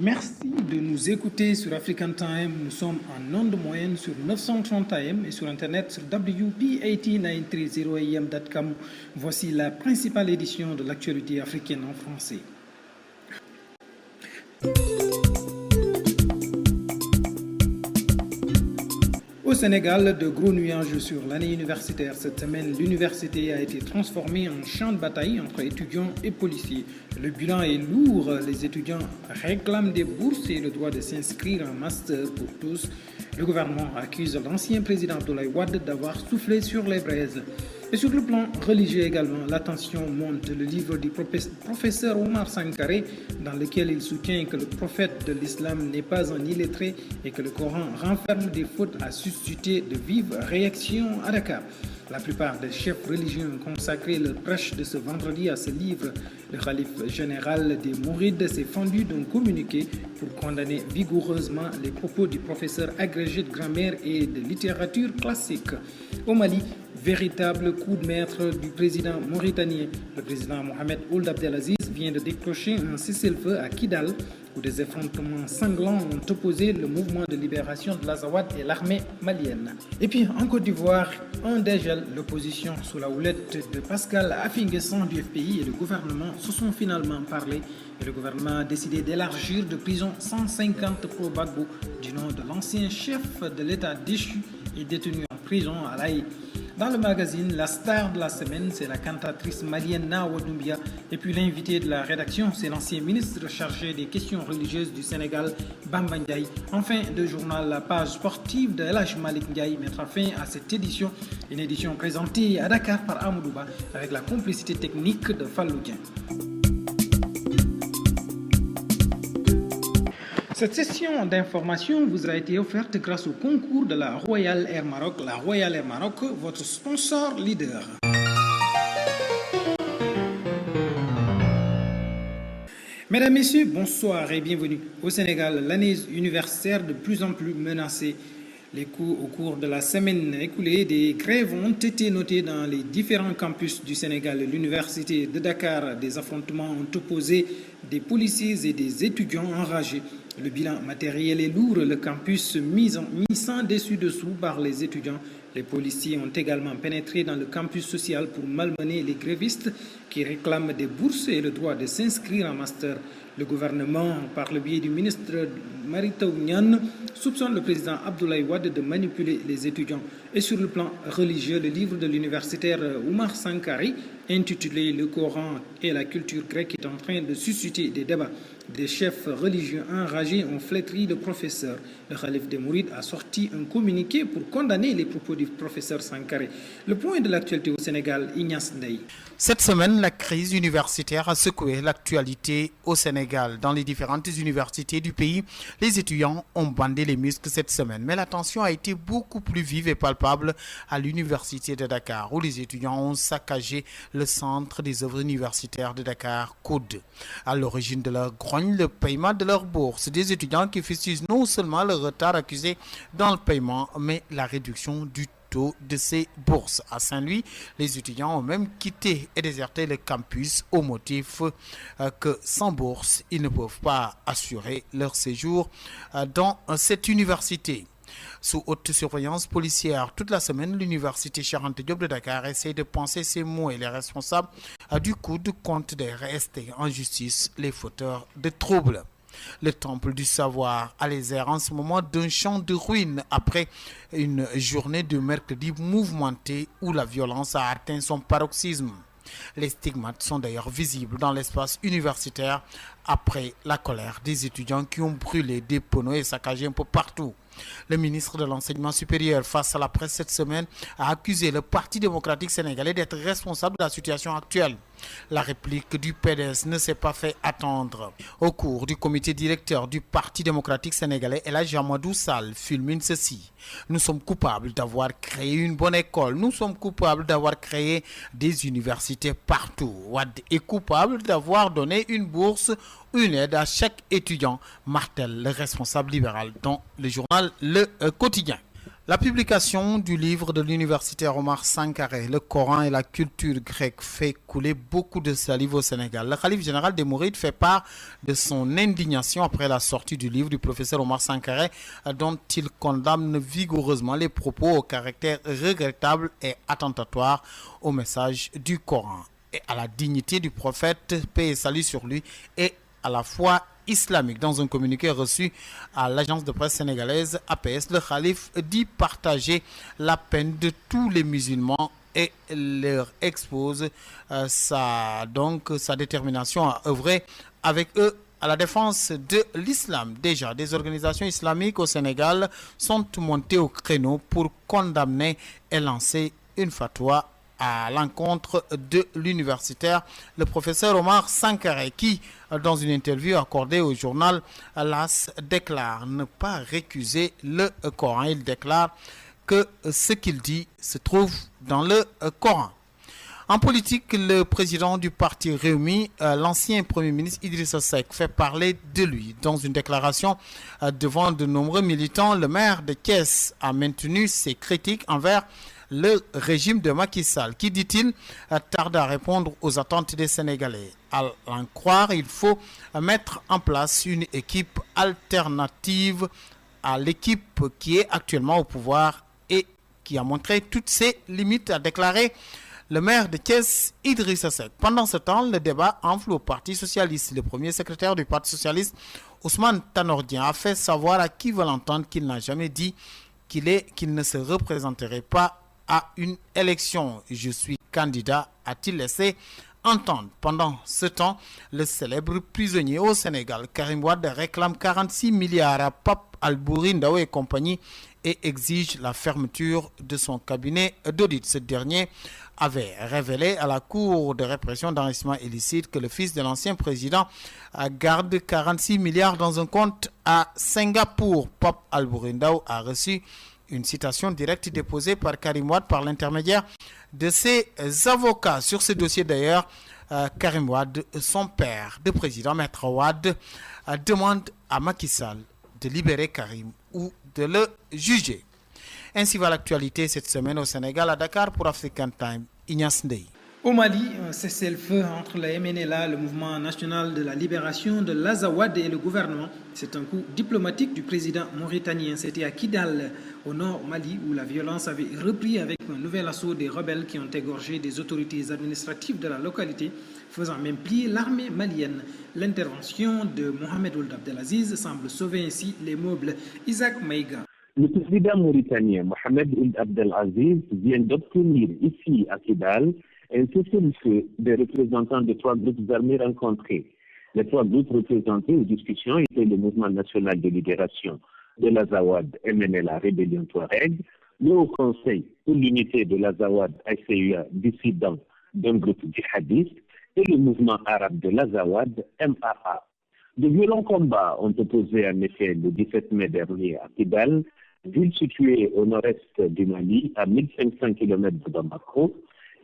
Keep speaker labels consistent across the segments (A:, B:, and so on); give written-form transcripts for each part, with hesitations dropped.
A: Merci de nous écouter sur African Time. Nous sommes en onde moyenne sur 930 AM et sur Internet sur WP80930am.com. Voici la principale édition de l'actualité africaine en français. Au Sénégal, de gros nuages sur l'année universitaire. Cette semaine, l'université a été transformée en champ de bataille entre étudiants et policiers. Le bilan est lourd. Les étudiants réclament des bourses et le droit de s'inscrire en master pour tous. Le gouvernement accuse l'ancien président Abdoulaye Wade d'avoir soufflé sur les braises. Et sur le plan religieux également, la tension monte. Le livre du professeur Omar Sankaré, dans lequel il soutient que le prophète de l'islam n'est pas un illettré et que le Coran renferme des fautes, a suscité de vives réactions à Dakar. La plupart des chefs religieux ont consacré leur prêche de ce vendredi à ce livre. Le calife général des Mourides s'est fendu d'un communiqué pour condamner vigoureusement les propos du professeur agrégé de grammaire et de littérature classique. Au Mali, véritable coup de maître du président mauritanien. Le président Mohamed Ould Abdelaziz vient de décrocher un cessez-le-feu à Kidal, où des effrontements sanglants ont opposé le mouvement de libération de l'Azawad et l'armée malienne. Et puis en Côte d'Ivoire, un dégel. L'opposition sous la houlette de Pascal Affi-N'Guessan du FPI et le gouvernement se sont finalement parlé. Et le gouvernement a décidé d'élargir de prison 150 pro Gbagbo du nom de l'ancien chef de l'État déchu et détenu en prison à l'Aïe. Dans le magazine, la star de la semaine, c'est la cantatrice malienne Nawa Doumbia. Et puis l'invité de la rédaction, c'est l'ancien ministre chargé des questions religieuses du Sénégal, Bamba Ndiaye. En fin de journal, la page sportive de El Hadj Malick Ndiaye mettra fin à cette édition. Une édition présentée à Dakar par Amadouba avec la complicité technique de Fallou Dieng. Cette session d'information vous a été offerte grâce au concours de la Royal Air Maroc. La Royal Air Maroc, votre sponsor leader. Mesdames, Messieurs, bonsoir et bienvenue. Au Sénégal, l'année universitaire de plus en plus menacée. Au cours de la semaine écoulée, des grèves ont été notées dans les différents campus du Sénégal. L'université de Dakar, des affrontements ont opposé des policiers et des étudiants enragés. Le bilan matériel est lourd, le campus mis sans dessus-dessous par les étudiants. Les policiers ont également pénétré dans le campus social pour malmener les grévistes qui réclament des bourses et le droit de s'inscrire en master. Le gouvernement, par le biais du ministre Mary Teuw Niane, soupçonne le président Abdoulaye Wade de manipuler les étudiants. Et sur le plan religieux, le livre de l'universitaire Omar Sankaré, intitulé Le Coran et la culture grecque, est en train de susciter des débats. Des chefs religieux enragés ont flétri le professeur. Le calife des Mourides a sorti un communiqué pour condamner les propos du professeur Sankaré. Le point de l'actualité au Sénégal, Ignace Ndeye.
B: Cette semaine, la crise universitaire a secoué l'actualité au Sénégal. Dans les différentes universités du pays, les étudiants ont bandé les muscles cette semaine. Mais la tension a été beaucoup plus vive et palpable à l'université de Dakar, où les étudiants ont saccagé le centre des œuvres universitaires de Dakar, COUD. À l'origine de leur grogne, le paiement de leur bourse. Des étudiants qui fustigent non seulement le retard accusé dans le paiement, mais la réduction du de ces bourses. À Saint-Louis, les étudiants ont même quitté et déserté le campus au motif que sans bourse, ils ne peuvent pas assurer leur séjour dans cette université. Sous haute surveillance policière, toute la semaine, l'université Cheikh Anta Diop de Dakar essaie de penser ses mots et les responsables du COUD comptent de rester en justice les fauteurs de troubles. Le temple du savoir a les airs en ce moment d'un champ de ruines après une journée de mercredi mouvementée où la violence a atteint son paroxysme. Les stigmates sont d'ailleurs visibles dans l'espace universitaire après la colère des étudiants qui ont brûlé des panneaux et saccagé un peu partout. Le ministre de l'Enseignement supérieur, face à la presse cette semaine, a accusé le Parti démocratique sénégalais d'être responsable de la situation actuelle. La réplique du PDS ne s'est pas fait attendre. Au cours du comité directeur du Parti démocratique sénégalais, El Hadj Amadou Sall fulmine ceci. Nous sommes coupables d'avoir créé une bonne école. Nous sommes coupables d'avoir créé des universités partout. Wade est coupable d'avoir donné une bourse une aide à chaque étudiant, martèle le responsable libéral dans le journal Le Quotidien. La publication du livre de l'universitaire Omar Sankaré, Le Coran et la culture grecque, fait couler beaucoup de salive au Sénégal. Le khalife général des Mourides fait part de son indignation après la sortie du livre du professeur Omar Sankaré, dont il condamne vigoureusement les propos au caractère regrettable et attentatoire au message du Coran et à la dignité du prophète, paix et salut sur lui, et à la foi islamique. Dans un communiqué reçu à l'agence de presse sénégalaise APS, le khalife dit partager la peine de tous les musulmans et leur expose sa détermination à œuvrer avec eux à la défense de l'islam. Déjà, des organisations islamiques au Sénégal sont montées au créneau pour condamner et lancer une fatwa à l'encontre de l'universitaire, le professeur Omar Sankaré, qui, dans une interview accordée au journal LAS, déclare ne pas récuser le Coran. Il déclare que ce qu'il dit se trouve dans le Coran. En politique, le président du parti Réumi, l'ancien premier ministre Idrissa Seck, fait parler de lui. Dans une déclaration devant de nombreux militants, le maire de Thiès a maintenu ses critiques envers le régime de Macky Sall, qui, dit-il, tarde à répondre aux attentes des Sénégalais. À l'en croire, il faut mettre en place une équipe alternative à l'équipe qui est actuellement au pouvoir et qui a montré toutes ses limites, a déclaré le maire de Thiès, Idrissa Seck. Pendant ce temps, le débat enfle au Parti socialiste. Le premier secrétaire du Parti socialiste, Ousmane Tanordien, a fait savoir à qui veut l'entendre qu'il n'a jamais dit qu'il ne se représenterait pas à une élection. Je suis candidat, a-t-il laissé entendre. Pendant ce temps, le célèbre prisonnier au Sénégal, Karim Wade, réclame 46 milliards à Pape Albouri Ndao et compagnie et exige la fermeture de son cabinet d'audit. Ce dernier avait révélé à la Cour de répression d'enrichissement illicite que le fils de l'ancien président garde 46 milliards dans un compte à Singapour. Pape Albouri Ndao a reçu une citation directe déposée par Karim Wade par l'intermédiaire de ses avocats. Sur ce dossier d'ailleurs, Karim Wade, son père de président, Maître Wade, demande à Macky Sall de libérer Karim ou de le juger. Ainsi va l'actualité cette semaine au Sénégal, à Dakar pour African Time. Ignace Ndeye.
A: Au Mali, un cessez-le-feu entre la MNLA, le mouvement national de la libération de l'Azawad et le gouvernement. C'est un coup diplomatique du président mauritanien. C'était à Kidal, au nord Mali, où la violence avait repris avec un nouvel assaut des rebelles qui ont égorgé des autorités administratives de la localité, faisant même plier l'armée malienne. L'intervention de Mohamed Ould Abdelaziz semble sauver ainsi les meubles. Isaac Maïga.
C: Le président mauritanien Mohamed Ould Abdelaziz vient d'obtenir ici à Kidal un cessez-le-feu des représentants de trois groupes armés rencontrés. Les trois groupes représentés aux discussions étaient le Mouvement national de libération de l'Azawad, MNLA, Rébellion Touareg, le Haut Conseil pour l'unité de l'Azawad, ACUA, dissident d'un groupe djihadiste, et le mouvement arabe de l'Azawad, MAA. De violents combats ont opposé en effet le 17 mai dernier à Kidal, ville située au nord-est du Mali, à 1500 km de Bamako.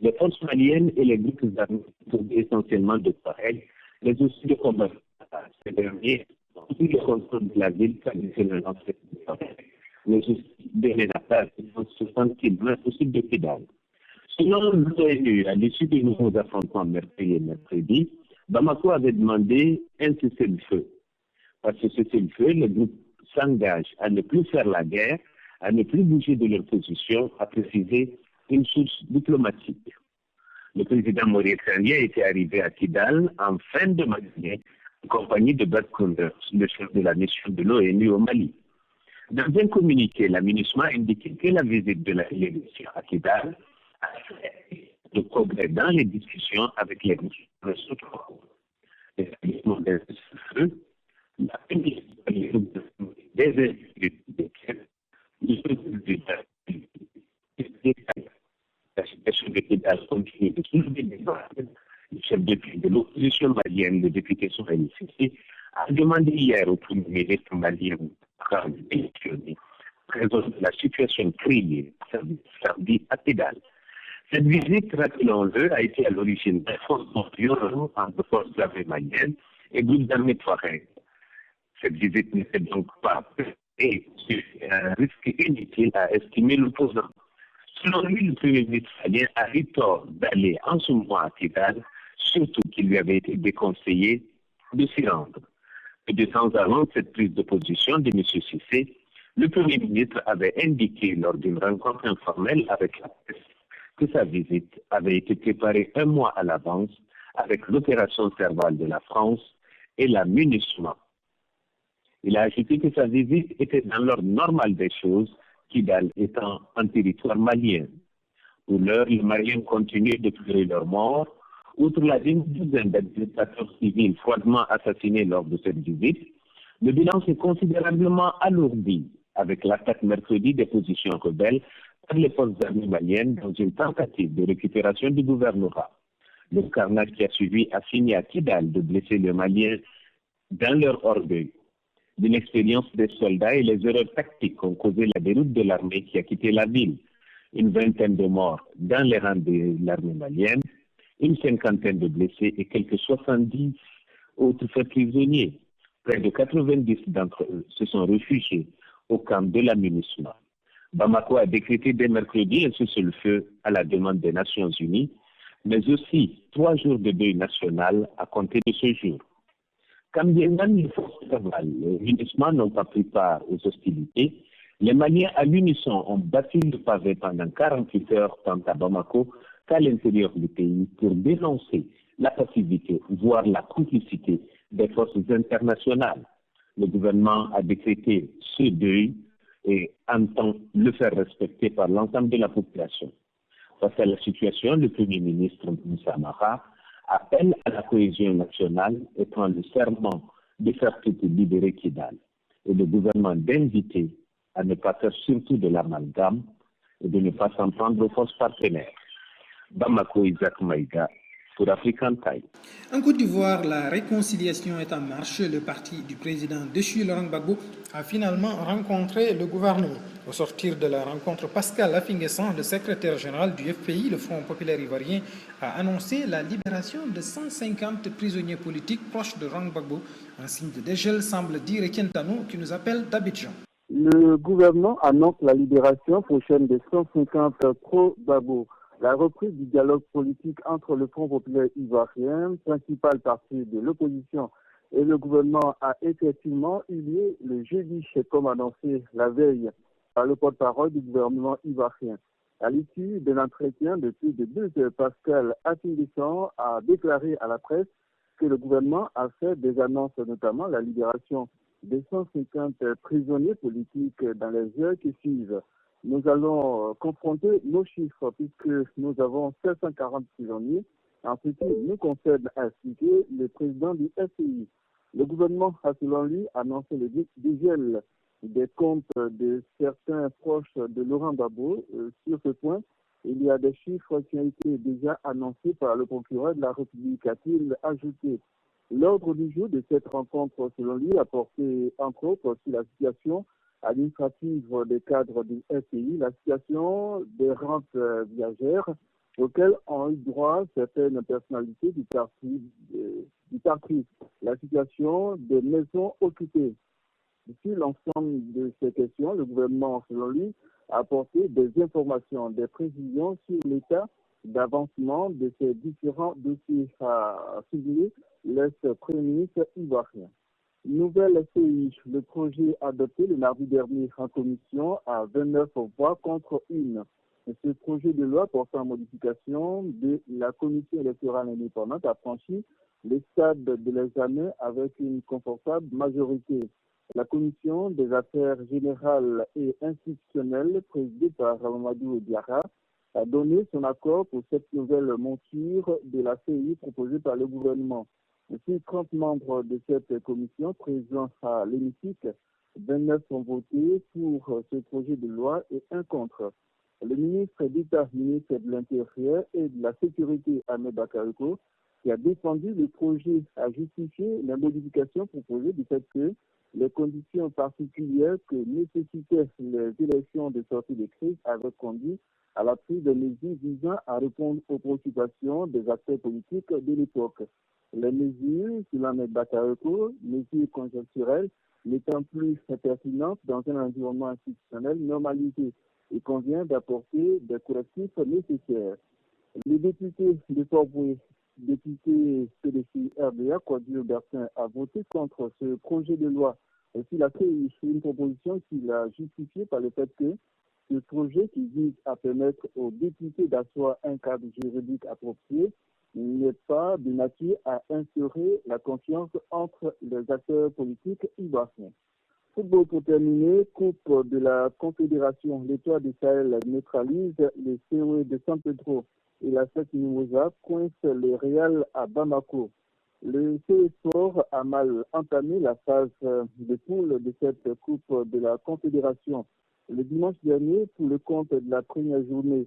C: Les forces maliennes et les groupes armés sont essentiellement de Touareg, mais aussi de combattre. Ces derniers ont pris le contrôle de la ville traditionnellement de Touareg, mais aussi de Renata, qui sont 60 km au sud de Kidal. Selon l'ONU, à l'issue des nouveaux affrontements mercredi, Bamako avait demandé un cessez-le-feu. Par ce cessez-le-feu, le groupe s'engage à ne plus faire la guerre, à ne plus bouger de leur position, a précisé une source diplomatique. Le président mauritanien était arrivé à Kidal en fin de matinée, en compagnie de Bert Koenders, le chef de la mission de l'ONU au Mali. Dans un communiqué, la MINUSMA a indiqué que la visite de la délégation à Kidal a fait de progrès dans les discussions avec les groupes. L'établissement des feux, la la situation de Kidal continue de soulever des débats. Le chef de l'opposition malienne, le député Souhaïli Cissé, a demandé hier au premier ministre malien de démissionner en raison de la situation créée à Kidal. Cette visite, rappelons-le, a été à l'origine d'un affrontement violent entre forces armées maliennes et groupes armés Touareg. Cette visite n'était donc pas et un risque inutile à estimer l'opposant. Selon lui, le Premier ministre malien a eu tort d'aller en ce moment à Kidal, surtout qu'il lui avait été déconseillé de s'y rendre. Peu de temps avant cette prise de position de M. Cissé, le Premier ministre avait indiqué lors d'une rencontre informelle avec la presse que sa visite avait été préparée un mois à l'avance avec l'opération Serval de la France et la MINUSMA. Il a ajouté que sa visite était dans l'ordre normal des choses, Kidal étant un territoire malien. Pour l'heure, les Maliens continuent de pleurer leurs morts. Outre la douzaine d'administrateurs civils froidement assassinés lors de cette visite, le bilan s'est considérablement alourdi avec l'attaque mercredi des positions rebelles par les forces armées maliennes dans une tentative de récupération du gouvernorat. Le carnage qui a suivi a fini à Kidal de blesser les Maliens dans leur orgueil. L'inexpérience des soldats et les erreurs tactiques ont causé la déroute de l'armée qui a quitté la ville. Une vingtaine de morts dans les rangs de l'armée malienne, une cinquantaine de blessés et quelques 70 autres faits prisonniers. Près de 90 d'entre eux se sont réfugiés au camp de la MINUSMA. Bamako a décrété dès mercredi un cessez-le-feu à la demande des Nations Unies, mais aussi 3 jours de deuil national à compter de ce jour. Quand bien même les forces navales et MINUSMA n'ont pas pris part aux hostilités, les Maliens à l'unisson ont battu le pavé pendant 48 heures tant à Bamako qu'à l'intérieur du pays pour dénoncer la passivité, voire la complicité des forces internationales. Le gouvernement a décrété ce deuil et entend le faire respecter par l'ensemble de la population. Face à la situation, le Premier ministre Moussa Mara appelle à la cohésion nationale et prend le serment de faire tout pour libérer Kidal. Et le gouvernement d'inviter à ne pas faire surtout de l'amalgame et de ne pas s'en prendre aux forces partenaires. Bamako, Isaac Maïga, pour African Time.
A: En Côte d'Ivoire, la réconciliation est en marche. Le parti du président déchu Laurent Gbagbo a finalement rencontré le gouvernement. Au sortir de la rencontre, Pascal Affi-N'Guessan, le secrétaire général du FPI, le Front populaire ivoirien, a annoncé la libération de 150 prisonniers politiques proches de Laurent Gbagbo. Un signe de dégel, semble dire Etienne Tano, qui nous appelle d'Abidjan.
D: Le gouvernement annonce la libération prochaine des 150 pro-Gbagbo. La reprise du dialogue politique entre le Front populaire ivoirien, principal parti de l'opposition, et le gouvernement a effectivement eu lieu le jeudi, comme annoncé la veille par le porte-parole du gouvernement ivoirien. À l'issue de l'entretien de plus de 2 heures, Pascal Affi-N'Guessan a déclaré à la presse que le gouvernement a fait des annonces, notamment la libération de 150 prisonniers politiques dans les heures qui suivent. Nous allons confronter nos chiffres puisque nous avons 740 prisonniers. En ce qui nous concerne, a expliqué le président du FPI. Le gouvernement a, selon lui, annoncé le dégel des comptes de certains proches de Laurent Gbagbo. Sur ce point, il y a des chiffres qui ont été déjà annoncés par le procureur de la République, a-t-il ajouté. L'ordre du jour de cette rencontre, selon lui, a porté entre autres sur la situation administrative des cadres du FPI, la situation des rentes viagères auxquelles ont eu droit certaines personnalités du parti, la situation des maisons occupées. Sur l'ensemble de ces questions, le gouvernement, selon lui, a apporté des informations, des précisions sur l'état d'avancement de ces différents dossiers, à souligner l'ex-premier ministre ivoirien. Nouvelle CI, le projet adopté le mardi dernier en commission à 29 voix contre 1. Ce projet de loi portant modification de la commission électorale indépendante a franchi le stade de l'examen avec une confortable majorité. La commission des affaires générales et institutionnelles, présidée par Mamadou Diarra, a donné son accord pour cette nouvelle monture de la CI proposée par le gouvernement. Ainsi, 30 membres de cette commission présents à l'hémicycle, 29 ont voté pour ce projet de loi et 1 contre. Le ministre d'État, ministre de l'Intérieur et de la Sécurité, Ahmed Bakariko, qui a défendu le projet, a justifié les modifications proposées du fait que Les conditions particulières que nécessitaient les élections de sortie de crise avaient conduit à la prise de mesures visant à répondre aux préoccupations des acteurs politiques de l'époque. Les mesures, selon M. Bakareko, mesures conjoncturelles, n'étant plus pertinentes dans un environnement institutionnel normalisé. Il convient d'apporter des correctifs nécessaires. Le député de Fort-Boué, député PDC RDA, Kwadjo Bertin, a voté contre ce projet de loi. Il a fait une proposition qu'il a justifiée par le fait que ce projet qui vise à permettre aux députés d'asseoir un cadre juridique approprié n'est pas de nature à instaurer la confiance entre les acteurs politiques ivoiriens. Football pour terminer, Coupe de la Confédération, l'Étoile du Sahel neutralise les COE de San Pedro et la SEC Mimosa coince le Real à Bamako. Le CSPOR a mal entamé la phase de poule de cette Coupe de la Confédération. Le dimanche dernier, pour le compte de la première journée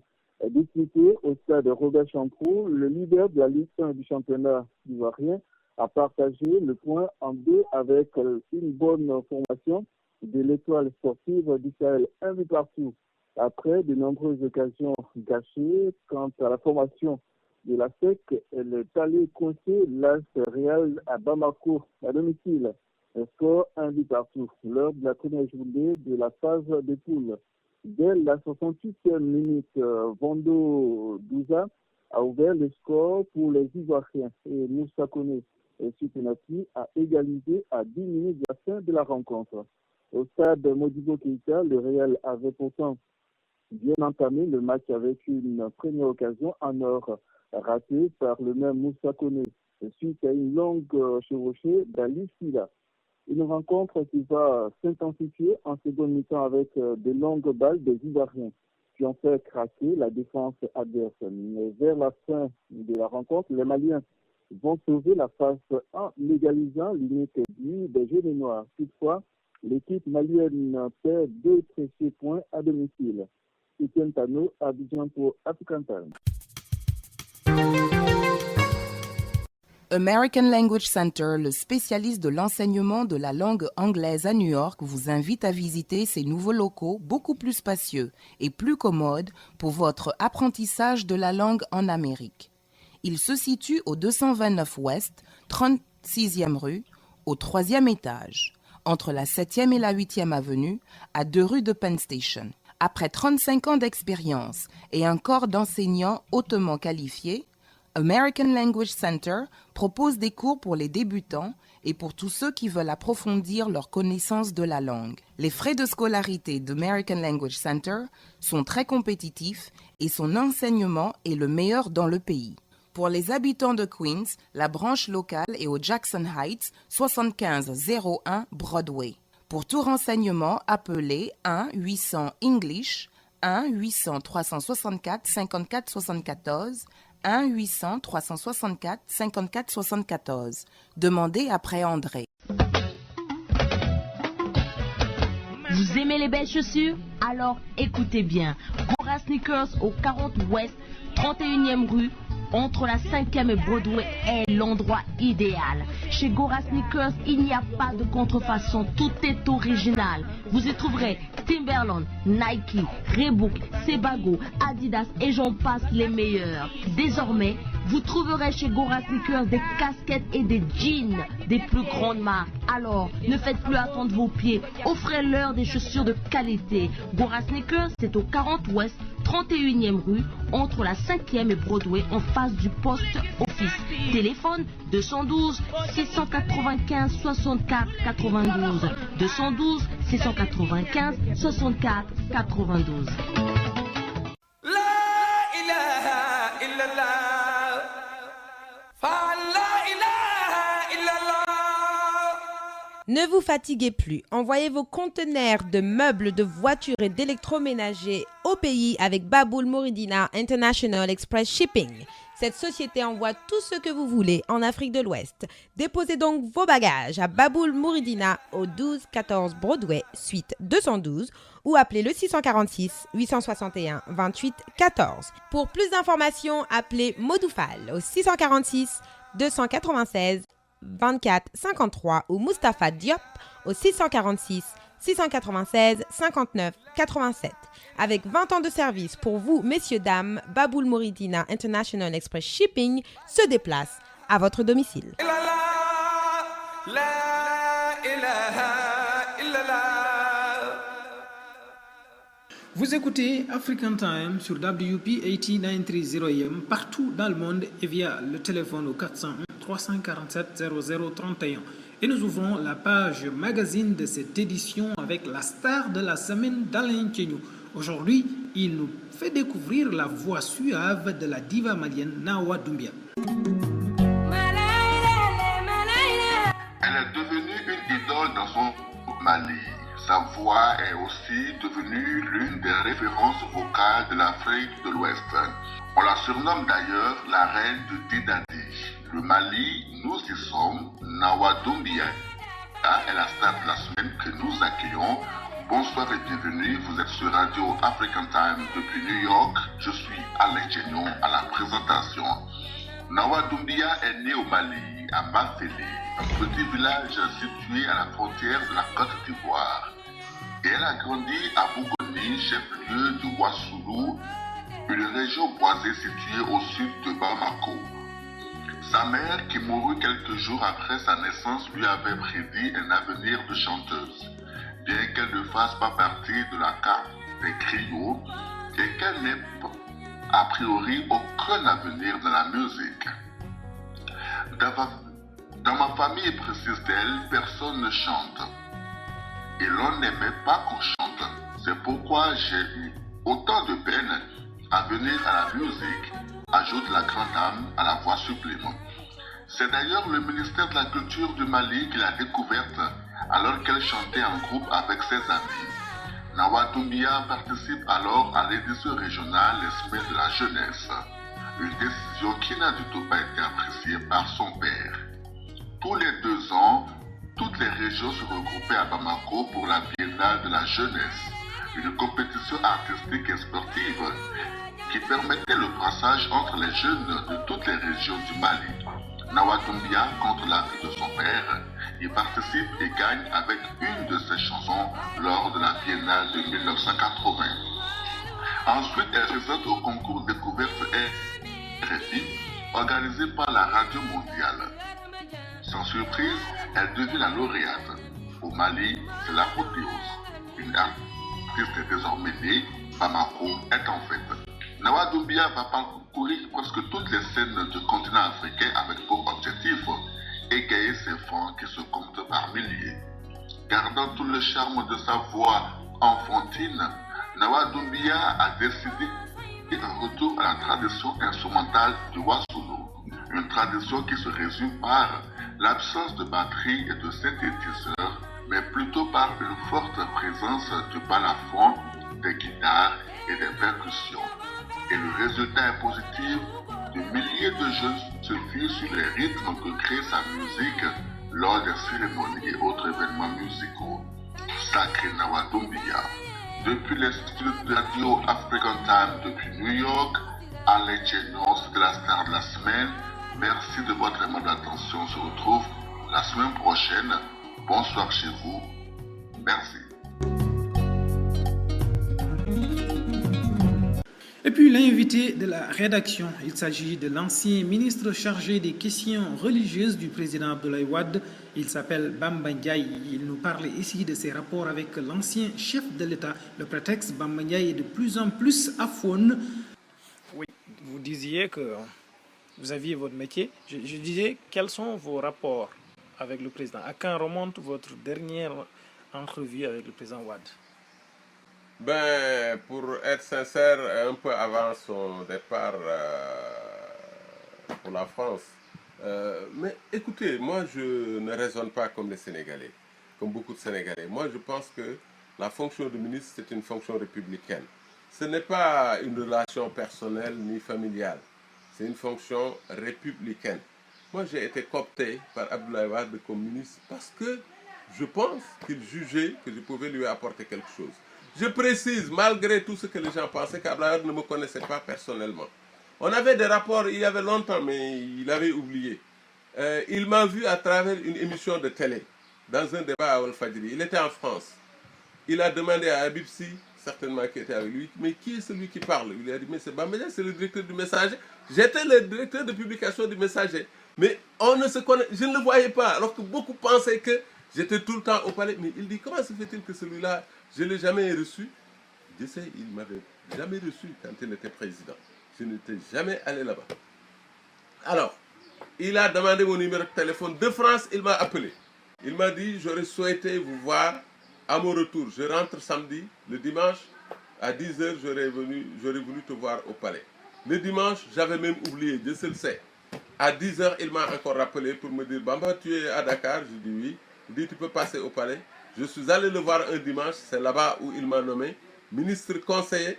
D: disputée au stade Robert Champrou, le leader de la Ligue 1 du championnat ivoirien a partagé le point en deux avec une bonne formation de l'Étoile sportive du Sahel, un but partout. Après de nombreuses occasions gâchées, quant à la formation de la SEC, elle est allée coincer l'As Real à Bamako, à domicile. Un score un but partout lors de la première journée de la phase de poule. Dès la 68e minute, Vondo Douza a ouvert le score pour les Ivoiriens et Moussa Koné et Penalty a égalisé à 10 minutes de la fin de la rencontre. Au stade Modibo Keïta, le Real avait pourtant bien entamé le match avec une première occasion en or ratée par le même Moussa Koné suite à une longue chevauchée d'Ali Silla. Une rencontre qui va s'intensifier en seconde mi-temps avec de longues balles des Ivoiriens qui ont fait craquer la défense adverse. Mais vers la fin de la rencontre, les Maliens vont sauver la face en légalisant l'unique but des Jeunes Noirs. Toutefois, l'équipe malienne perd 2 précieux points à domicile. Etienne Tano, Abidjan pour African Time.
E: American Language Center, le spécialiste de l'enseignement de la langue anglaise à New York, vous invite à visiter ses nouveaux locaux beaucoup plus spacieux et plus commodes pour votre apprentissage de la langue en Amérique. Il se situe au 229 Ouest, 36e rue, au 3e étage, entre la 7e et la 8e avenue, à 2 rues de Penn Station. Après 35 ans d'expérience et un corps d'enseignants hautement qualifiés, American Language Center propose des cours pour les débutants et pour tous ceux qui veulent approfondir leur connaissance de la langue. Les frais de scolarité d'American Language Center sont très compétitifs et son enseignement est le meilleur dans le pays. Pour les habitants de Queens, la branche locale est au Jackson Heights, 7501 Broadway. Pour tout renseignement, appelez 1-800-ENGLISH, 1-800-364-5474, 1-800-364-5474. Demandez après André.
F: Vous aimez les belles chaussures? Alors écoutez bien. Gora Sneakers au 40 Ouest, 31e rue, entre la 5e et Broadway est l'endroit idéal. Chez Gora Sneakers, il n'y a pas de contrefaçon, tout est original. Vous y trouverez Timberland, Nike, Reebok, Sebago, Adidas et j'en passe les meilleurs. Désormais, vous trouverez chez Gora Sneakers des casquettes et des jeans des plus grandes marques. Alors, ne faites plus attendre vos pieds, offrez-leur des chaussures de qualité. Gora Sneakers, c'est au 40 Ouest, 31e rue, entre la 5e et Broadway, en face du poste office. Téléphone 212 695 64 92. 212 695 64 92.
G: Ne vous fatiguez plus, envoyez vos conteneurs de meubles, de voitures et d'électroménagers au pays avec Baboul Mouridina International Express Shipping. Cette société envoie tout ce que vous voulez en Afrique de l'Ouest. Déposez donc vos bagages à Baboul Mouridina au 1214 Broadway, suite 212 ou appelez le 646 861 28 14. Pour plus d'informations, appelez Modoufal au 646 296 24 53 ou Mustapha Diop au 646 696 59 87. Avec 20 ans de service pour vous, messieurs, dames, Baboul Mouridina International Express Shipping se déplace à votre domicile.
A: Vous écoutez African Time sur WP 8930 AM partout dans le monde et via le téléphone au 401 347 0031. Et nous ouvrons la page magazine de cette édition avec la star de la semaine d'Alain Tchenou. Aujourd'hui, il nous fait découvrir la voix suave de la diva malienne Nawa Doumbia.
H: Elle est devenue une idole dans son Mali. Sa voix est aussi devenue l'une des références vocales de l'Afrique de l'Ouest. On la surnomme d'ailleurs la reine de Didadi. Le Mali, nous y sommes. Nawa Doumbia est la star de la semaine que nous accueillons. Bonsoir et bienvenue. Vous êtes sur Radio African Time depuis New York. Je suis Alain Tchenou à la présentation. Nawa Doumbia est née au Mali, à Mafélé, un petit village situé à la frontière de la Côte d'Ivoire. Et elle a grandi à Bougoni, chef-lieu du Ouassoulou, une région boisée située au sud de Bamako. Sa mère, qui mourut quelques jours après sa naissance, lui avait prédit un avenir de chanteuse, bien qu'elle ne fasse pas partie de la carte des griots et qu'elle n'ait a priori aucun avenir dans la musique. Dans ma famille, précise-t-elle, personne ne chante. Et l'on n'aimait pas qu'on chante. C'est pourquoi j'ai eu autant de peine à venir à la musique, ajoute la grande dame à la voix supplément. C'est d'ailleurs le ministère de la Culture du Mali qui l'a découverte alors qu'elle chantait en groupe avec ses amis. Nawa Doumbia participe alors à l'édition régionale Les Semaines de la Jeunesse, une décision qui n'a du tout pas été appréciée par son père. Tous les 2 ans, toutes les régions se regroupaient à Bamako pour la Biennale de la Jeunesse, une compétition artistique et sportive qui permettait le brassage entre les jeunes de toutes les régions du Mali. Nawa Doumbia, contre l'avis de son père, y participe et gagne avec une de ses chansons lors de la Biennale de 1980. Ensuite, elle présente au concours Découverte RFI, organisé par la Radio Mondiale. Sans surprise, elle devient la lauréate. Au Mali, c'est l'apothéose. Une artiste est désormais née, Bamako est en fête. Nawa Doumbia va parcourir presque toutes les scènes du continent africain avec pour objectif égayer ses fans qui se comptent par milliers. Gardant tout le charme de sa voix enfantine, Nawa Doumbia a décidé un retour à la tradition instrumentale du Wassoulou, une tradition qui se résume par l'absence de batterie et de synthétiseurs, mais plutôt par une forte présence du balafon, des guitares et des percussions. Et le résultat est positif. De milliers de jeunes se fient sur les rythmes que crée sa musique lors des cérémonies et autres événements musicaux. Sacré Nawa Doumbia. Depuis les studios de Radio African Time depuis New York, Alain Tchenou, c'est la star de la semaine. Merci de votre aimable attention. On se retrouve la semaine prochaine. Bonsoir chez vous. Merci.
A: Et puis l'invité de la rédaction, il s'agit de l'ancien ministre chargé des questions religieuses du président Abdoulaye Wade. Il s'appelle Bamba Ndiaye. Il nous parle ici de ses rapports avec l'ancien chef de l'État. Le prétexte, Bamba Ndiaye est de plus en plus aphone. Oui, vous disiez que vous aviez votre métier. Je disais, quels sont vos rapports avec le président? À quand remonte votre dernière entrevue avec le président Wade?
I: Ben, pour être sincère, un peu avant son départ pour la France. Mais écoutez, moi je ne raisonne pas comme les Sénégalais, comme beaucoup de Sénégalais. Moi je pense que la fonction de ministre c'est une fonction républicaine. Ce n'est pas une relation personnelle ni familiale, c'est une fonction républicaine. Moi j'ai été coopté par Abdoulaye Wade comme ministre parce que je pense qu'il jugeait que je pouvais lui apporter quelque chose. Je précise, malgré tout ce que les gens pensaient, qu'Abdoulaye Wade ne me connaissait pas personnellement. On avait des rapports il y avait longtemps, mais il avait oublié. Il m'a vu à travers une émission de télé. dans un débat à Al-Fadjri. Il était en France. Il a demandé à Habib Sy, certainement qui était avec lui, mais qui est celui qui parle? Il a dit, mais c'est Bambedia, c'est le directeur du Messager. J'étais le directeur de publication du Messager. Mais on ne se connaît, je ne le voyais pas, alors que beaucoup pensaient que j'étais tout le temps au palais. Mais il dit, comment se fait-il que celui-là, je ne l'ai jamais reçu? Je sais, il ne m'avait jamais reçu quand il était président. Je n'étais jamais allé là-bas. Alors, il a demandé mon numéro de téléphone de France, il m'a appelé. Il m'a dit, j'aurais souhaité vous voir à mon retour. Je rentre samedi, le dimanche, à 10h, j'aurais voulu te voir au palais. Le dimanche, j'avais même oublié, Dieu seul sait. À 10h, il m'a encore rappelé pour me dire, Bamba, tu es à Dakar? Je dis oui. Il dit, tu peux passer au palais. Je suis allé le voir un dimanche, c'est là-bas où il m'a nommé ministre conseiller,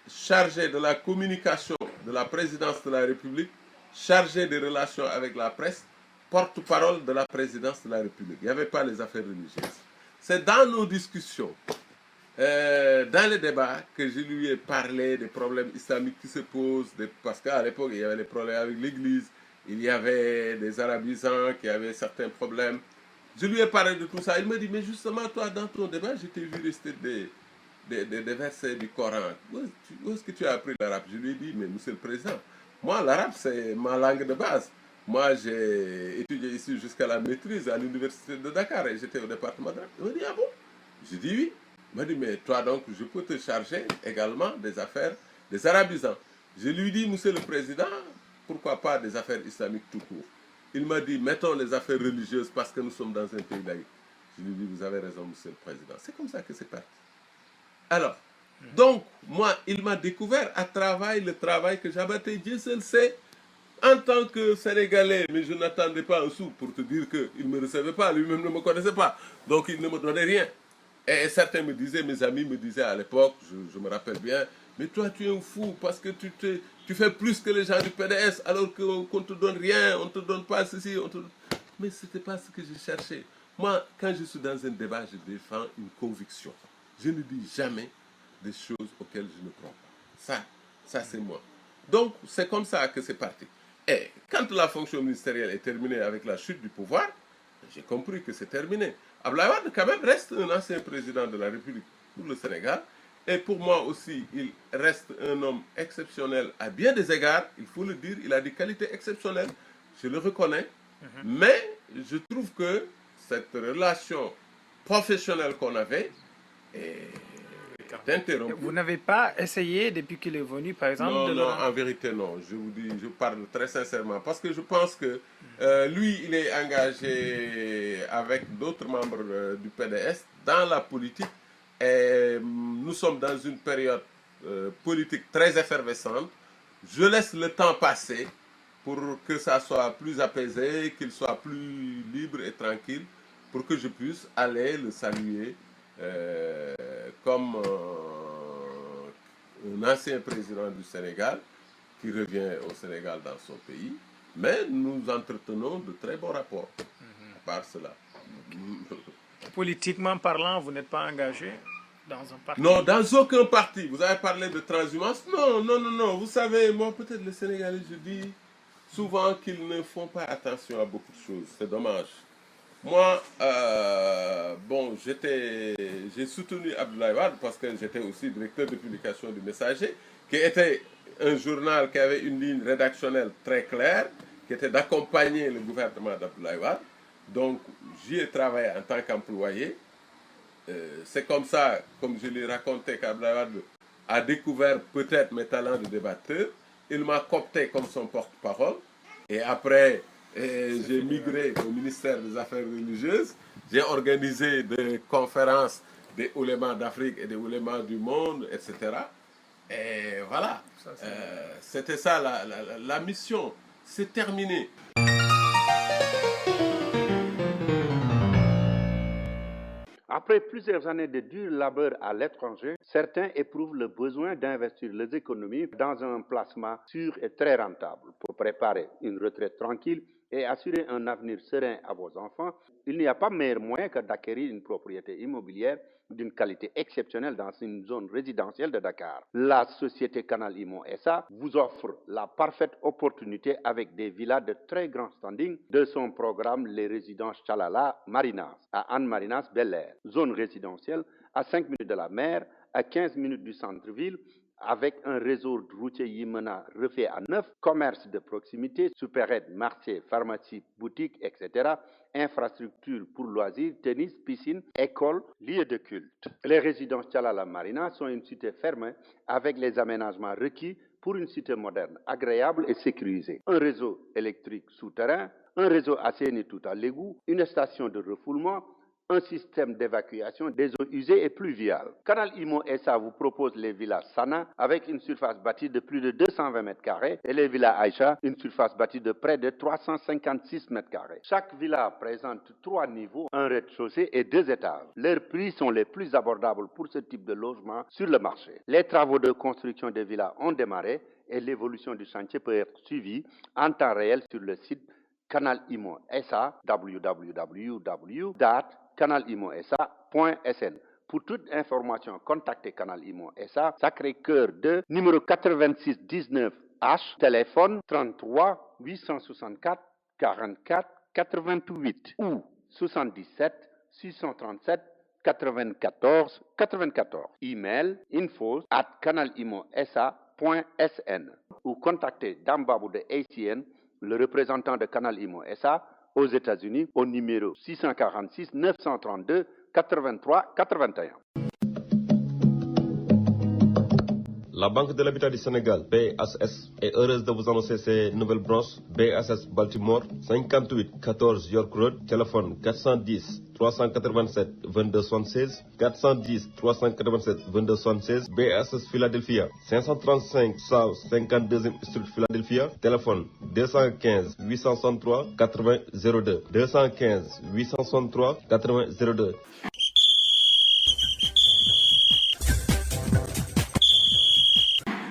I: chargé de la communication de la présidence de la République, chargé des relations avec la presse, porte-parole de la présidence de la République. Il n'y avait pas les affaires religieuses. C'est dans nos discussions, dans les débats, que je lui ai parlé des problèmes islamiques qui se posent, parce qu'à l'époque, il y avait des problèmes avec l'Église, il y avait des arabisants qui avaient certains problèmes. Je lui ai parlé de tout ça. Il me dit, mais justement, toi, dans ton débat, je t'ai vu rester des versets du Coran. Où est-ce que tu as appris l'arabe? Je lui ai dit, mais monsieur le président, moi, l'arabe, c'est ma langue de base. Moi, j'ai étudié ici jusqu'à la maîtrise à l'université de Dakar et j'étais au département d'arabe. Il m'a dit, ah bon? J'ai dit oui. Il m'a dit, mais toi donc, je peux te charger également des affaires des arabisants. Je lui ai dit, monsieur le président, pourquoi pas des affaires islamiques tout court? Il m'a dit, mettons les affaires religieuses parce que nous sommes dans un pays laïque. Je lui ai dit, vous avez raison, monsieur le président. C'est comme ça que c'est parti. Alors, donc, moi, il m'a découvert à travers le travail que j'abattais. Dieu seul sait, en tant que Sénégalais, mais je n'attendais pas un sou pour te dire qu'il ne me recevait pas, lui-même ne me connaissait pas. Donc, il ne me donnait rien. Et certains me disaient, mes amis me disaient à l'époque, je me rappelle bien, mais toi, tu es un fou parce que tu fais plus que les gens du PDS alors qu'on ne te donne rien, on ne te donne pas ceci. Mais ce n'était pas ce que je cherchais. Moi, quand je suis dans un débat, je défends une conviction. Je ne dis jamais des choses auxquelles je ne crois pas. Ça c'est moi. Donc, c'est comme ça que c'est parti. Et quand la fonction ministérielle est terminée avec la chute du pouvoir, j'ai compris que c'est terminé. Abdoulaye Wade, quand même, reste un ancien président de la République pour le Sénégal. Et pour moi aussi, il reste un homme exceptionnel à bien des égards. Il faut le dire, il a des qualités exceptionnelles. Je le reconnais. Mais je trouve que cette relation professionnelle qu'on avait est interrompue.
A: Vous n'avez pas essayé, depuis qu'il est venu, par exemple,
I: Non, en vérité, non. Je vous dis, je parle très sincèrement. Parce que je pense que lui, il est engagé avec d'autres membres du PDS dans la politique. Et nous sommes dans une période politique très effervescente. Je laisse le temps passer pour que ça soit plus apaisé, qu'il soit plus libre et tranquille, pour que je puisse aller le saluer comme un ancien président du Sénégal qui revient au Sénégal dans son pays. Mais nous entretenons de très bons rapports, à part cela.
A: Politiquement parlant, vous n'êtes pas engagé dans un parti?
I: Non, dans aucun parti. Vous avez parlé de transhumance? Non. Vous savez, moi, peut-être les Sénégalais, je dis souvent qu'ils ne font pas attention à beaucoup de choses. C'est dommage. Moi, j'ai soutenu Abdoulaye Wade parce que j'étais aussi directeur de publication du Messager, qui était un journal qui avait une ligne rédactionnelle très claire, qui était d'accompagner le gouvernement d'Abdoulaye Wade. Donc, j'y ai travaillé en tant qu'employé. C'est comme ça, comme je l'ai raconté, qu'Abdoulaye Wade a découvert peut-être mes talents de débatteur. Il m'a coopté comme son porte-parole. Et après, j'ai migré au ministère des Affaires religieuses. J'ai organisé des conférences des oulémas d'Afrique et des oulémas du monde, etc. Et voilà, c'était ça la mission. C'est terminé.
J: Après plusieurs années de dur labeur à l'étranger, certains éprouvent le besoin d'investir les économies dans un placement sûr et très rentable pour préparer une retraite tranquille et assurer un avenir serein à vos enfants, il n'y a pas meilleur moyen que d'acquérir une propriété immobilière d'une qualité exceptionnelle dans une zone résidentielle de Dakar. La société Canal Immo SA vous offre la parfaite opportunité avec des villas de très grand standing de son programme Les Résidences Tchalala Marinas à Anne Marinas Bel Air, zone résidentielle à 5 minutes de la mer, à 15 minutes du centre-ville, avec un réseau routier Yimena refait à neuf, commerce de proximité, supérette, marché, pharmacie, boutique, etc., infrastructures pour loisirs, tennis, piscine, école, lieux de culte. Les résidences Tchalala Marina sont une cité fermée avec les aménagements requis pour une cité moderne, agréable et sécurisée. Un réseau électrique souterrain, un réseau assaini tout à l'égout, une station de refoulement, un système d'évacuation des eaux usées et pluviales. Canal Immo SA vous propose les villas Sana avec une surface bâtie de plus de 220 mètres carrés et les villas Aïcha, une surface bâtie de près de 356 mètres carrés. Chaque villa présente 3 niveaux, un rez-de-chaussée et 2 étages. Leurs prix sont les plus abordables pour ce type de logement sur le marché. Les travaux de construction des villas ont démarré et l'évolution du chantier peut être suivie en temps réel sur le site Canal Immo SA, www.canalimosa.sn. Pour toute information, contactez Canal Immo SA, Sacré-Cœur 2, numéro 86 19 H, téléphone 33 864 44 88 ou 77 637 94 94. Email info@canalimosa.sn ou contactez Dambabou de ACN, le représentant de Canal Immo SA aux États-Unis au numéro 646 932 83 81.
K: La Banque de l'Habitat du Sénégal, BHS, est heureuse de vous annoncer ses nouvelles branches BHS Baltimore, 58 14 York Road, téléphone 410 387 22 76, 410 387 22 76, BHS Philadelphia, 535 South 52e Street Philadelphia, téléphone 215 863 80 02, 215 863 80 02.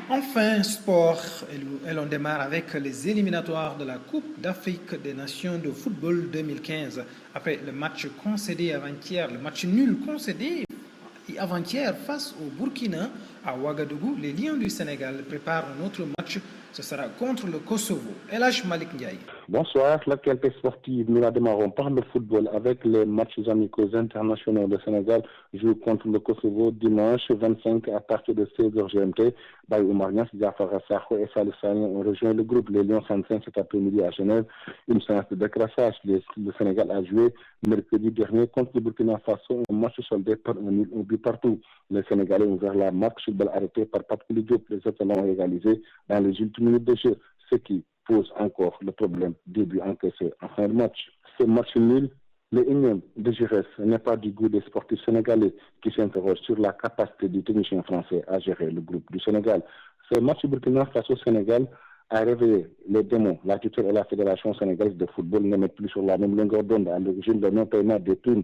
A: Enfin, sport, et l'on démarre avec les éliminatoires de la Coupe d'Afrique des Nations de football 2015. Après le match concédé avant-hier, le match nul concédé avant-hier face au Burkina à Ouagadougou, les Lions du Sénégal préparent un autre match. Ce sera contre le Kosovo. Elhaj Malik Ndiaye.
L: Bonsoir, l'actualité sportive. Nous la démarrons par le football avec les matchs amicaux internationaux. Le Sénégal joue contre le Kosovo dimanche 25 à partir de 16h GMT. Baye Oumar Niasse, Diafara Sakho et Salih Sani ont rejoint le groupe. Les Lions s'entraînent cet après-midi à Genève. Une séance de décrassage. Le Sénégal a joué mercredi dernier contre le Burkina Faso. Un match soldé par un but partout. Les Sénégalais ont ouvert la marque sur balle arrêtée par Pape Diop. Les autres l'ont égalisé dans les ultimes minutes de jeu, ce qui pose encore le problème du but encaissé en fin de match. Ce match nul, le énième de Giresse, n'est pas du goût des sportifs sénégalais qui s'interrogent sur la capacité du technicien français à gérer le groupe du Sénégal. Ce match Burkina Faso Sénégal a réveillé les démons. La tutelle et la Fédération sénégalaise de football ne mettent plus sur la même longueur d'onde à l'origine de non-paiement des primes.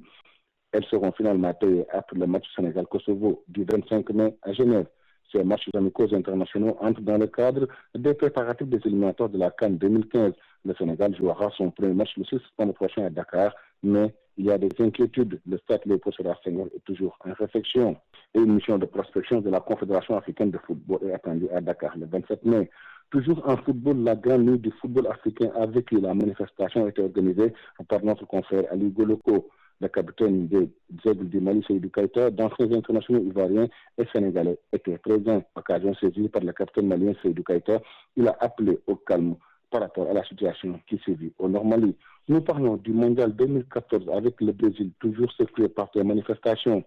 L: Elles seront finalement payées après le match Sénégal-Kosovo du 25 mai à Genève. Ces matchs amicaux internationaux entrent dans le cadre des préparatifs des éliminatoires de la CAN 2015. Le Sénégal jouera son premier match le 6 septembre prochain à Dakar, mais il y a des inquiétudes. Le stade Léopold Sédar Senghor est toujours en réflexion. Et une mission de prospection de la Confédération africaine de football est attendue à Dakar le 27 mai. Toujours en football, la grande nuit du football africain a vécu. La manifestation a été organisée par notre confrère Ali Goloko. Le capitaine des Aigles du Mali, Seydou Keïta, d'anciens internationaux ivoiriens et sénégalais étaient présents. Occasion saisie par le capitaine malien Seydou Keïta, il a appelé au calme par rapport à la situation qui sévit au Nord-Mali. Nous parlons du mondial 2014 avec le Brésil, toujours secoué par des manifestations.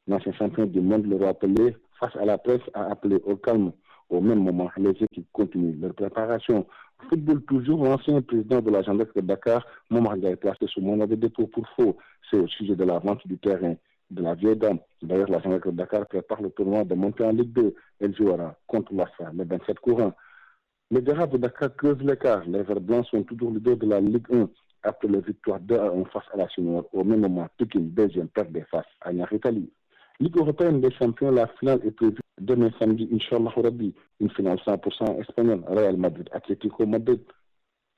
L: L'ancien champion du monde, le roi Pelé, face à la presse, a appelé au calme. Au même moment, les équipes continuent leur préparation. Football toujours, l'ancien président de la gendarmerie de Dakar, Momar Ndiaye, placé sous mandat de dépôt pour faux. C'est au sujet de la vente du terrain de la vieille dame. D'ailleurs, la gendarmerie de Dakar prépare le tournoi de montée en Ligue 2. Elle jouera contre l'Assa le 27 courant. Les Guéras de Dakar creusent l'écart. Les Verts Blancs sont toujours leaders de la Ligue 1 après la victoire 2-1 face à la Senior. Au même moment, Pikine, deuxième, perd face à Niaritali. Ligue européenne des champions, la finale est prévue demain samedi, Inch'Allah Rabbi. Une finale 100% espagnole, Real Madrid, Atlético Madrid.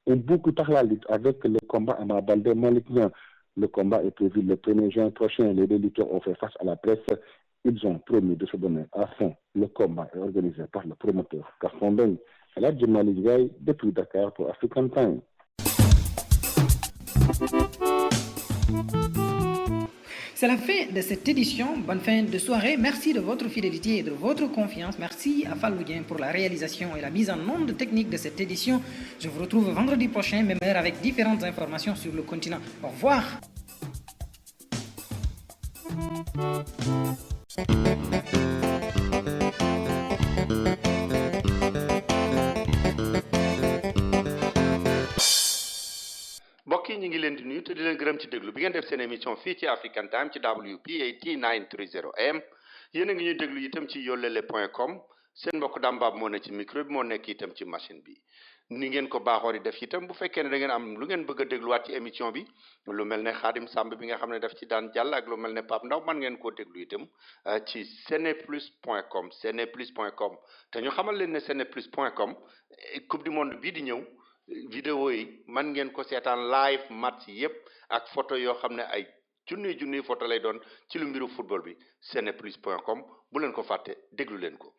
L: un boucle par la lutte avec le combat Ama Baldé Malick Niang. Le combat est prévu le 1er juin prochain. Les deux lutteurs ont fait face à la presse. Ils ont promis de se donner à fond. Le combat est organisé par le promoteur Gaston Mbengue. El Hadji Malick Ndiaye depuis Dakar pour African Time.
A: C'est la fin de cette édition. Bonne fin de soirée. Merci de votre fidélité et de votre confiance. Merci à Fallou Dieng pour la réalisation et la mise en onde technique de cette édition. Je vous retrouve vendredi prochain, même heure, avec différentes informations sur le continent. Au revoir.
J: mbokk yi ñu ngi leen di nuyu te di leen gërëm ci déglu bi ngeen def seen émission fii ci African Time ci WPAT 930 AM yéen a ngi ñuy déglu itam ci yollele.com seen mbokk Dambab moo ne ci micro bi moo nekk itam ci machine bi ni ngeen ko baaxoo di def itam bu fekkee ne da ngeen am lu ngeen bëgg a dégluwaat ci émission bi lu mel ne Xaadim Samb bi nga xam ne daf ci daan jàll ak lu mel ne Pape Ndaw man ngeen koo déglu itam ci seneplus.com seneplus.com te ñu xamal leen ne seneplus.com coupe du monde bii di ñëw vidéo yi man ngeen ko seetaan live match yépp ak photo yoo xam ne ay junniy photo lay doon ci lu mbiru football bi seneplus.com bu leen ko fàtte déglu leen ko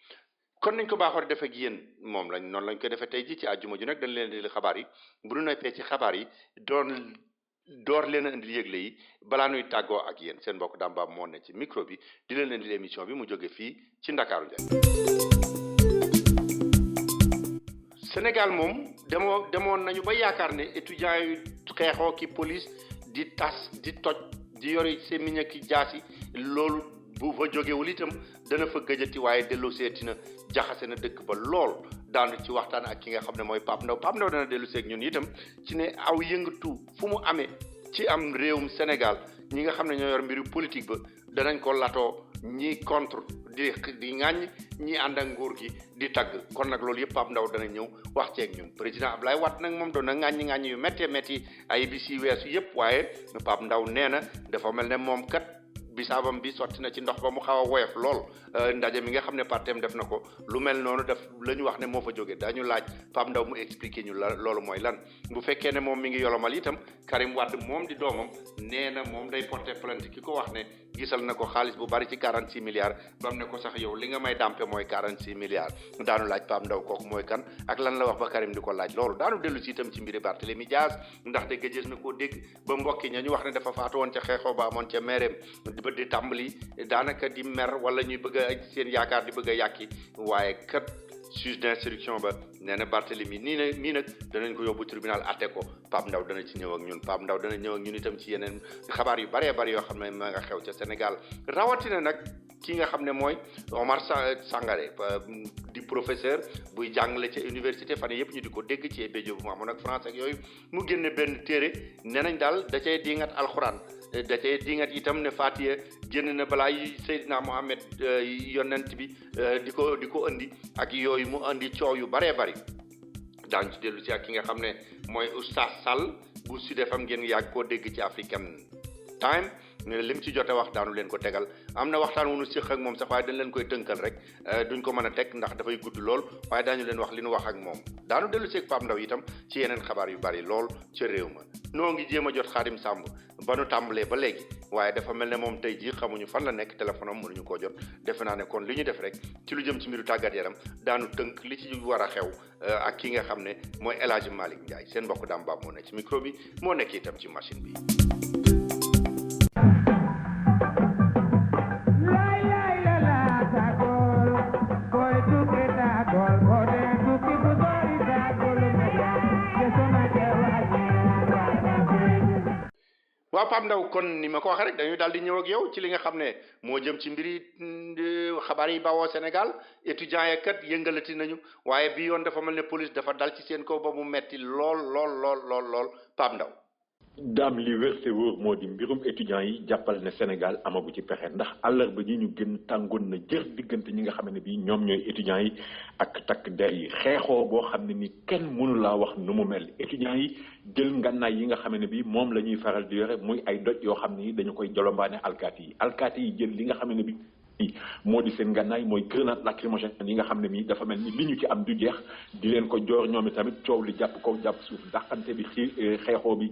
J: kon nañ ko baaxoo di defee ak yéen moom lañ noonu lañ ko defee tey ji ci àjjuma ju nag dañ leen di xabaar yi bu ñu noppee ci xabaar yi door leen a indi yëgle yi balaa nuy tàggoo ak yéen seen mbokk Damba moo ne ci micro bi di leen indi émission bi mu jóge fii ci Ndakaaru Njaay Sénégal moom demoon nañu ba yaakaar ne étudiants yu xeexoo ki police di tas di toj di yori semiñ ki jaasi loolu bu fa jógewul itam dana fa gëjati waaye dellu seeti na jaxase na dëkk ba lool daanu ci waxtaan ak ki nga xam ne mooy Pape Ndaw dana dellu seeg ñun itam ci ne aw yëngatu fu mu amee ci am réewum Sénégal ñi nga xam ne ñoo yor mbiru politique ba danañ ko latoo ñi contre di ŋàññ ñi ànd ak nguur gi di tagg kon nag loolu yëpp Pape Ndaw dana ñëw wax ceeg ñun président Abdoulaye Wade nag moom doon na ŋàññi yu métti ay bis yi weesu yëpp waaye Pape Ndaw nee na dafa mel ne moom kat bisaabam bi sotti na ci ndox ba mu xaw a woyof lool ndaje mi nga xam ne partem def na ko lu mel noonu def la ñu wax ne moo fa jóge dañu laaj Pape Ndaw mu expliquer ñu loolu mooy lan bu fekkee ne moom mi ngi yolomal itam Karim Wade moom di doomam nee na moom day porter plainte ki ko wax ne gisal na ko xaalis bu bari ci 46 milliards ba mu ne ko sax yow li nga may dàmpe mooy 46 milliards daanu laaj Pape Ndaw kooku mooy kan ak lan la wax ba Karim di ko laaj loolu daanu dellu si itam ci mbiri Barthélémy Dias ndax de gëjës na koo dégg ba mbokki ña ñu wax ne dafa faatu woon ca xeexoo ba amoon ca meereem ba di tàmbali daanaka di mer wala ñuy bëgg a seen yaakaar di bëgg a yàqi waaye kat juge d'instruction ba nee na Barthélémy nii nag danañ ko yóbbu tribunal atte ko Pape Ndaw dana ci ñëw ak ñun Pape Ndaw dana ñëw ak ñun itam ci yeneen xabaar yu bëree bëri yoo xam ne ma nga xew ca Sénégal rawatina nag ki nga xam ne mooy Omar Sangaré di professeur buy jàngale ca université fan yëpp ñu di ko dégg ci béjo bu mu amoon ak France ak yooyu mu génne benn téere nee nañ daal da cay dingat alxuraan da cay dingat itam ne Fatiha génn na balaa yi Seydina Mohamed yonent bi di ko indi ak yooyu mu indi coow yu bëree bëri daañu ci dellu si ak ki nga xam ne mooy Oustaz Sall bu Sud FM ngeen yàgg koo dégg ci African Time lim ci jote wax daanu leen ko tegal am na waxtaan wu nu séq ak moom sax waaye dañ leen koy tënkal rek duñ ko mën a teg ndax dafay gudd lool waaye daañu leen wax li nu wax ak moom daanu dellu si ak Pape Ndaw itam ci yeneen xabaar yu bari lool ca réew ma noo ngi jéem a jot Xaadim Samb ba nu tàmbalee ba léegi waaye dafa mel ne moom tey jii xamuñu fan la nekk téléphone am mënuñu koo jot defe naa ne kon li ñu def rek ci lu jëm ci mbiru tàggat yaram daanu tënk li ci war a xew ak ki nga xam ne mooy El Hadji Malick Ndiaye seen mbokk Dame Ba moo nekk ci micro bi moo nekk itam ci machine bi. waaw Pape Ndaw kon ni ma ko waxee rek dañuy daal di ñëw ak yow ci li nga xam ne moo jëm ci mbiri xabaar yi bawoo Sénégal étudiants ya kat yëngalati nañu waaye bi yoon dafa mel ne police dafa dal ci seen kaw ba mu metti lool Pape Ndaw
M: daam li wér te wóor moo di mbirum étudiants yi jàppal ne Sénégal amagu ci pexe ndax àllarba ji ñu gën tàngoon na jër diggante ñi nga xam ne bii ñoom ñooy étudiants yi ak takk der yi xeexoo boo xam ne ni kenn mënu laa wax nu mu mel étudiants yi jël ngànnaay yi nga xam ne bii moom la ñuy faral di yore muy ay doj yoo xam ne dañu koy jolombaane alkaati yi jël li nga xam ne bi moo di seen gànnaay mooy grenade lacrymogène yi nga xam ne mii dafa mel ni li ñu ci am du jeex di leen ko joor ñoom tamit coow li jàpp kaw jàpp suuf dàqante bi xeexoo bi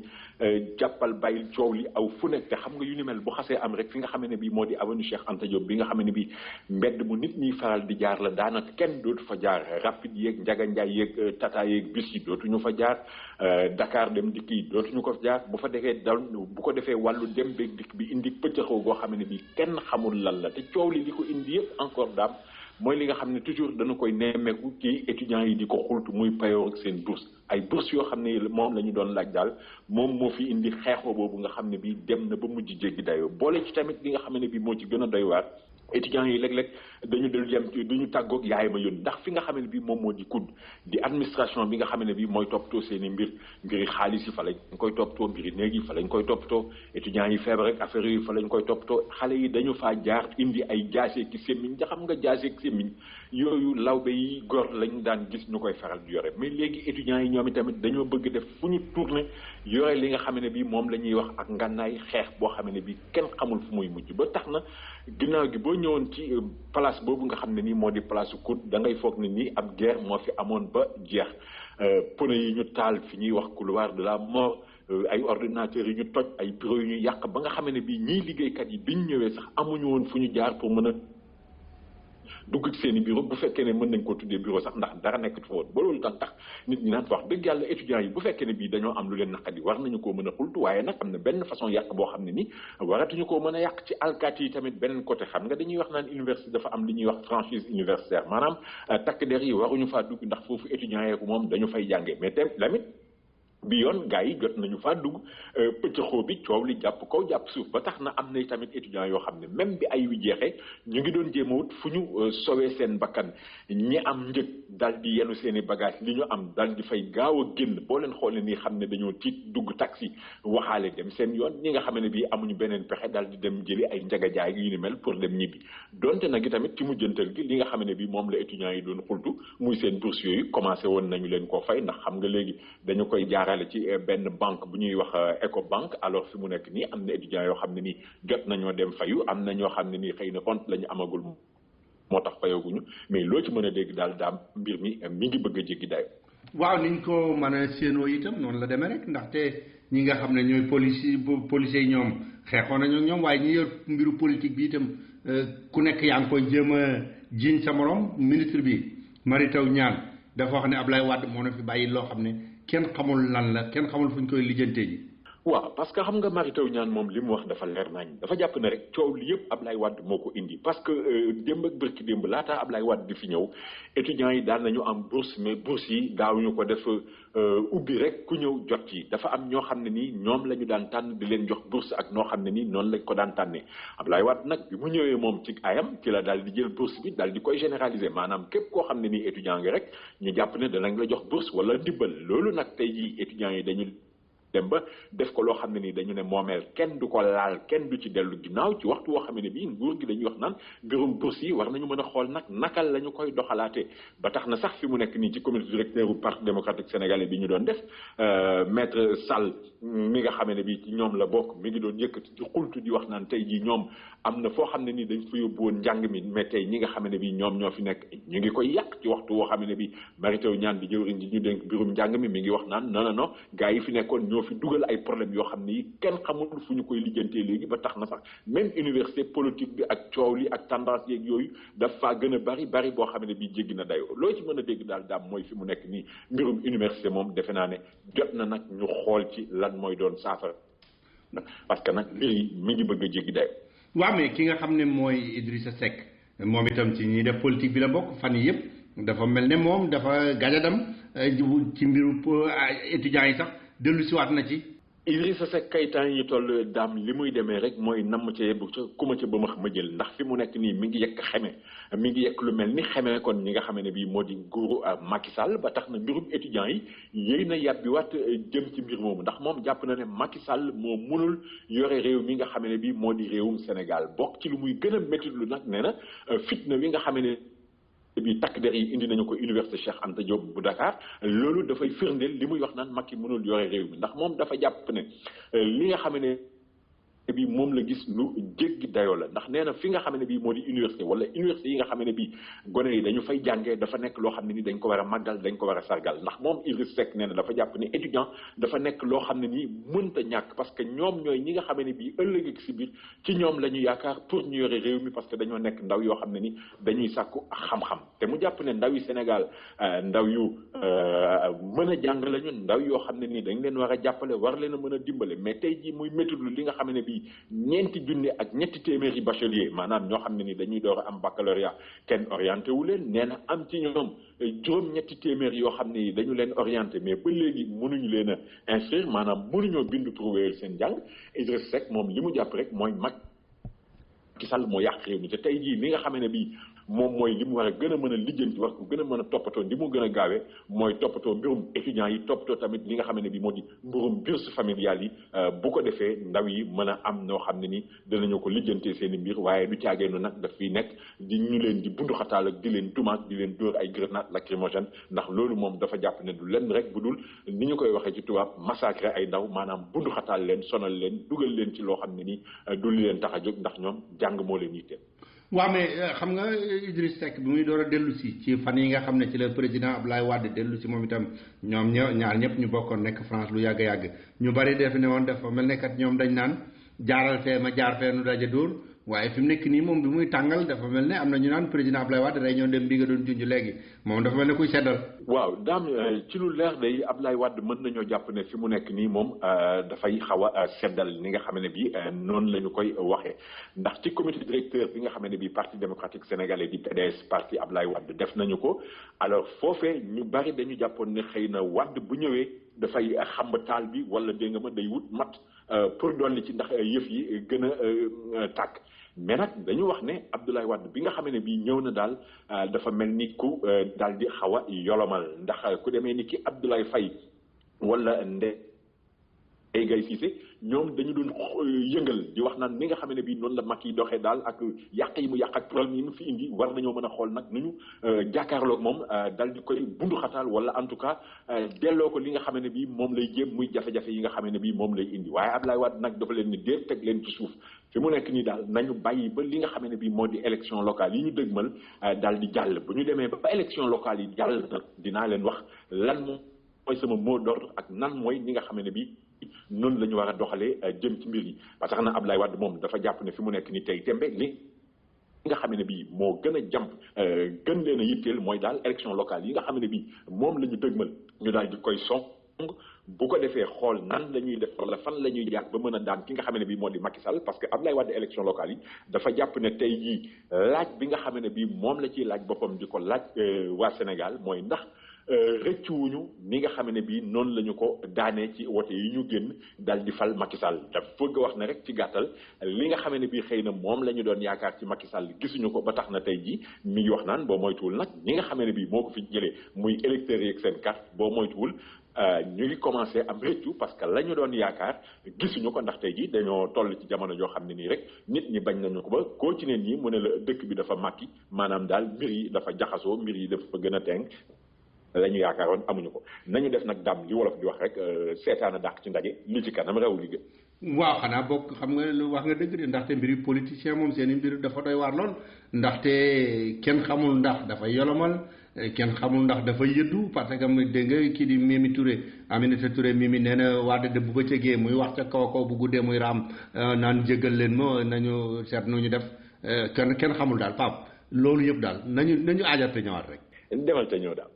M: jàppal bàyyil coow li aw fu nekk te xam nga yu ni mel bu xasee am rek fi nga xam ne bii moo di avenue Cheikh Anta Diop bi nga xam ne bii mbedd mu nit ñi faral di jaar la daanaka kenn dootu fa jaar rapide yeeg njaga njaay yeeg tata yeeg bis yi dootuñu fa jaar Dakar dem dikk yi dootuñu ko fa jaar bu fa defee dal bu ko defee wàllu dem beeg dikk bi indi pëccëxoo goo xam ne bii kenn xamul lan la te coow li ko indi yëpp encore daam mooy li nga xam ne toujours dana koy nemmeeku ci étudiants yi di ko xultu muy payoor ak seen bourse ay bourse yoo xam ne moom la ñu doon laaj daal moom moo fi indi xeexoo boobu nga xam ne bii dem na ba mujj jéggi dayoo boole ci tamit li nga xam ne bii moo ci gën a doy waar étudiants yi léeg-léeg dañu del yem duñu tàggoog yaay ma yónni ndax fi nga xam ne bii moom moo di COUD di administration bi nga xam ne bii mooy toppatoo seen i mbiri xaalis yi fa lañ koy toppatoo mbiri néeg yi fa lañ koy toppatoo étudiants yi feebar rek affaire yi fa lañ koy toppatoo xale yi dañu faa jaar indi ay jaasee ki sémmiñ nga xam nga jaasee ki sémmiñ yooyu lawbe yi góor lañ daan gis ñu koy faral di yore mais léegi étudiants yi ñoom itamit dañoo bëgg def fu ñu tourné yore li nga xam ne bii moom la ñuy wax ak ngànnaay xeex boo xam ne bii kenn xamul fu muy mujj ba tax na ginnaaw gi boo ñëwoon ci place boobu nga xam ne nii moo di place su COUD da ngay foog ne nii ab guerre moo fi amoon ba jeex pneu yi ñu taal fi ñuy wax couloir de la mort ay ordinateurs yi ñu toj ay bureaux yu ñu yàq ba nga xam ne bii ñii liggéeykat yi biñ ñëwee sax amuñu woon fu ñu jaar pour mën a dugg ci seen i bureau bu fekkee ne mën nañ koo tuddee bureau sax ndax dara nekkatu fa woon ba loolu tax nit ñi naan wax dëgg yàlla étudiants yi bu fekkee ne bii dañoo am lu leen naqadi war nañu koo mën a xultu waaye nag am na benn façon yàq boo xam ne ni waratuñu koo mën a yàq ci alkaati yi tamit beneen côté xam nga dañuy wax naan université dafa am li ñuy wax franchise universitaire maanaam takk der yi waruñu faa dugg ndax foofu étudiants yeeku moom dañu fay jàngee mais tamit bi yoon gars yi jot nañu faa dugg pëccëxoo bi coow li jàpp kaw jàpp suuf ba tax na am na tamit étudiants yoo xam ne même bi ay wi jeexee ñu ngi doon jéem a wut fu ñu sowee seen bakkan ñi am njëg dal di yenu seen i bagage li ñu am dal di fay gaaw a génn boo leen xoolee nii xam ne dañoo tiit dugg taxi waxaale dem seen yoon ñi nga xam ne bii amuñu beneen pexe dal di dem jëli ay njagajaay yu ni mel pour dem ñibbi donte nag tamit ci mujjantal gi li nga xam ne bii moom la étudiants yi doon xultu muy seen bourse yooyu commencé woon nañu leen koo fay ndax xam nga léegi dañu koy jaarale ci benn banque bu ñuy wax Ecobank alors fi mu nekk nii am na étudiants yoo xam ne nii jot nañoo dem fayu am na ñoo xam ne nii xëy na compte la ñu amagul moo tax fayaguñu mais loo ci mën a dégg daal daam mbir mi ngi bëgg a jéggi dayo
N: waaw niñ ko mën a séenoo itam noonu la demee rek ndaxte ñi nga xam ne ñooy policiers yi ñoom xeexoon nañu ñoom waaye ñi yor mbiru politique bi itam ku nekk yaa ngi koy jéem a jiiñ sa morom ministre bi Mary Teuw Niane dafa wax ne Ablaye Wade moo na fi bàyyi loo xam ne kenn xamul lan la kenn xamul fu ñu koy lijjantee ji.
M: waaw parce que xam nga Mary Teuw Niane moom li mu wax dafa leer nañ dafa jàpp ne rek coow li yëpp Ablaye Wade moo ko indi parce que démb ak bërki démb laataa Ablaye Wade di fi ñëw étudiants yi daan nañu am bourse mais bourse yi daawuñu ko def ubbi rek ku ñëw jot yi dafa am ñoo xam ne nii ñoom la ñu daan tànn di leen jox bourse ak noo xam ne nii noonu lañ ko daan tànnee Ablaye Wade nag bi mu ñëwee moom ci ayam ci la daal di jël bourse bi daal di koy généraliser maanaam képp koo xam ne nii étudiant ngi rek ñu jàpp ne danañ la jox bourse wala ndimbal loolu nag tey jii étudiants yi dañu dem ba def ko loo xam ne nii dañu ne moomeel kenn du ko laal kenn du ci dellu ginnaaw ci waxtu woo xam ne bii nguur gi dañuy wax naan mbirum bourse yi war nañu mën a xool nag naka la ñu koy doxalaatee ba tax na sax fi mu nekk nii ci comité directeur bu parti démocratique sénégalais bi ñu doon def maître Sall mi nga xam ne bii ci ñoom la bokk mi ngi doon yëkkati ci xultu di wax naan tey jii ñoom am na foo xam ne nii dañ fa yóbbu woon njàng mi mais tey ñi nga xam ne bii ñoom ñoo fi nekk ñu ngi koy yàq ci waxtu woo xam ne bii Mary Teuw Niane di jëwriñ ji ñu dénk mbirum njàng mi ngi wax naan non gars yi fi nekkoon ñoo fi dugal ay problème yoo xam ne yi kenn xamul fu ñu koy lijjantee léegi ba tax na sax même université politique bi ak coow li ak tendance yeeg yooyu dafa gën a bari boo xam ne bii jéggi na dayoo loo ci mën a dégg daal daam mooy fi mu nekk nii mbirum université moom defe naa ne jot na nag ñu xool ci lan mooy doon saafara parce que nag mbir yi mi ngi bëgg a jéggi dayoo.
N: waaw mais ki nga xam ne mooy Idrissa Seck moom itam ci ñi def politique bi la bokk fan yi yëpp dafa mel ne moom dafa gajadam ci mbiru étudiants yi sax dellu siwaat na ci.
M: Idrissa Seck kayitaan yi ñu toll daam li muy demee rek mooy namm ca yebbu ca ku ma ca ba ma jël ndax fi mu nekk nii mi ngi yekk xeme mi ngi yekk lu mel ni xeme kon ñi nga xam ne bii moo di nguuru Macky Sall ba tax na mbirum étudiants yi yéy na yàbbi waat jëm ci mbir moomu ndax moom jàpp na ne Macky Sall moo mënul yore réew mi nga xam ne bii moo di réewum Sénégal bokk ci lu muy gën a métti lu nag nee na fitna wi nga xam ne bi takk der yi indi nañu ko université Cheikh Anta Diop bu Dakar loolu dafay firndeel li muy wax naan Macky mënul yore réew mi ndax moom dafa jàpp ne li nga xam ne bi moom la gis lu jéggi dayoo la ndax nee na fi nga xam ne bii moo di université wala université yi nga xam ne bii gone yi dañu fay jàngee dafa nekk loo xam ne ni dañ ko war a màggal dañ ko war a sargal ndax moom Idriss Seck nee na dafa jàpp ne étudiant dafa nekk loo xam ne nii mënta ñàkk parce que ñoom ñooy ñi nga xam ne bii ëllëg ak si biir ci ñoom la ñu yaakaar pour ñu yore réew mi parce que dañoo nekk ndaw yoo xam ne ni dañuy sàkku xam-xam te mu jàpp ne ndaw yi Sénégal ndaw yu mën a jàng lañu ndaw yoo xam ne nii dañ leen war a jàppale war leen a mën a dimbale mais tey jii muy métudlu li nga xam ne bii ñeenti junne ak ñetti téeméeri bachelier maanaam ñoo xam ne ni dañuy door a am baccalauréat kenn orienté wu leen nee na am ci ñoom juróom-ñetti téeméer yoo xam ne dañu leen orienté mais ba léegi mënuñu leen a inscrire maanaam mënuñoo bindu pour wéyal seen njàng Idriss Seck moom li mu jàpp rek mooy Macky Sall moo yàq réew mi te tey jii li nga xam ne bii moom mooy li mu war a gën a mën a lijjanti war ko gën a mën a toppatoo li mu gën a gaawee mooy toppatoo mbirum étudiants yi toppatoo tamit li nga xam ne bi moo di mbirum bourse familiale yi bu ko defee ndaw yi mën a am noo xam ne ni danañu ko lijjantee seen i mbir waaye du caageenu nag daf fiy nekk di ñu leen di bunduxataal ak di leen tumaak di leen dóor ay grenade lacrymogène ndax loolu moom dafa jàpp ne du lenn rek bu dul ni ñu koy waxee ci tubaab massacrer ay ndaw maanaam bunduxataal leen sonal leen dugal leen ci loo xam ne ni du li leen tax a jóg ndax ñoom jàng moo leen yitteel.
N: waaw mais xam nga Idriss Seck bi muy door a dellu si ci fan yi nga xam ne ci la président Abdoulaye Wade dellu si moom itam ñoom ñaar ñëpp ñu bokkoon nekk France lu yàgg-yàgg ñu bari def ne woon dafa mel ne kat ñoom dañ naan jaaral fee ma jaar fee nu daje dóor waaye fi mu nekk nii moom bi muy tàngal dafa mel ne am na ñu naan président Abdoulaye Wade day ñëw dem bi nga doon junj léegi moom dafa mel ne kuy seddal.
M: waaw daam ci lu leer day Abdoulaye Wade mën nañoo jàpp ne fi mu nekk nii moom dafay xaw a seddal ni nga xam ne bi noonu la ñu koy waxee ndax ci comité directeur bi nga xam ne bi parti démocratique sénégalais di PDS parti Abdoulaye Wade def nañu ko alors foofee ñu bari dañu jàppoon ne xëy na Wade bu ñëwee dafay xamba taal bi wala dégg nga ma day wut mat pour dolli ci ndax yëf yi gën a tàkk mais nag dañu wax ne Abdoulaye Wade bi nga xam ne bii ñëw na daal dafa mel ni ku daal di xaw a yolomal ndax ku demee ni ki Abdoulaye Faye wala Ndeye Gaye Cissé ñoom dañu doon yëngal di wax naan ni nga xam ne bii noonu la mag yi doxee daal ak yàq yi mu yàq ak problème yi mu fi indi war nañoo mën a xool nag nu ñu jàkkaarloog moom dal di koy bundu xataal wala en tout cas delloo ko li nga xam ne bii moom lay jéem muy jafe-jafe yi nga xam ne bii moom lay indi waaye Abdoulaye Wade nag dafa leen ni déet teg leen ci suuf fi mu nekk nii daal nañu bàyyi ba li nga xam ne bii moo di élection locale yi ñu dëgmal daal di jàll bu ñu demee ba élection locale yi jàll nag dinaa leen wax lan mooy sama mot d'ordre ak nan mooy ni nga xam ne bii noonu la ñu war a doxalee jëm ci mbir yi parce que na Abdoulaye Wade moom dafa jàpp ne fi mu nekk ni tey tembe li nga xam ne bii moo gën a jàmp gën leen a yitteel mooy daal élection locale yi nga xam ne bii moom la ñu dëgmal ñu daal di koy song bu ko defee xool nan la ñuy def wala fan la ñuy jaar ba mën a daan ki nga xam ne bii moo di Macky Sall parce que Abdoulaye Wade élection locale yi dafa jàpp ne tey jii laaj bi nga xam ne bii moom la ciy laaj boppam di ko laaj waa Sénégal mooy ndax rëccuwuñu ni nga xam ne bii noonu la ñu ko daanee ci wote yi ñu génn daal di fal Macky Sall dafa bëgg wax ne rek ci gàttal li nga xam ne bii xëy na moom la ñu doon yaakaar ci Macky Sall gisuñu ko ba tax na tey jii mi ngi wax naan boo moytuwul nag ñi nga xam ne bii moo ko fi jëlee muy électeurs yi ak seen carte boo moytuwul ñu ngi commencé am rëccu parce que la ñu doon yaakaar gisuñu ko ndax tey jii dañoo toll ci jamono joo xam ne nii rek nit ñi bañ nañu ko ba koo ci ne nii mu ne la dëkk bi dafa màkki maanaam daal mbir yi dafa jaxasoo mbir yi dafa gën a teng la ñu yaakaaroon amuñu ko nañu def nag dam li wolof di wax rek seetaan a dàq ci ndaje li ci kanam raw li gën.
N: waaw xanaa bokk xam nga lu wax nga dëgg de ndaxte mbiri politicien moom seen i mbir dafa doy waar lool ndaxte kenn xamul ndax dafa yolomal kenn xamul ndax dafa yëddu parce que dégg nga kii di Mimi Touré Aminata Touré Mimi nee na Wade de bu bëccëgee muy wax ca kaw kaw bu guddee muy raam naan jéggal leen ma nañu seet nu ñu def kenn xamul daal Pape loolu yëpp daal nañu aajate ñëwaat rek.
M: demal te ñëw daal.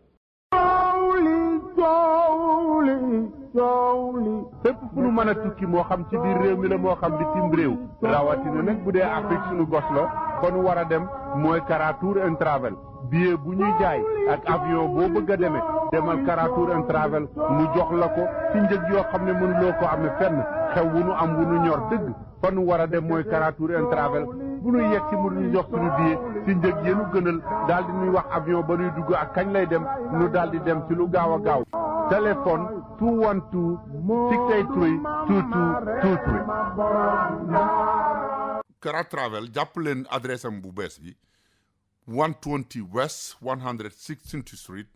O: fépp fu nu mën a tukki moo xam ci biir réew mi la moo xam bitim réew rawatina nag bu dee Afrique suñu gos la fa nu war a dem mooy Kara Tour and Travel billet bu ñuy jaay ak avion boo bëgg a demee demal Kara Tour and Travel mu jox la ko ci njëg yoo xam ne mënuloo ko amee fenn xew wu nu am wu nu ñor dëgg fa nu war a dem mooy Kara Tour and Travel bu nuy yegg ci mu ñu jox suñu billet ci njëg yenu gënal daal di nuy wax avion ba nuy dugg ak kañ lay dem nu daal di dem ci lu gaaw a gaaw téléphone 212 683 2223.
P: Kara Travel jàpp leen adresse am bu bees bi 120 West 116th Street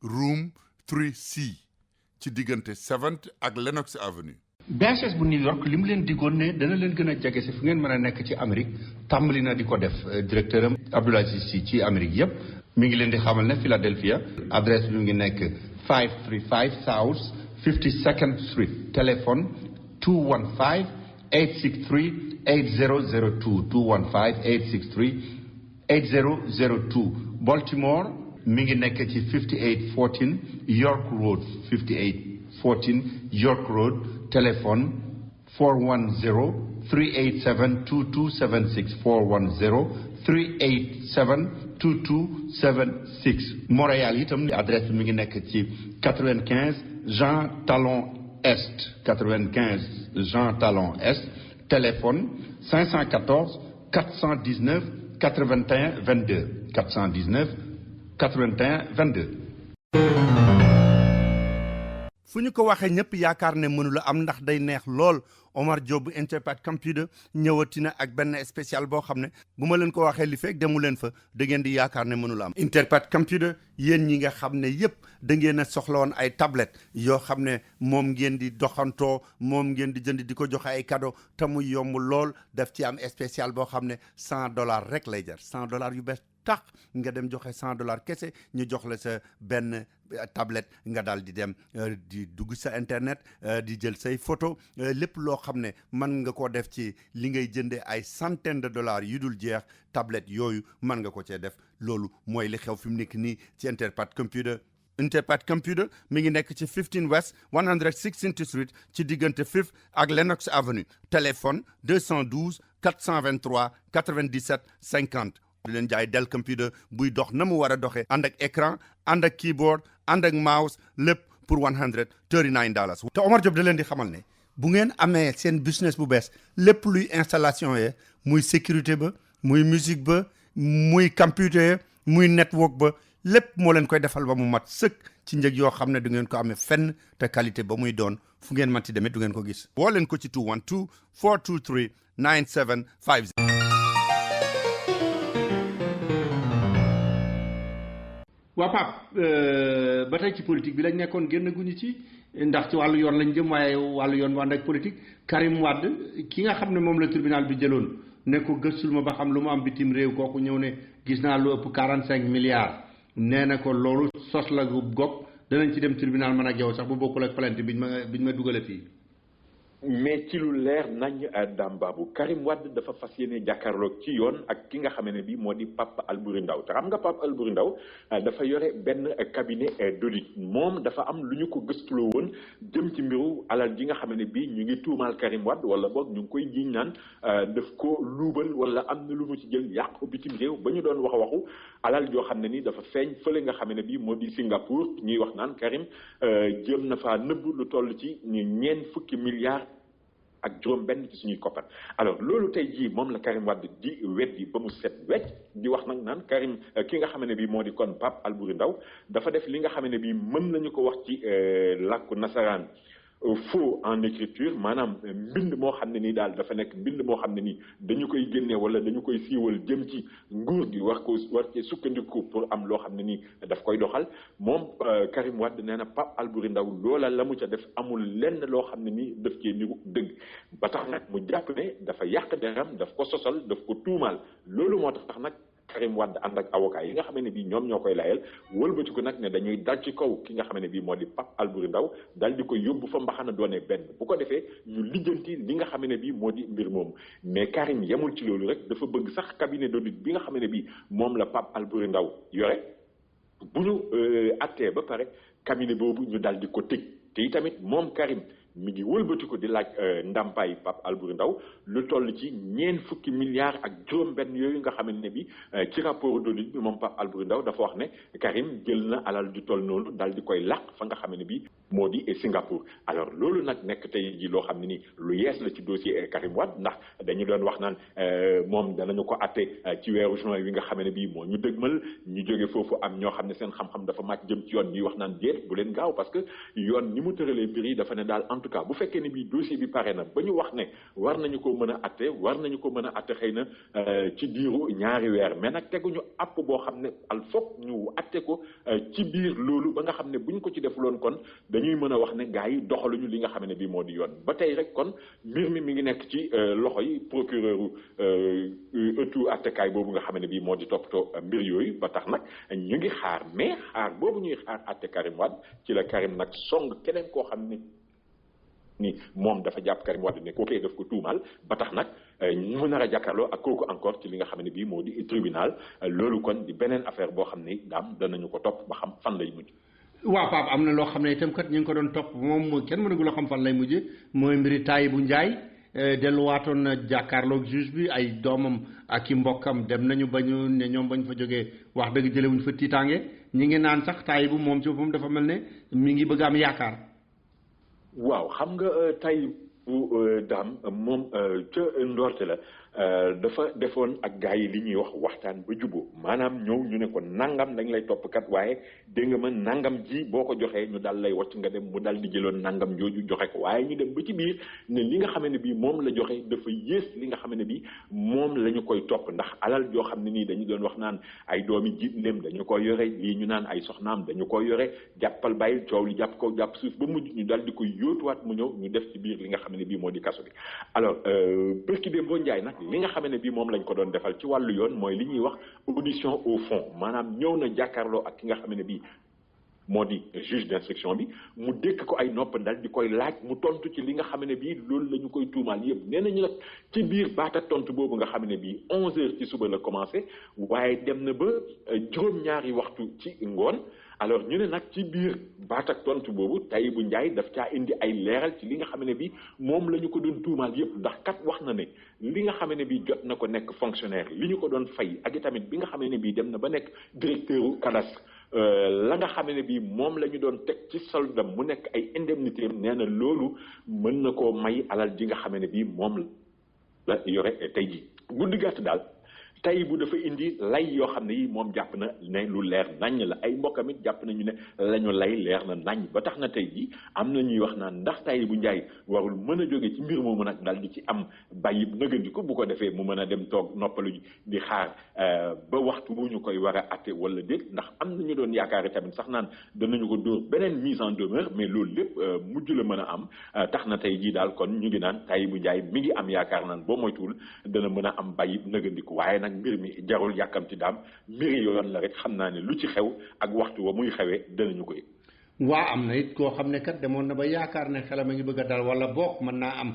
P: room 3C ci diggante 7th ak Lenox Avenue.
N: BHS bu New York li mu leen digoon ne dana leen gën a jege si fu ngeen mën a nekk ci Amérique tàmbali na di ko def directeur am Abdoul Aziz Sy ci Amérique yépp mi ngi leen di xamal ne Philadelphia adresse bi mu ngi nekk 535 South 52nd Street téléphone 215 863 8002 215 863 8002 Baltimore mi ngi nekk ci 5814 York Road 5814 York Road téléphone 410-387-2276 410-387-2276 Montréal itam adresse bi mi ngi nekk ci 95 Jean Talon Est 95 Jean Talon Est téléphone 514 419 81 22 419 81 22.
Q: fu ñu ko waxee ñëpp yaakaar ne mënula am ndax day neex lool Omar Diop bu Interpat Computer ñëwati na ak benn spécial boo xam ne bu ma leen ko waxee li fekk demu leen fa da ngeen di yaakaar ne mënula am. Interpat Computer yéen ñi nga xam ne yëpp da ngeen a soxla woon ay tablette yoo xam ne moom ngeen di doxantoo moom ngeen di jënd di ko joxe ay cadeau te mu yomb lool daf ci am spécial boo xam ne $100 rek lay jar $100 yu bees tax nga dem joxe $100 kese ñu jox la sa benn tablette nga daal di dem di dugg sa internet di jël say photo lépp loo xam ne mën nga ko def ci li ngay jëndee ay centaines de dollars yu dul jeex tablette yooyu mën nga ko cee def loolu mooy li xew fi mu nekk nii ci Interpat Computer. Interpat Computer mi ngi nekk ci 15 West 116th Street ci diggante 5th ak Lenox Avenue téléphone 212 423 97 50 di leen jaay Dell computer buy dox na mu war a doxee ànd ak écran ànd ak keyboard ànd ak mouse lépp pour $139. te Omar Diop da leen di xamal ne bu ngeen amee seen business bu bees lépp luy installation ye muy sécurité ba muy musique ba muy computer muy network ba lépp moo leen koy defal ba mu mat sëkk ci njëg yoo xam ne du ngeen ko amee fenn te qualité ba muy doon fu ngeen manti demee du ngeen ko gis. woo leen ko ci 212 423 9750.
N: waa Pape ba tey ci politique bi lañ nekkoon génn guñu ci ndax ci wàllu yoon lañ jëm waaye wàllu yoon bu ànd ak politique Karim Wade ki nga xam ne moom la tribunal bi jëloon ne ko gëstul ma ba xam lu mu am bitim réew kooku ñëw ne gis naa lu ëpp 45 milliards nee na ko loolu sos la gu gopp danañ ci dem tribunal man ak yow sax bu bokkul ak plainte biñ ma dugale fii.
M: mais ci lu leer nañ Dame Babou Karim Wade dafa fas yéene jàkkaarloog ci yoon ak ki nga xam ne bii moo di Pape Albouri Ndao te xam nga Pape Albouri Ndao dafa yore benn cabinet d'audit moom dafa am lu ñu ko gëstuloo woon jëm ci mbiru alal ji nga xam ne bii ñu ngi tuumaal Karim Wade wala boog ñu ngi koy jiiñ naan daf ko luubal wala am na lu mu ci jël yàq ko bitim réew ba ñu doon waxu alal joo xam ne ni dafa feeñ fële nga xam ne bii moo di Singapour ñuy wax naan Karim jëm na faa nëbb lu toll ci ñeent fukki milliards ak juróom benn ci suñuy koppar alors loolu tey jii moom la Karim Wade di weddi ba mu set wecc di wax nag naan Karim ki nga xam ne bii moo di kon Pape Albouri Ndao dafa def li nga xam ne bii mën nañu ko wax ci làkku nasaraan faux en écriture maanaam mbind moo xam ne nii daal dafa nekk mbind moo xam ne nii dañu koy génne wala dañu koy siiwal jëm ci nguur gi war ci sukkandiku pour am loo xam ne nii daf koy doxal moom Karim Wade nee na Pape Albouri Ndao loola la mu ca def amul lenn loo xam ne nii daf cee niru dëgg ba tax nag mu jàpp ne dafa yàq deram daf ko sosal daf ko tuumaal loolu moo tax nag Karim Wade ànd ak avocat yi nga xam ne bii ñoom ñoo koy layal wëlbatiku nag ne dañuy dal ci kaw ki nga xam ne bii moo di Pape Albouri Ndao dal di koy yóbbu fa mbaxana doone benn bu ko defee ñu lijjanti li nga xam ne bii moo di mbir moomu mais Karim yemul ci loolu rek dafa bëgg sax cabinet d'audit bi nga xam ne bii moom la Pape Albouri Ndao yore bu ñu attee ba pare cabinet boobu ñu dal di ko tëj te itamit moom Karim mi ngi wëlbatiku di laaj ndàmpaay Pape Albouri Ndao lu toll ci ñeent fukki milliards ak juróom-benn yooyu nga xam ne bi ci rapport d'audit bi moom Pape Albouri Ndao dafa wax ne Karim jël na alal du toll noonu daal di koy làq fa nga xam ne bi moo di Singapour alors loolu nag nekk tey ji loo xam ne ni lu yees la ci dossier Karim Wade ndax dañu doon wax naan moom danañu ko atte ci weeru juin wi nga xam ne bii moo ñu dëgmal ñu jóge foofu am ñoo xam ne seen xam-xam dafa màcc jëm ci yoon ñuy wax naan déet bu leen gaaw parce que yoon ni mu tëralee mbir yi dafa ne daal en tout cas bu fekkee ne bii dossier bi pare na ba ñu wax ne war nañu ko mën a atte xëy na ci diiru ñaari weer mais nag teguñu app boo xam ne al foog ñu atte ko ci biir loolu ba nga xam ne buñ ko ci defuloon kon dañuy mën a wax ne gars yi doxaluñu li nga xam ne bii moo di yoon ba tey rek kon mbir mi ngi nekk ci loxo yi procureur ëttu attekaay boobu nga xam ne bii moo di toppatoo mbir yooyu ba tax nag ñu ngi xaar mais xaar boobu ñuy xaar atte Karim Wade ci la Karim nag song keneen koo xam ne ni moom dafa jàpp Karim Wade ne kooku daf ko tuumaal ba tax nag ñu nar a jàkkaarloo ak kooku encore ci li nga xam ne bii moo di tribunal loolu kon di beneen affaire boo xam ne daam danañu ko topp ba xam fan lay mujj.
N: waaw Pape am na loo xam ne itam kat ñu ngi ko doon topp moom kenn mënagul a xam fan lay mujj mooy mbiri Tahibou Ndiaye delluwaatoon na jàkkaarloog juge bi ay doomam ak i mbokkam dem nañu ba ñu ne ñoom bañ fa jógee wax dëgg jëlewuñ fa tiitaange ñi ngi naan sax Tahibou moom ci boppam dafa mel ne mi ngi bëgg am yaakaar.
M: waaw xam nga Tahibou daam moom ca ndoorte la dafa defoon ak gars yi li ñuy wax waxtaan ba juboo maanaam ñëw ñu ne ko nangam dañ lay topp kat waaye dégg nga ma nangam ji boo ko joxee ñu daal lay wacc nga dem mu daal di jëloon nangam jooju joxe ko waaye ñu dem ba ci biir ne li nga xam ne bii moom la joxe dafa yées li nga xam ne bii moom la ñu koy topp ndax alal joo xam ne nii dañu doon wax naan ay doomi jiitlem dañu ko yore lii ñu naan ay soxnaam dañu ko yore jàppal bàyyil coow li jàpp ko jàpp suuf ba mujj ñu daal di koy yóotuwaat mu ñëw ñu def ci biir li nga xam ne bii moo di kaso bi alors bërki démb boo njaay nag li nga xam ne bii moom lañ ko doon defal ci wàllu yoon mooy li ñuy wax audition au fond maanaam ñëw na jàkkaarloo ak ki nga xam ne bii moo di juge d'instruction bi mu dékk ko ay nopp dal di koy laaj mu tontu ci li nga xam ne bii loolu la ñu koy tuumaal yëpp nee nañu nag ci biir baat ak tontu boobu nga xam ne bii 11h ci suba la commencé waaye dem na ba juróom-ñaari waxtu ci ngoon alors ñu ne nag ci biir baat ak tontu boobu Tahibou Ndiaye daf caa indi ay leeral ci li nga xam ne bii moom la ñu ko doon tuumaal yëpp ndax kat wax na ne li nga xam ne bii jot na ko nekk fonctionnaire li ñu ko doon fay ak itamit bi nga xam ne bii dem na ba nekk directeur u cadastre la nga xam ne bii moom la ñu doon teg ci soldam mu nekk ay indemnité nee na loolu mën na koo may alal ji nga xam ne bii moom la yore tey ji guddi gàtt daal Tahibou dafa indi lay yoo xam ne yi moom jàpp na ne lu leer naññ la ay mbokkam it jàpp nañu ne la ñu lay leer na naññ ba tax na tey jii am na ñuy wax naan ndax Tahibou Ndiaye warul mën a jóge ci mbir moomu nag daal di ci am bàyyi nëgëndiku bu ko defee mu mën a dem toog noppalu di xaar ba waxtu bu ñu koy war a atte wala déet ndax am na ñu doon yaakaar tamit sax naan danañu ko dóor beneen mise en demeure mais loolu lépp mujj la mën a am tax na tey jii daal kon ñu ngi naan Tahibou Ndiaye mi ngi am yaakaar naan boo moytuwul dana mën a am bàyyi nëgëndiku waaye nag mbir mi jarul yàkkamti daam mbiri yoon la rek xam naa ne lu ci xew ak waxtu wa muy xewee danañu ko yëg.
N: waa am na it koo xam ne kat demoon na ba yaakaar ne xelam a ngi bëgg a dal wala boog mën naa am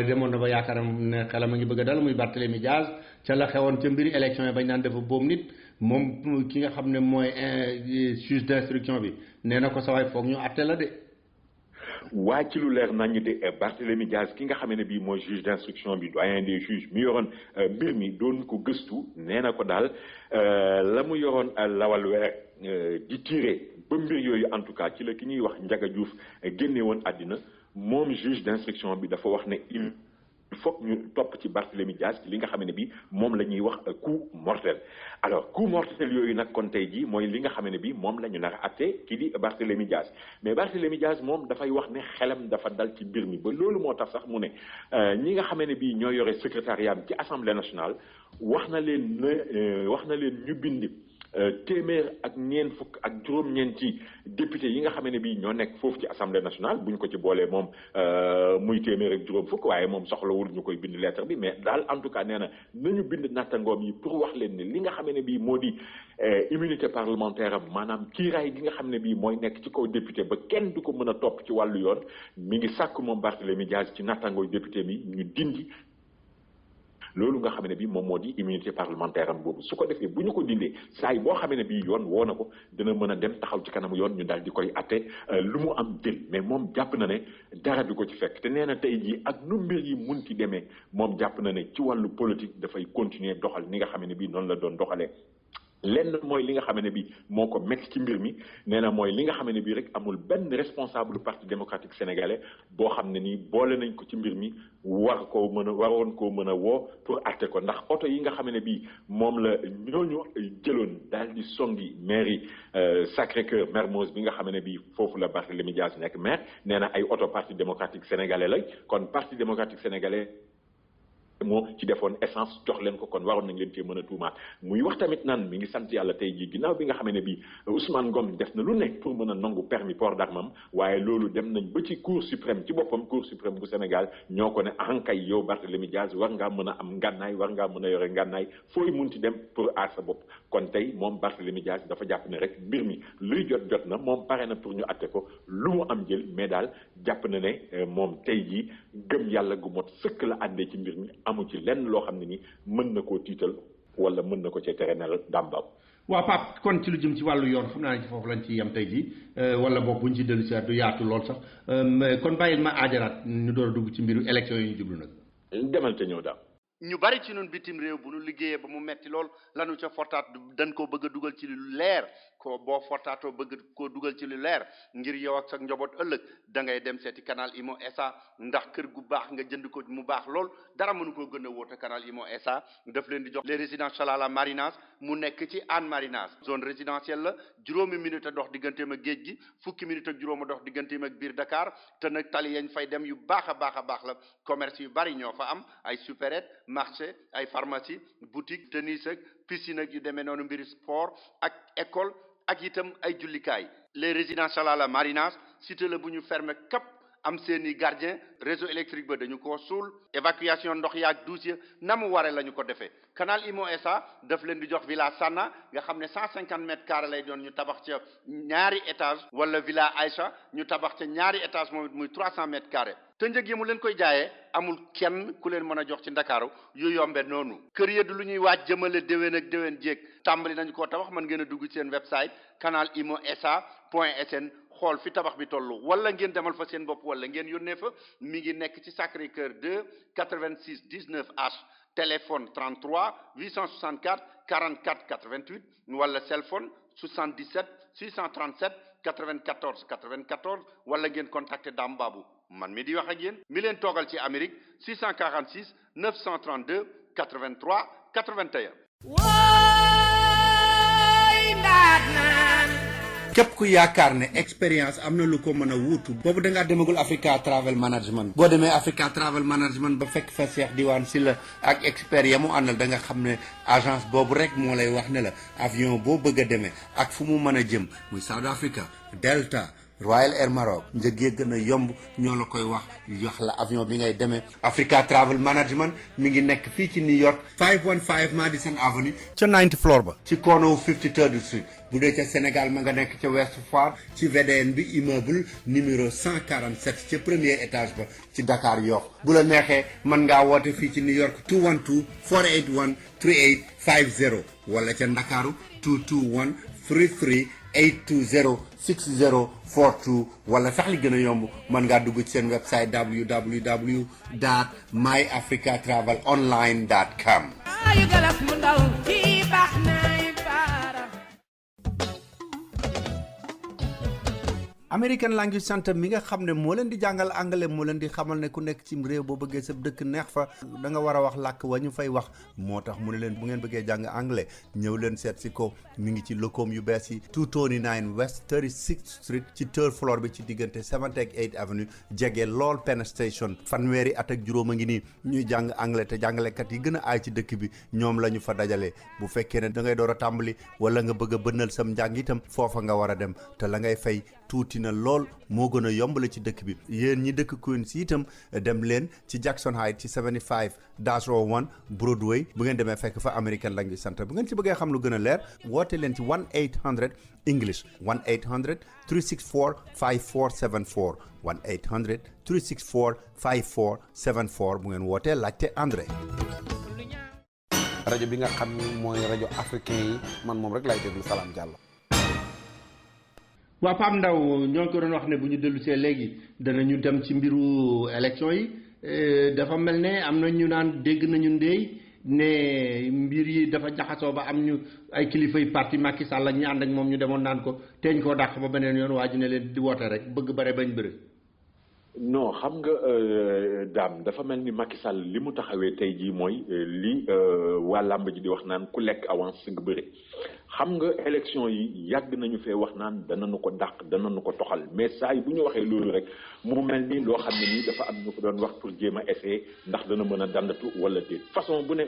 N: demoon na ba yaakaar ne xelam a ngi bëgg a dal muy Barthélémy Diaz ca la xewoon ca mbiri élection yi bañ naan dafa boom nit moom ki nga xam ne mooy juge d'instruction bi nee na ko sa waay foog ñu àtte la de.
M: waa ci lu leer nañu de Barthélémy Diaz ki nga xam ne bii mooy juge d'instruction bi doyen des juges mi yoroon mbir mi doon ko gëstu nee na ko daal la mu yoroon lawal weer di tiré ba mbir yooyu en tout cas ci la ki ñuy wax Ndiaga Diouf génne woon àddina moom juge d'instruction bi dafa wax ne il faut ñu topp ci Barthélémy Diaz ci li nga xam ne bii moom la ñuy wax coup mortel alors coup mortel yooyu nag kon tey jii mooy li nga xam ne bii moom la ñu nar a atte kii di Barthélémy Diaz mais Barthélémy Diaz moom dafay wax ne xelam dafa dal ci mbir mi ba loolu moo tax sax mu ne ñi nga xam ne bii ñoo yore secrétariat bi ci assemblée nationale wax na leen ñu bind téeméer ak ñeent fukk ak juróom-ñeenti député yi nga xam ne bii ñoo nekk foofu ci assemblée nationale bu ñu ko ci boolee moom muy téeméer ak juróom fukk waaye moom soxlawul ñu koy bind lettre bi mais daal en tout cas nee na nañu bind nattangoom yi pour wax leen ne li nga xam ne bii moo di immunité parlementaire am maanaam kiiraay gi nga xam ne bii mooy nekk ci kaw député ba kenn du ko mën a topp ci wàllu yoon mi ngi sàkk moom Barthélémy Diaz ci nattangooy député mi ñu dindi loolu nga xam ne bii moom moo di immunité parlementaire am boobu su ko defee bu ñu ko dindee saa yi boo xam ne bii yoon woo na ko dina mën a dem taxaw ci kanamu yoon ñu daal di koy atte lu mu am jël mais moom jàpp na ne dara du ko ci fekk te nee na tey jii ak nu mbir yi munti demee moom jàpp na ne ci wàllu politique dafay continuer doxal ni nga xam ne bii noonu la doon doxalee. lenn mooy li nga xam ne bii moo ko metti ci mbir mi nee na mooy li nga xam ne bii rek amul benn responsable parti démocratique sénégalais boo xam ne nii boole nañ ko ci mbir mi waroon koo mën a woo pour atte ko ndax oto yi nga xam ne bii moom la ñooñu jëloon daal di songi mairie Sacré-Cœur Mermoz bi nga xam ne bii foofu la Barthélémy Diaz nekk maire nee na ay oto parti démocratique sénégalais lay kon parti démocratique sénégalais moo ci defoon essence jox leen ko kon waroon nañ leen cee mën a tuumaat muy wax tamit naan mi ngi sant yàlla tey jii ginnaaw bi nga xamee ne bii Ousmane Ngom def na lu nekk pour mën a nangu permis port d'arme waaye loolu dem nañ ba ci cour suprême ci boppam cour suprême bu Sénégal ñoo ko ne ankay yow Barthélémy Dias war ngaa mën a am ngànnaay war ngaa mën a yore ngànnaay fooy munti dem pour aar sa bopp kon tey moom Barthélémy Dias dafa jàpp ne rek mbir mi luy jot na moom pare na pour ñu atte ko lu mu am jël mais daal jàpp na ne moom tey jii gëm yàlla gu mot sëkk la àndee ci mbir mi amu ci lenn loo xam ne ni mën na koo tiital wala mën na ko cee tere nel dàmbaw.
N: waaw Pape kon ci lu jëm ci wàllu yoon xam naa ne ci foofu lañ ci yem tey jii wala boog buñ ci dellu si du yaatu lool sax kon bàyyil ma aajaraat ñu door a dugg ci mbiru élection yi ñu jublu nag.
M: demal te ñëw daal.
J: ñu bari ci ñun bitim réew bu ñu liggéeyee ba mu metti lool lanu ca fortaat dañ koo bëgg a dugal ci lu leer ko boo fortaatoo bëgg koo dugal ci lu leer ngir yow ak sa njaboot ëllëg da ngay dem seeti Canal Imo SA ndax kër gu baax nga jënd ko mu baax lool dara mënu koo gën a wóote Canal Imo SA daf leen di jox les résidences Chalala Marinas mu nekk ci Hann Marinas zone résidentielle la juróomi minute a dox digganteem ak géej gi fukki minute ak juróom a dox digganteem ak biir Dakar te nag tali yañ fay dem yu baax a baax la commerce yu bari ñoo fa am ay supérette marché ay pharmacie boutique tennis ak piscine ak yu demee noonu mbiri sport ak école ak itam ay jullikaay les résidences Chalala Marinas cité la bu ñu fermé kap am seeni gardien réseau électrique ba dañu koo suul évacuation ndox yaak douche ya na mu ware la ñu ko defee Canal Imo SA daf leen di jox villa Sanna nga xam ne 150 mètres carrés lay doon ñu tabax ca ñaari étage wala villa Aïcha ñu tabax ca ñaari étage moom it muy 300 mètres carrés te njëg yi mu leen koy jaayee amul kenn ku leen mën a jox ci Ndakaaru yu yombe noonu kër ya du lu ñuy waaj jëmale déwén ak déwén jéeg tàmbali nañu koo tabax mën ngeen a dugg ci seen website canalimosa.sn xool fi tabax bi toll wala ngeen demal fa seen bopp wala ngeen yónnee fa mi ngi nekk ci Sacré-Cœur 2 86 19 H téléphone 33 864 44 88 wala cellphone 77 637 94 94 wala ngeen contacter Dame Babou man mi di wax ak yéen mi leen toogal ci Amérique 646 932 83 81.
Q: képp ku yaakaar ne expérience am na lu ko mën a wuutu boobu da ngaa demagul Africa Travel Management boo demee Africa Travel Management ba fekk fa Cheikh Diwane Sylla ak expert ya mu àndal da nga xam ne agence boobu rek moo lay wax ne la avion boo bëgg a demee ak fu mu mën a jëm muy South Africa Delta Royal Air Maroc njëg yi gën a yomb ñoo la koy wax jox la avion bi ngay demee Africa Travel Management mi ngi nekk fii ci New York 515 Madison Avenue ca 9th floor ba ci corner 53rd Street bu dee ca Sénégal ma nga nekk ca West Foire ci VDN bi immeuble numéro 147 ca premier étage ba ci Dakar Yoff bu la neexee mën ngaa woote fii ci New York 212 481 3850 wala ca Ndakaaru 221 33 820 6042 wala sax li gën a yomb mën ngaa dugg ci seen website www.myafricatravelonline.com. American Language Center mi nga xam ne moo leen di jàngal anglais moo leen di xamal ne ku nekk ci réew boo bëggee sa dëkk neex fa da nga war a wax làkk wa ñu fay wax moo tax mu ne leen bu ngeen bëggee jàng anglais ñëw leen seet si ko mi ngi ci locom yu bees yi 229 West 36th Street ci third floor bi ci diggante 7th ak 8th Avenue jege lool Penn Station fanweeri at ak juróom a ngi nii ñuy jàng anglais te jàngalekat yi gën a aay ci dëkk bi ñoom la ñu fa dajale bu fekkee ne da ngay door a tàmbali wala nga bëgg a bënnal sam njàng itam foofa nga war a dem te la ngay fay tuuti na lool moo gën a yombale ci dëkk bi yéen ñi dëkk Queens itam dem leen ci Jackson Heights ci 75-01 Broadway bu ngeen demee fekk fa American Language Center bu ngeen ci bëggee xam lu gën a leer woote leen ci 1-800 English 1-800 364 5474 1-800 364 5474 bu ngeen wootee laajte André.
R: rajo bi nga xam ni mooy rajo africain yi man moom rek laay déglu Salam Diallo.
N: waa Pape Ndaw ñoo ngi ko doon wax ne bu ñu dellusee léegi danañu dem ci mbiru élection yi dafa mel ne am na ñu naan dégg nañu ndey ne mbir yi dafa jaxasoo ba am ñu ay kilifay parti Macky Sall ak ñi ànd ak moom ñu demoon naan ko teeñ koo dàq ba beneen yoon waa ji ne leen di woote rek bëgg bare bañ bëre.
M: non xam nga daam dafa mel ni Macky Sall li mu taxawee tey jii mooy li waa làmb ji di wax naan ku lekk avance nga bëre xam nga élection yi yàgg nañu fee wax naan danañu ko dàq danañu ko toxal mais saa yi bu ñu waxee loolu rek mu mel ni loo xam ne nii dafa am ñu ko doon wax pour jéem a essayer ndax dana mën a dandatu wala déet façon bu ne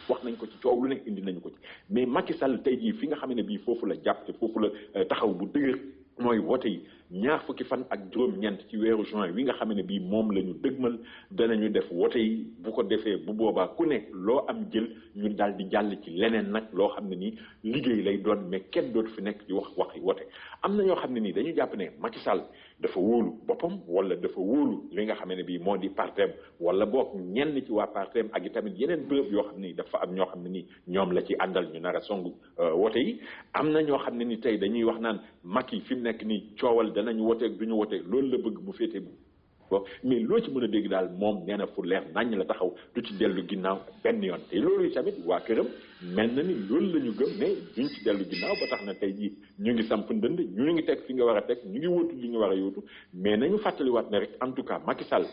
M: wax nañ ko ci coow lu nekk indi nañu ko ci mais Macky Sall tey jii fi nga xam ne bii foofu la jàpp te foofu la taxaw bu dëgër mooy wote yi ñaar fukki fan ak juróom-ñeent ci weeru juin wi nga xam ne bii moom la ñu dëgmal danañu def wote yi bu ko defee bu boobaa ku ne loo am jël ñu daal di jàll ci leneen nag loo xam ne nii liggéey lay doon mais kenn dootu fi nekk di waxi wote am na ñoo xam ne nii dañu jàpp ne Macky Sall dafa wóolu boppam wala dafa wóolu li nga xam ne bii moo di partem wala boog ñenn ci waa partem ak i tamit yeneen bërëb yoo xam ne nii dafa am ñoo xam ne nii ñoom la ci àndal ñu nar a songu wote yi am na ñoo xam ne ni tey dañuy wax naan Macky fi mu nekk nii coowal danañu woteeg du ñu woteeg loolu la bëgg mu féete ko mais loo ci mën a dégg daal moom nee na fu leer naññ la taxaw du ci dellu ginnaaw benn yoon te loolu tamit waa këram mel na ni loolu la ñu gëm ne duñ ci dellu ginnaaw ba tax na tey jii ñu ngi samp ndënd ñu ngi teg fi nga war a teg ñu ngi wóotu li nga war a yóotu mais nañu fàttaliwaat ne rek en tout cas Macky Sall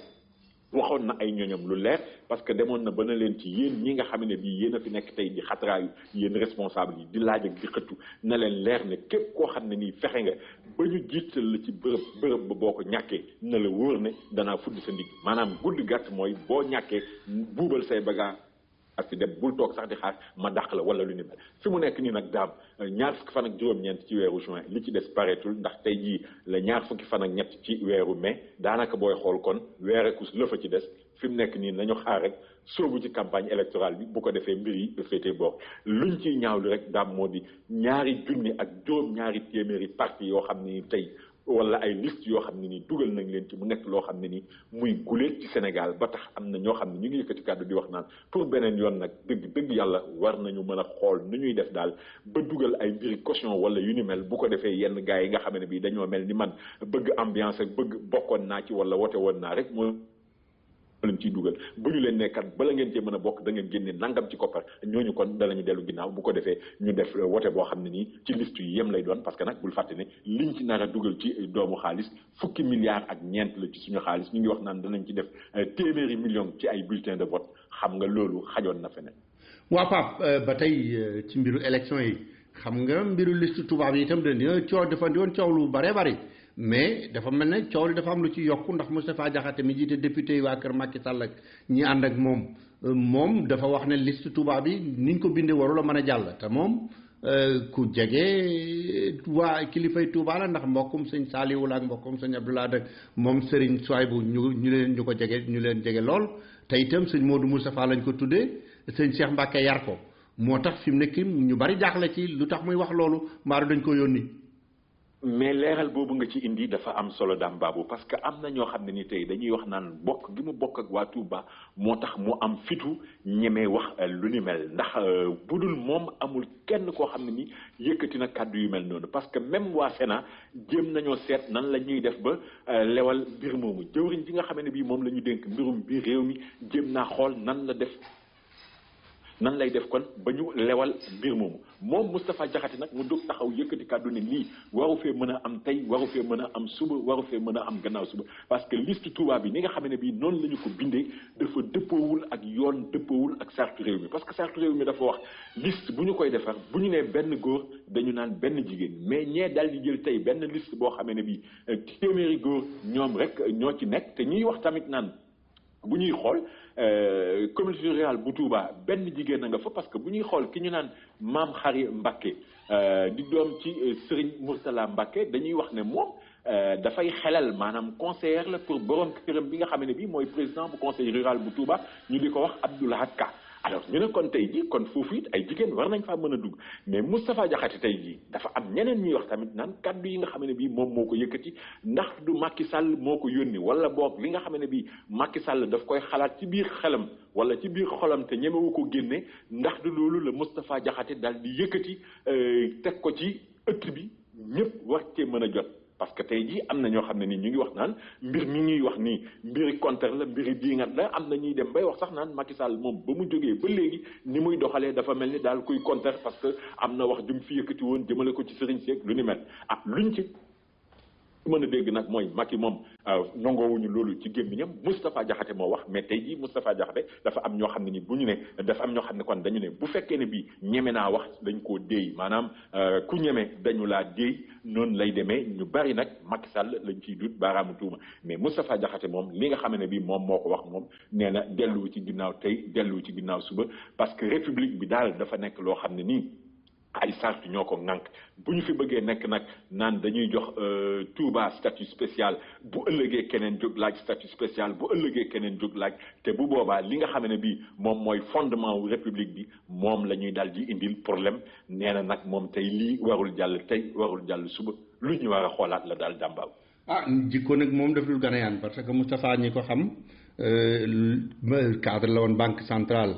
M: waxoon na ay ñoñam lu leer parce que demoon na ba na leen ci yéen ñi nga xam ne bii yéen a fi nekk tey di xatraayu yéen responsable yi di laaj ak di xëttu na leen leer ne képp koo xam ne nii fexe nga ba ñu jiital la ci bërëb ba boo ko ñàkkee na la wóor ne danaa fudd sa ndigg maanaam gudd gàtt mooy boo ñàkkee buubal say bagage ak si dem bul toog sax di xaar ma dàq la wala lu ni mel fi mu nekk nii nag daam ñaar fukki fan ak juróom-ñeent ci weeru juin li ci des pareetul ndax tey jii la ñaar fukki fan ak ñett ci weeru mai daanaka booy xool kon weerekus la fa ci des fi mu nekk nii nañu xaar rek soobu ci campagne électorale bi bu ko defee mbir yi féetee boor luñ ciy ñaawlu rek daam moo di ñaari junni ak juróom-ñaari téeméeri parti yoo xam ne ni tey wala ay liste yoo xam ne nii dugal nañ leen ci mu nekk loo xam ne nii muy guléet ci Sénégal ba tax am na ñoo xam ne ñu ngi yëkkati kàddu di wax naan pour beneen yoon nag dëgg yàlla war nañu mën a xool nu ñuy def daal ba dugal ay mbiri caution wala yu ni mel bu ko defee yenn gars yi nga xam ne bii dañoo mel ni man bëgg ambiance ak bëgg bokkoon naa ci wala wote woon naa rek moo leen ciy dugal bu ñu leen nekkat bala ngeen cee mën a bokk da ngeen génne nangam ci koppar ñooñu kon danañu dellu ginnaaw bu ko defee ñu def wote boo xam ne nii ci liste yu yem lay doon parce que nag bul fàtte ne liñ ci nar a dugal ci doomu xaalis fukki milliards ak ñeent la ci suñu xaalis ñu ngi wax naan danañ ci def téeméeri millions ci ay bulletins de vote xam nga loolu xajoon na feneen.
N: waa Pape ba tey ci mbiru élection yi xam nga mbiru liste tubaab yi itam dina coow dafa di woon coow lu bare bari mais dafa mel ne coow li dafa am lu ci yokku ndax Moustapha Diakhaté mi jiite député yi waa kër Macky Sall ak ñi ànd ak moom dafa wax ne liste tubaab yi niñ ko bindee warul a mën a jàll te moom ku jege waa kilifay Touba la ndax mbokkum sëñ Saliou la ak mbokkum sëñ Abdoulaye ak moom Serigne Souaïbou ñu ko jege ñu leen jege lool te itam sëñ Modou Moustapha lañ ko tuddee sëñ Cheikh Mbacke yar ko moo tax fi mu nekk ñu bari jaaxle ci lu tax muy wax loolu mbaaru dañ ko yónni.
M: mais leeral boobu nga ci indi dafa am solo daam baabu parce que am na ñoo xam ne ni tey dañuy wax naan bokk gi mu bokk ak waa Touba moo tax mu am fitu ñemee wax lu ni mel ndax budul moom amul kenn koo xam ne ni yëkkati na kàddu yu mel noonu parce que même waa Sénat jéem nañoo seet nan la ñuy def ba lewal mbir moomu jëwriñ ji nga xam ne bii moom la ñu dénk mbirum biir réew mi jéem naa xool nan lay def kon ba ñu lewal mbir moomu moom Moustapha Diakhaté nag mu dog taxaw yëkkati kàddu ne lii waru fee mën a am tey waru fee mën a am suba waru fee mën a am gannaaw suba parce que liste Touba bi ni nga xam ne bii noonu la ñu ko bindee dafa dëppoowul ak yoon dëppoowul ak sartu réew mi parce que sartu réew mi dafa wax liste bu ñu koy defar bu ñu nee benn góor dañu naan benn jigéen mais ñee daal di jël tey benn liste boo xamee ne bii téeméeri góor ñoom rek ñoo ci nekk te ñuy wax tamit naan bu ñuy xool communauté rurale bu Touba benn jigéen a nga fa parce que bu ñuy xool ki ñu naan maam Xari Mbacké di doom ci Serigne Mourtala Mbacké dañuy wax ne moom dafay xelal maanaam conseiller la pour borom këram bi nga xam ne bii mooy président bu conseil rural bu Touba ñu di ko wax Abdoulahat Ka alors ñu ne kon tey jii kon foofu it ay jigéen war nañ faa mën a dugg mais Moustapha Diakhaté tey jii dafa am ñeneen ñuy wax tamit naan kaddu yi nga xam ne bii moom moo ko yëkkati ndax du Macky Sall moo ko yónni wala boog li nga xam ne bii Macky Sall daf koy xalaat ci biir xelam wala ci biir xolam te ñemewu ko génne ndax du loolu la Moustapha Diakhaté daal di yëkkati teg ko ci ëtt bi ñëpp war cee mën a jot. parce que tey jii am na ñoo xam ne nii ñu ngi wax naan mbir mi ñuy wax nii mbiri contre la mbiri diingat la am na ñuy dem bay wax sax naan Macky Sall moom ba mu jógee ba léegi ni muy doxalee dafa mel ni daal kuy contre parce que am na wax jum fi yëkkati woon jëmale ko ci sëriñ Seck lu ni mel luñ ci mën a dégg nag mooy Macky moom nangoowuñu loolu ci gémmiñam Moustapha Diakhaté moo wax mais tey jii Moustapha Diakhaté dafa am ñoo xam ne ni bu ñu ne dafa am ñoo xam ne kon dañu ne bu fekkee ne bii ñeme naa wax dañ koo déey maanaam ku ñeme dañu laa déey noonu lay demee ñu bari nag Macky Sall lañ ciy dut baaraamu tuuma mais Moustapha Diakhaté moom li nga xam ne bii moom moo ko wax moom nee na delluwu ci ginnaaw tey delluwu ci ginnaaw suba parce que république bi daal dafa nekk loo xam ne nii ay sartu ñoo ko ŋànk bu ñu fi bëggee nekk nag naan dañuy jox Touba statut spécial bu ëllëgee keneen jóg laaj statut spécial bu ëllëgee keneen jóg laaj te bu boobaa li nga xam ne bii moom mooy fondement wu république bi moom la ñuy daal di indil problème nee na nag moom tey lii warul jàll tey warul jàll suba lu ñu war a xoolaat la daal dàmbaaw.
N: jikko nag moom def dul gën a yaan parce que Moustapha ñi ko xam cadre la woon banque centrale.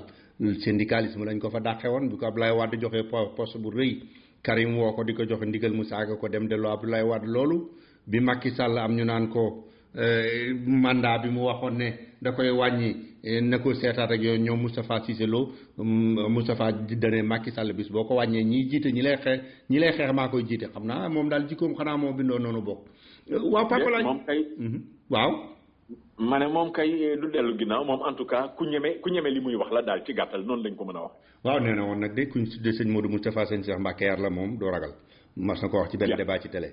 N: syndicalisme lañ ko fa dàqe woon bi ko Abdoulaye Wade joxee poste bu rëy Karim woo ko di ko joxe ndigal mu saaga ko dem delloo Abdoulaye Wade loolu bi Macky Sall am ñu naan ko mandat bi mu waxoon ne da koy wàññi na ko seetaat ak yooyu ñoom Moustapha Cissé Lo Moustapha dane Macky Sall bis boo ko wàññee ñiy jiite ñi lay xeex maa koy jiite xam naa moom daal jikkoom xanaa moo bindoo noonu bokk waaw papa lañ
M: moom kay
N: waaw
M: ma ne moom kay du dellu ginnaaw moom en tout cas ku ñeme li muy wax la daal ci gàttal noonu lañ ko mën a wax.
N: waaw nee na woon nag de kuñ tuddee sëñ Modou Moustapha sëñ Cheikh Mbacké yar la moom doo ragal mas na ko wax ci benn débat ci télé.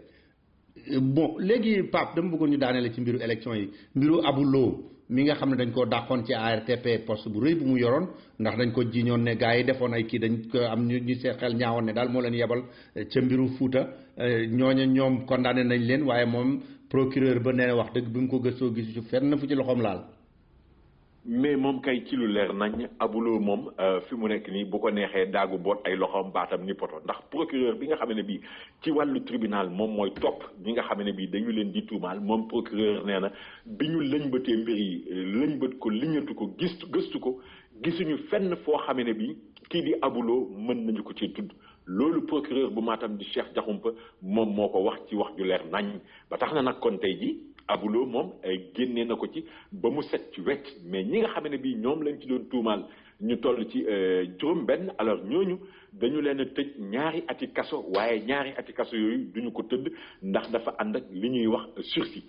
N: bon léegi Pape dama bëggoon ñu daanele ci mbiru élection yi mbiru Abou Lo mi nga xam ne dañ koo dàqoon ci ARTP poste bu rëy bu mu yoroon ndax dañ ko jiñoon ne gars yi defoon ay kii dañ ko am ñu see xel ñaawoon ne daal moo leen yebal ca mbiru Fouta ñooñu ñoom condamné nañ leen waaye moom procureur ba nee na wax dëgg bi mu ko gëstoo gisu ci fenn fu ci loxoom laal.
M: mais moom kay ci lu leer nañ Abou Lo moom fi mu nekk nii bu ko neexee daagu boot ay loxoom baatam ni poto ndax procureur bi nga xam ne bii ci wàllu tribunal moom mooy topp ñi nga xam ne bii dañu leen di tuumaal moom procureur nee na bi ñu lëñbëtee mbir yi lëñbët ko liñatu ko gëstu ko gisuñu fenn foo xam ne bii kii di Abou Lo mën nañu ko ci tudd loolu procureur bu Matam di Cheikh Diakhoumpa moom moo ko wax ci wax ju leer nañ ba tax na nag kon tey ji Abou Lo moom génnee na ko ci ba mu set ci wecc mais ñi nga xam ne bii ñoom lañ ci doon tuumaal ñu toll ci juróom benn alors ñooñu dañu leen a tëj ñaari ati kaso waaye ñaari ati kaso yooyu duñu ko tëdd ndax dafa ànd ak li ñuy wax sursis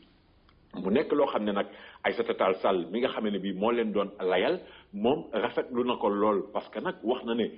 M: mu nekk loo xam ne nag Aïssata Tall Sall mi nga xam ne bii moo leen doon layal moom rafetlu na ko lool parce que nag wax na ne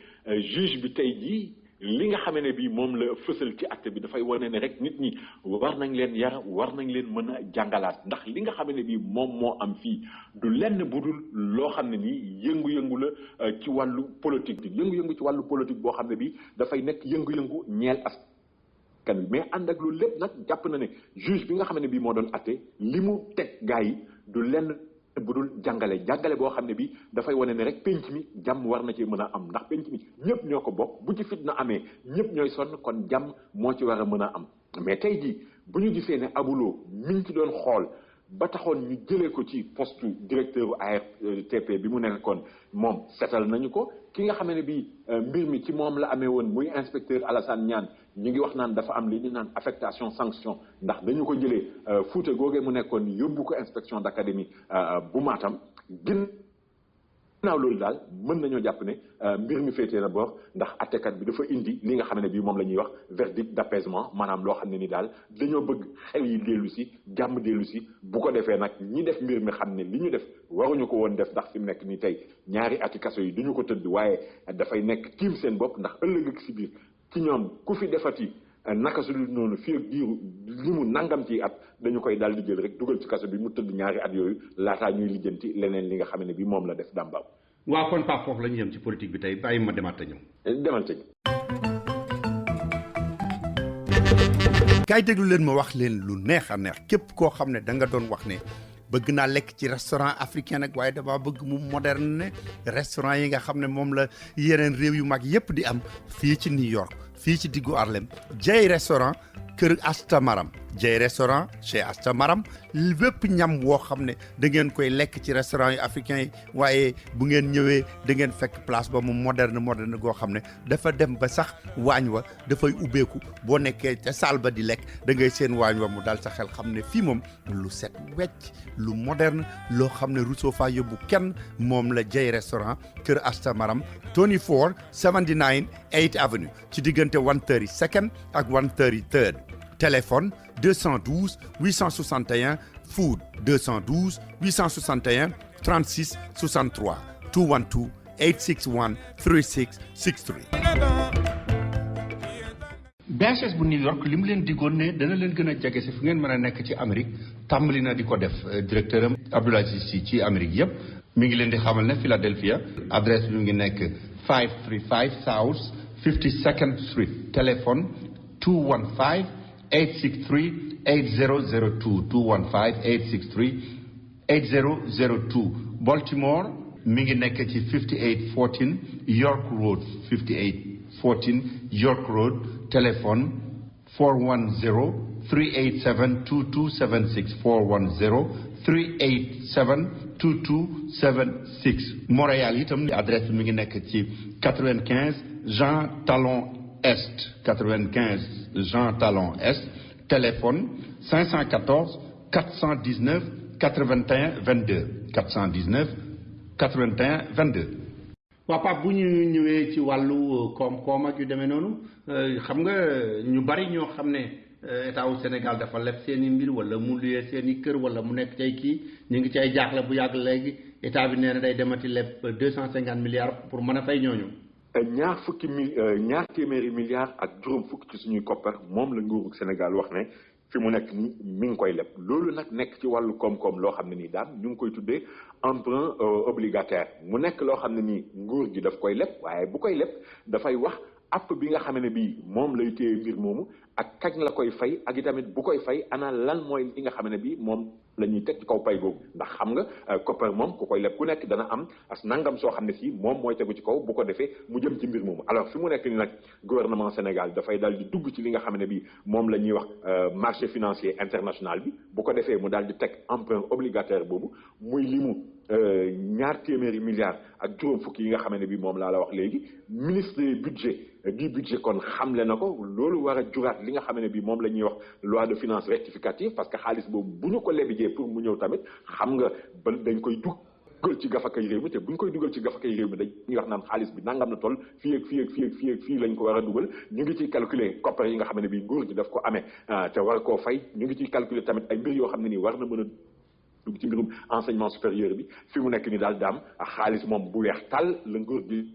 M: juge bi tey jii li nga xam ne bii moom la fësal ci acte bi dafay wane ne rek nit ñi war nañ leen yar war nañ leen mën a jàngalaat ndax li nga xam ne bii moom moo am fii du lenn bu dul loo xam ne nii yëngu-yëngu la ci wàllu politique bi yëngu-yëngu ci wàllu politique boo xam ne bii dafay nekk yëngu-yëngu ñeel askan wi mais ànd ak loolu lépp nag jàpp na ne juge bi nga xam ne bii moo doon atte li mu teg gaa yi du lenn bu dul jàngale boo xam ne bi dafay wane ne rek penc mi jàmm war na ci mën a am ndax penc mi ñëpp ñoo ko bokk bu ci fitna amee ñëpp ñooy sonn kon jàmm moo ci war a mën a am mais tey jii bu ñu gisee ne Abou Lo mi ngi ci doon xool ba taxoon ñu jëlee ko ci poste directeur ARTP bi mu nekkoon moom setal nañu ko ki nga xam ne bii mbir mi ci moom la amee woon muy inspecteur Alassane Niane ñu ngi wax naan dafa am li ñu naan affectation sanction ndax dañu ko jëlee Fouta googee mu nekkoon yóbbu ko inspection d'académie bu Matam ginnaaw loolu daal mën nañoo jàpp ne mbir mi féetee na boor ndax attekat bi dafa indi li nga xam ne bii moom la ñuy wax verdict d'apaisement maanaam loo xam ne ni daal dañoo bëgg xel yi dellu si jàmm dellu si bu ko defee nag ñi def mbir mi xam ne li ñu def waruñu ko woon def ndax fi mu nekk nii tey ñaari ati kaso yi duñu ko tëdd waaye dafay nekk tiim seen bopp ndax ëllëg ak si biir ci ñoom ku fi defati naka su dul noonu fii ak diiru li mu nangam ci at dañu koy daal di jël rek dugal ci kaso bi mu tëdd ñaari at yooyu laataa ñuy lijjanti leneen li nga xam ne bi moom la def dàmbaaw.
N: waaw kon Pape foofu la ñu yem ci politique bi tey bàyyi ma demaat te ñëw.
M: demal te
Q: kaay déglu leen ma wax leen lu neex a neex képp koo xam ne da nga doon wax ne bëgg naa lekk ci restaurant africain nag waaye dama bëgg mu moderne ne restaurant yi nga xam ne moom la yeneen réew yu mag yépp di am fii ci New York fii ci diggu Harlem Jey restaurant kër Asta Maram Jey restaurant chez Asta Maram bépp ñam woo xam ne da ngeen koy lekk ci restaurant yu africain yi waaye bu ngeen ñëwee da ngeen fekk place ba mu moderne goo xam ne dafa dem ba sax waañ wa dafay ubbeeku boo nekkee ca salle ba di lekk da ngay seen waañ wa mu dal sa xel xam ne fii moom lu set wecc lu moderne loo xam ne Rousseau fa yóbbu kenn moom la Jey restaurant kër Asta Maram 2479 8th Avenue ci diggante 132nd ak 133rd téléphone 212 861 food 212 861 36 63 212 861 3663.
N: BHS bu New York li mu leen digoon ne dana leen gën a jege si fu ngeen mën a nekk ci Amérique tàmbali na di ko def directeur am Abdoul Aziz Sy ci Amérique yëpp mi ngi leen di xamal ne Philadelphia adresse bi mi ngi nekk 535 South 52nd Street téléphone 215 863 8002 215 863 8002 Baltimore mi ngi nekk ci 5814 York Road 5814 York Road téléphone 410-387-2276 410-387-2276 Montréal itam adresse bi mi ngi nekk ci 95 Jean Talon Est 95 Jean Talon Est téléphone 514 419 81 22 419 81 22. waa Pape bu ñu ñëwee ci wàllu koom-koom ak yu demee noonu xam nga ñu bari ñoo xam ne état wu Sénégal dafa leb seen i mbir wala mu luyee seen i kër wala mu nekk cay kii ñu ngi cay jaaxle bu yàgg léegi état bi nee na day demati leb 250 milliards pour mën a fay ñooñu.
M: ñaar téeméeri milliards ak juróom fukk ci suñuy koppar moom la nguuru Sénégal wax ne fi mu nekk nii mi ngi koy leb loolu nag nekk ci wàllu koom-koom loo xam ne nii daal ñu ngi koy tuddee emprunt obligataire mu nekk loo xam ne nii nguur gi daf koy leb waaye bu koy leb dafay wax app bi nga xam ne bii moom lay téye mbir moomu ak kañ la koy fay ak itamit bu koy fay ana lan mooy li nga xam ne bii moom la ñuy teg ci kaw pay boobu ndax xam nga koppar moom ku koy leb ku nekk dana am as nangam soo xam ne si moom mooy tegu ci kaw bu ko defee mu jëm ci mbir moomu alors fi mu nekk ni nag gouvernement Sénégal dafay daal di dugg ci li nga xam ne bii moom la ñuy wax marché financier international bi bu ko defee mu daal di teg emprunt obligataire boobu muy limu ñaar téeméeri milliards ak juróom fukki yi nga xam ne bii moom laa la wax léegi ministre du budget kon xamle na ko loolu war a juraat li nga xam ne bii moom la ñuy wax loi de finances rectificative parce que xaalis boobu bu ñu ko lebijee pour mu ñëw tamit xam nga ba dañ koy dugal ci gafakay réew mi te bu ñu koy dugal ci gafakay réew mi dañuy wax naan xaalis bi nangam na toll fii ak fii lañ ko war a dugal ñu ngi ciy calculer koppar yi nga xam ne bii nguur gi daf ko amee te war koo fay ñu ngi ciy calculer tamit ay mbir yoo xam ne nii war na mën a dugg ci mbirum enseignement supérieur bi fi mu nekk ni daal daam xaalis moom bu weex tàll la nguur gi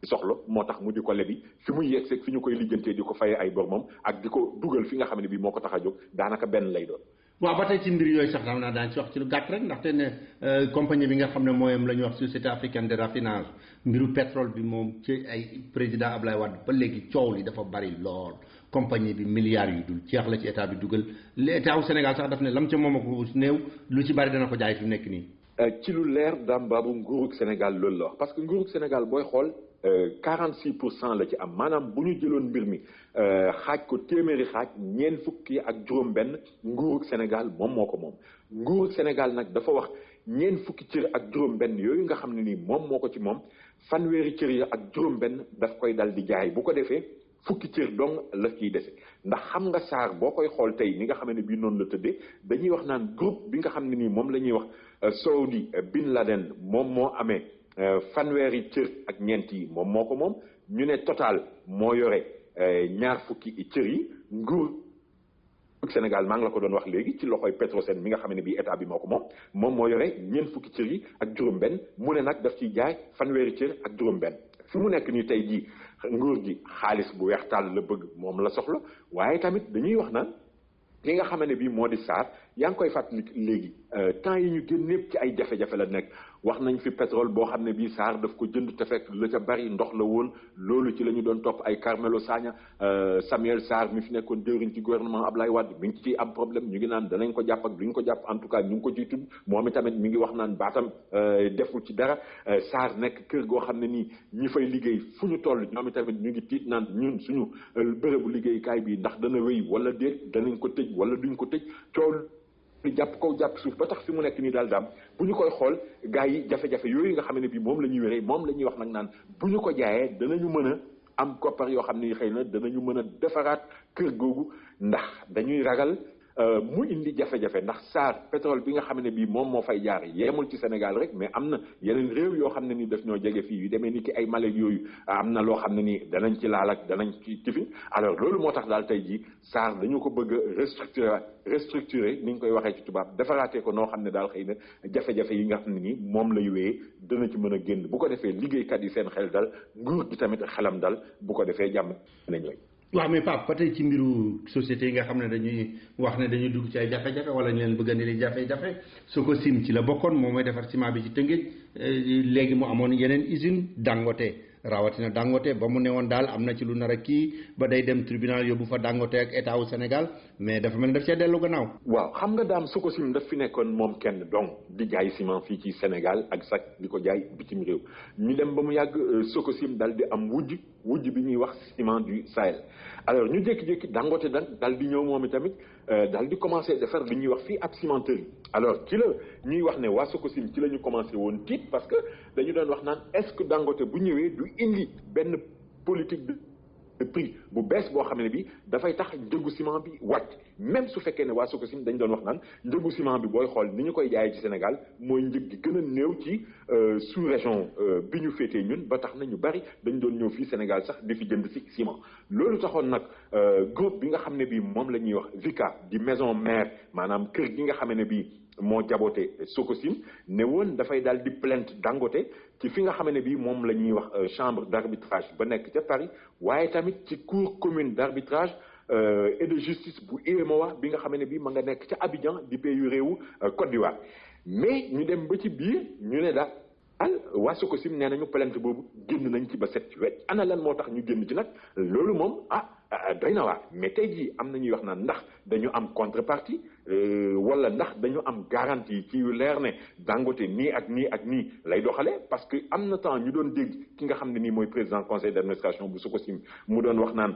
M: soxla moo tax mu di ko lebi fi muy yegg fi ñu koy lijjantee di ko fayee ay bor moom ak di ko dugal fi nga xam ne bii moo ko tax a jóg daanaka benn lay doon.
N: waaw ba tey ci mbir yooyu sax xam naa daañu ci wax ci lu gàtt rek ndaxte ne compagnie bi nga xam ne mooyam la ñuy wax société africaine de raffinage mbiru pétrole bi moom ci ay président Ablaye Wade ba léegi coow li dafa bari lool compagnie bi milliards yu dul jeex la ci état bi dugal l'état wu Sénégal sax daf ne lam ca moom ak néew lu ci bari dana ko jaay fi mu nekk nii.
M: ci lu leer daam baabu nguurug Sénégal loolu la wax parce que nguurug Sénégal booy xool 46% la ci am maanaam bu ñu jëloon mbir mi xaaj ko téeméeri xaaj ñeent fukki ak juróom-benn nguurug Sénégal moom moo ko moom. nguurug Sénégal nag dafa wax ñeent fukki cër ak juróom-benn yooyu nga xam ne nii moom moo ko ci moom fanweeri cër yi ak juróom-benn daf koy dal di jaay bu ko defee fukki cër dong la ciy dese ndax xam nga SAR boo koy xool tey ni nga xam ne bii noonu la tëddee dañuy wax naan groupe bi nga xam ne nii moom la ñuy wax Saoudi Bin Laden moom moo amee. fanweeri cër ak ñeent yi moom moo ko moom ñu ne Total moo yore ñaar fukki cër yi nguur Sénégal maa ngi la ko doon wax léegi ci loxoy Petrosen mi nga xam ne bii état bi moo ko moom moo yore ñeent fukki cër yi ak juróom-benn mu ne nag daf ciy jaay fanweeri cër ak juróom-benn fi mu nekk nii tey jii nguur gi xaalis bu weex tàll la bëgg moom la soxla waaye tamit dañuy wax naan li nga xam ne bii moo di SAR yaa ngi koy fàttali léegi temps yi ñu génn yëpp ci ay jafe-jafe la nekk wax nañ fi pétrole boo xam ne bii SAR daf ko jënd te fekk la ca bari ndox la woon loolu ci la ñu doon topp ay Carmelo Sagna Samuel Sarr mi fi nekkoon jëwriñ ci gouvernement Ablaye Wade mi ngi ciy am problème ñu ngi naan danañ ko jàpp ak duñ ko jàpp en tout cas ñu ngi ko ciy tudd moom itamit mi ngi wax naan baatam deful ci dara SAR nekk kër goo xam ne nii ñi fay liggéey fu ñu toll ñoom itamit ñu ngi tiit naan ñun suñu bërëbu liggéeykaay bi ndax dana wéy wala déet danañ ko tëj wala duñ ko tëj coow li jàpp kaw jàpp suuf ba tax fi mu nekk nii daal daam bu ñu koy xool gars yi jafe-jafe yooyu nga xam ne bii moom la ñuy wéree moom la ñuy wax nag naan bu ñu ko jaayee danañu mën a am koppar yoo xam ne xëy na danañu mën a defaraat kër googu ndax dañuy ragal mu indi jafe-jafe ndax SAR pétrole bi nga xam ne bii moom moo fay jaar yemul ci Sénégal rek mais am na yeneen réew yoo xam ne ni daf ñoo jege fii yu demee ni ki ay Mali yooyu am na loo xam ne ni danañ ci laal ak danañ ci tifin alors loolu moo tax daal tey jii SAR dañu ko bëgg a restructurer ni ñu koy waxee ci tubaab defaraatee ko noo xam ne daal xëy na jafe-jafe yi nga xam ne ni moom lay wéyee dana ci mën a génn bu ko defee liggéeykat yi seen xel dal nguur gi tamit xelam dal bu ko defee jàmm nañ lay
N: waaw mais Pape ba tey ci mbiru société yi nga xam ne dañuy wax ne dañuy dugg ci ay jafe-jafe wala ñu leen bëgg a ne jafe-jafe Sococim ci la bokkoon moom mooy defar ciment bi ci Tëngéej léegi mu amoon yeneen usine Dangote rawatina Dangote ba mu ne woon daal am na ci lu nar a kii ba day dem tribunal yóbbu fa Dangote ak état wu Sénégal mais dafa mel ni daf cee dellu gannaaw.
M: waaw xam nga daam Sococim daf fi nekkoon moom kenn donc di jaay ciment fii ci Sénégal ak sax di ko jaay bitim réew ñu dem ba mu yàgg Sococim dal di am wujj bi ñuy wax ciment du Sahel alors ñu jékki-jékki Dangote dal di ñëw moom itamit dal di commencé defar li ñuy wax fii ab cimenterie alors ci la ñuy wax ne waa Sococim ci la ñu commencé woon tiit parce que dañu doon wax naan est-ce que Dangote bu ñëwee du indi benn politique de prix bu bees boo xam ne bi dafay tax njëgu ciment bi wàcc même su fekkee ne waa Sococim dañ doon wax naan njëgu ciment bi booy xool ni ñu koy jaayee ci Sénégal mooy njëg gi gën a néew ci sous-région bi ñu féetee ñun ba tax na ñu bari dañ doon ñëw fii Sénégal sax di fi jënd si ciment loolu taxoon nag groupe bi nga xam ne bii moom la ñuy wax Vicat di maison mère maanaam kër gi nga xam ne bii moo jaboote Sococim ne woon dafay daal di plainte Dangote ci fi nga xam ne bii moom la ñuy wax chambre d'arbitrage ba nekk ca Paris waaye tamit ci cour commune d'arbitrage et de justice bu UEMOA bi nga xam ne bii ma nga nekk ca Abidjan di pays réewu Côte d'Ivoire mais ñu dem ba ci biir ñu ne daal waa Sococim nee nañu plainte boobu génn nañ ci ba set ci wecc ana lan moo tax ñu génn ci nag loolu moom doy na waar mais tey jii am na ñuy wax naan ndax dañu am contrepartie wala ndax dañu am garantie ci yu leer ne Dangote nii ak nii ak nii lay doxalee parce que am na temps ñu doon dégg ki nga xam ne nii mooy président conseil d'administration bu Sococim mu doon wax naan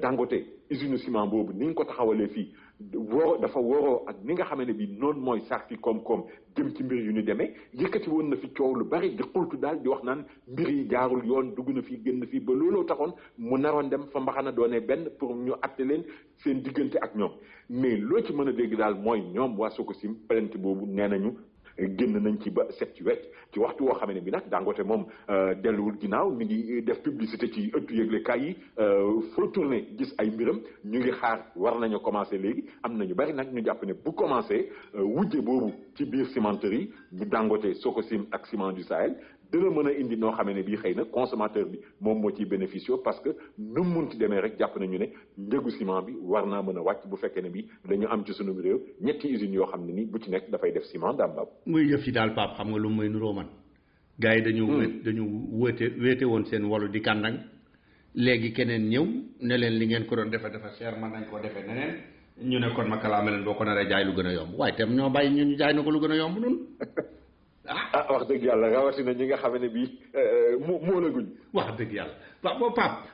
M: Dangote usine ciment boobu ni ñu ko taxawalee fii dafa waroo ak ni nga xam ne bii noonu mooy sax fi koom-koom jëm ci mbir yu ñu demee yëkkati woon na fi coow lu bari di xultu daal di wax naan mbir yi jaarul yoon dugg na fii génn fii ba looloo taxoon mu naroon dem fa mbaxana doone benn pour ñu atte leen seen diggante ak ñoom mais loo ci mën a dégg daal mooy ñoom waa Sococim plainte boobu nee nañu génn nañ ci ba set ci wecc ci waxtu woo xam ne bi nag Dangote moom delluwul ginnaaw mi ngi def publicité ci ëttu yëglekaay yi foo tourné gis ay mbiram ñu ngi xaar war nañu commencé léegi am na ñu bari nag ñu jàpp ne bu commencé wujje boobu ci biir cimenterie bu Dangote Sococim ak ciment du Sahel dina mën a indi noo xamee ne bii xëy na consommateur bi moom moo ciy bénéficié parce que nu mu munti demee rek jàpp nañu ne njëgu ciment bi war naa mën a wàcc bu fekkee ne bi dañu am ci sunu réew ñetti usines yoo xam ne ni bu ci nekk dafay def ciment daam baab
N: muy yëf yi daal Pape xam nga lu muy nuroo man gars yi dañu wéete woon seen wolu di kàndang léegi keneen ñëw ne leen li ngeen ko doon defe dafa cher mën nañ koo defee neneen ñu ne kon ma kalaame leen boo ko naree jaay lu gën a yomb waaye tam ñoo bàyyi ñun ñu jaay na ko lu gën a yomb noonu
M: wax dëgg yàlla rawatina ñi nga xam ne bii moo la guñ
N: wax dëgg yàlla Pape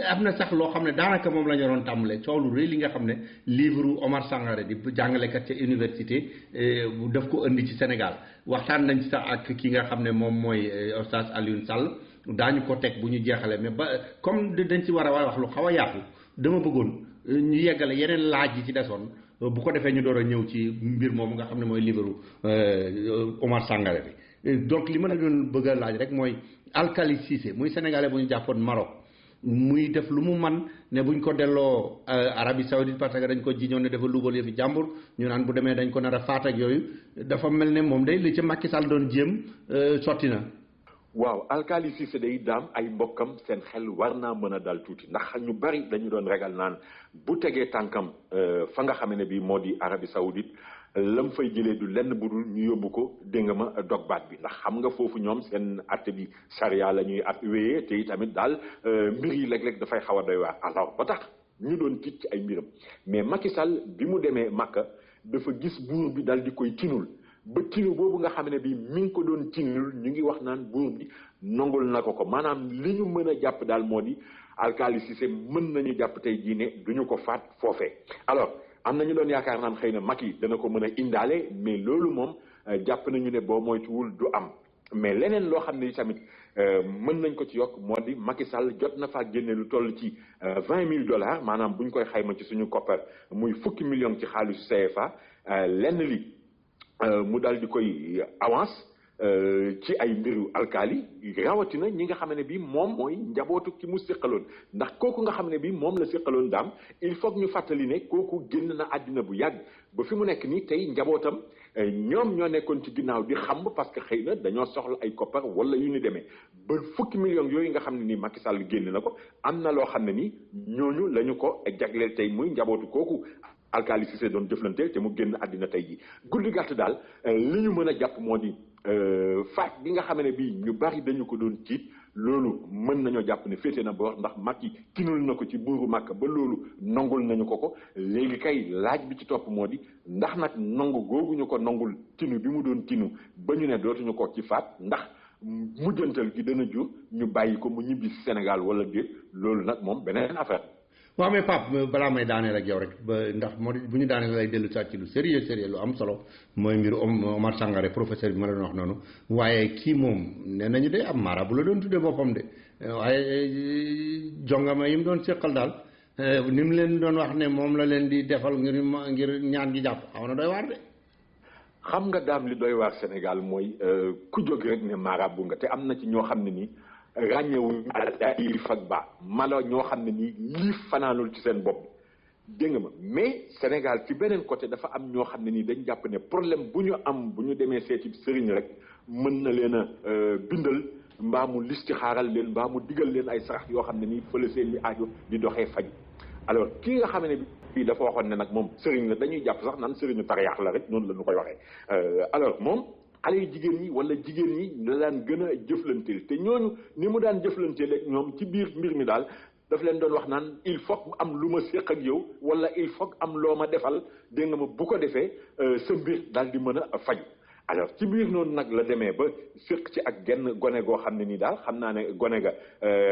N: am na sax loo xam ne daanaka moom la ñu doon tàmbalee coow lu rëy li nga xam ne livre Omar Sangaré di jàngalekat ca université daf ko indi ci Sénégal waxtaan nañ ci sax ak ki nga xam ne moom mooy Oustaz Alioune Sall daañu ko teg bu ñu jeexalee mais ba comme dañ ci war a wax lu xaw a yaatu dama bëggoon ñu yeggale yeneen laaj yi ci desoon bu ko defee ñu door a ñëw ci mbir moomu nga xam ne mooy livre Omar Sangaré bi donc li ma la doon bëgg a laaj rek mooy Alkali Cissé muy sénégalais bu ñu jàppoon Maroc muy def lu mu man ne buñ ko delloo Arabie Saoudite parce que dañ ko jiñoon ne dafa luubal yëfi jàmbur ñu naan bu demee dañ ko nar a faat ak yooyu dafa mel ne moom day li ci Macky Sall doon jéem sotti na.
M: waaw Alkali Cissé day daam ay mbokkam seen xel war naa mën a dal tuuti ndax ñu bari dañu doon ragal naan bu tegee tànkam fa nga xam ne bii moo di Arabie Saoudite lam fay jëlee du lenn bu dul ñu yóbbu ko dégg nga ma dog baat bi ndax xam nga foofu ñoom seen atte bi charia la ñuy at wéyee te itamit daal mbir yi léeg-léeg dafay xaw a doy waar alors ba tax ñu doon tiit ci ay mbiram mais Macky Sall bi mu demee Makka dafa gis buur bi dal di koy tinul ba tinu boobu nga xam ne bi mi ngi ko doon tinul ñu ngi wax naan buur bi nongul na ko maanaam li ñu mën a jàpp daal moo di Alkali Cissé mën nañu jàpp tey jii ne duñu ko faat foofee alors am na ñu doon yaakaar naan xëy na Macky dana ko mën a indaale mais loolu moom jàpp nañu ne boo moytuwul du am mais leneen loo xam ne tamit mën nañ ko ci yokk moo di Macky Sall jot na faa génne lu toll ci $20,000 maanaam bu ñu koy xayma ci suñu koppar muy fukki millions ci xaalisu CFA lenn li mu daal di koy avance ci ay mbiru alkaali rawatina ñi nga xam ne bii moom mooy njabootu ki mu séqaloon ndax kooku nga xam ne bii moom la séqaloon daam il faut que ñu fàttali ne kooku génn na àddina bu yàgg ba fi mu nekk nii tey njabootam ñoom ñoo nekkoon ci ginnaaw di xamb parce que xëy na dañoo soxla ay koppar wala yu ni demee ba fukki millions yooyu nga xam ne nii Macky Sall génn na ko am na loo xam ne nii ñooñu la ñu ko jagleel tey muy njabootu kooku alkaali Cissé doon jëflanteel te mu génn àddina tey ji guddi gàtt daal li ñu mën a jàpp moo di faat bi nga xam ne bii ñu bari dañu ko doon tiit loolu mën nañoo jàpp ne féete na boor ndax Macky kinul na ko ci buuru Makka ba loolu nongul nañu ko léegi kay laaj bi ci topp moo di ndax nag nangu googu ñu ko nongul tinu bi mu doon tinu ba ñu ne dootuñu ko ci faat ndax mujjantal gi dana jur ñu bàyyi ko mu ñibbi Sénégal wala déet loolu nag moom beneen affaire.
N: waaw mais Pape balaa may daaneel ak yow rek ba ndax moo bu ñu daaneel lay dellu saa ci lu sérieux lu am solo mooy mbiru Omar Sangaré professeur bi ma la doon wax noonu waaye kii moom nee nañu de am mara bu la doon tuddee boppam de waaye jongama yi mu doon seqal daal ni mu leen doon wax ne moom la leen di defal ngir ñaan gi jàpp xaw na doy waar de.
M: xam nga daam li doy waar Sénégal mooy ku jóg rek ne mara bu nga te am na ci ñoo xam ne nii. ràññewuñ ay fag ba mala ñoo xam ne nii lii fanaanul ci seen bopp dégg nga ma mais Sénégal ci beneen côté dafa am ñoo xam ne nii dañ jàpp ne problème bu ñu am bu ñu demee seeti sëriñ rek mën na leen a bindal mbaa mu listi xaaral leen mbaa mu digal leen ay sarax yoo xam ne nii fële seen i aajo di doxee faj alors kii nga xam ne bii dafa waxoon ne nag moom sëriñ la dañuy jàpp sax naan sëriñu tariyaax la rek noonu la ñu koy waxee alors moom xale yu jigéen ñi wala jigéen ñi la daan gën a jëflanteel te ñooñu ni mu daan jëflanteel ak ñoom ci biir mbir mi daal daf leen doon wax naan il faut am lu ma séq ak yow wala il faut am loo ma defal dégg nga ma bu ko defee sa mbir daal di mën a faju alors ci biir noonu nag la demee ba séq ci ak genn gone goo xam ne nii daal xam naa ne gone ga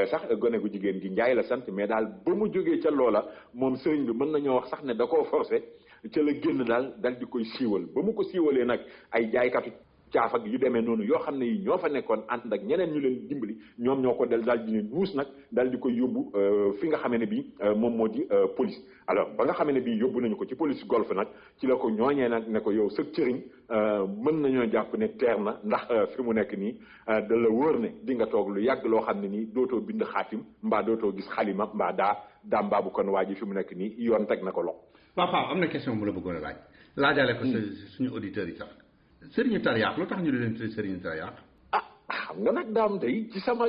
M: sax gone gu jigéen gi Njaay la sant mais daal ba mu jógee ca loola moom sëriñ bi mën nañoo wax sax ne da koo forcé ca la génn daal di koy siiwal ba mu ko siiwalee nag ay jaaykatu caaf ak yu demee noonu yoo xam ne yi ñoo fa nekkoon ànd ak ñeneen ñu leen dimbali ñoom ñoo ko daal di ne duus nag daal di koy yóbbu fi nga xamee ne bii moom moo di police alors ba nga xamee ne bii yóbbu nañu ko ci police golf nag ci la ko ñooñee nag ne ko yow sëg cëriñ mën nañoo jàpp ne teer na ndax fi mu nekk nii da la wóor ne di nga toog lu yàgg loo xam ne nii dootoo bind xaatim mbaa dootoo gis xalima mbaa daa mbaabu kon waa ji fi mu nekk nii yoon teg na ko loxo.
N: Papa am na question bu la bëggoon a laajaale ko suñu auditeurs yi sax sëriñu tariyaax lu tax ñu di leen tuddee sëriñu tariyaax.
M: xam nga nag daam day ci sama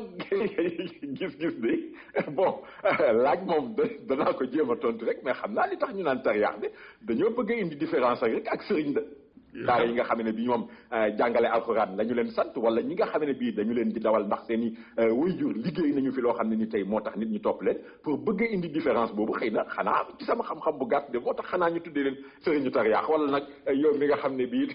M: gis-gis de bon laaj moom danaa ko jéem a tontu rek mais xam naa li tax ñu naan tariyaax de dañoo bëgg a indi différence rek ak sëriñ de. daara yi nga xam ne bii moom jàngale alxuraan lañu leen sant wala ñi nga xam ne bii dañu leen di dawal ndax seen i waajur liggéey nañu fi loo xam ne ni tey moo tax nit ñi topp leen pour bëgg a indi différence boobu xëy na xanaa ci sama xam-xam bu gàtt de moo tax xanaa ñu tuddee leen sëriñu tariyaax wala nag yow mi nga xam ne bii.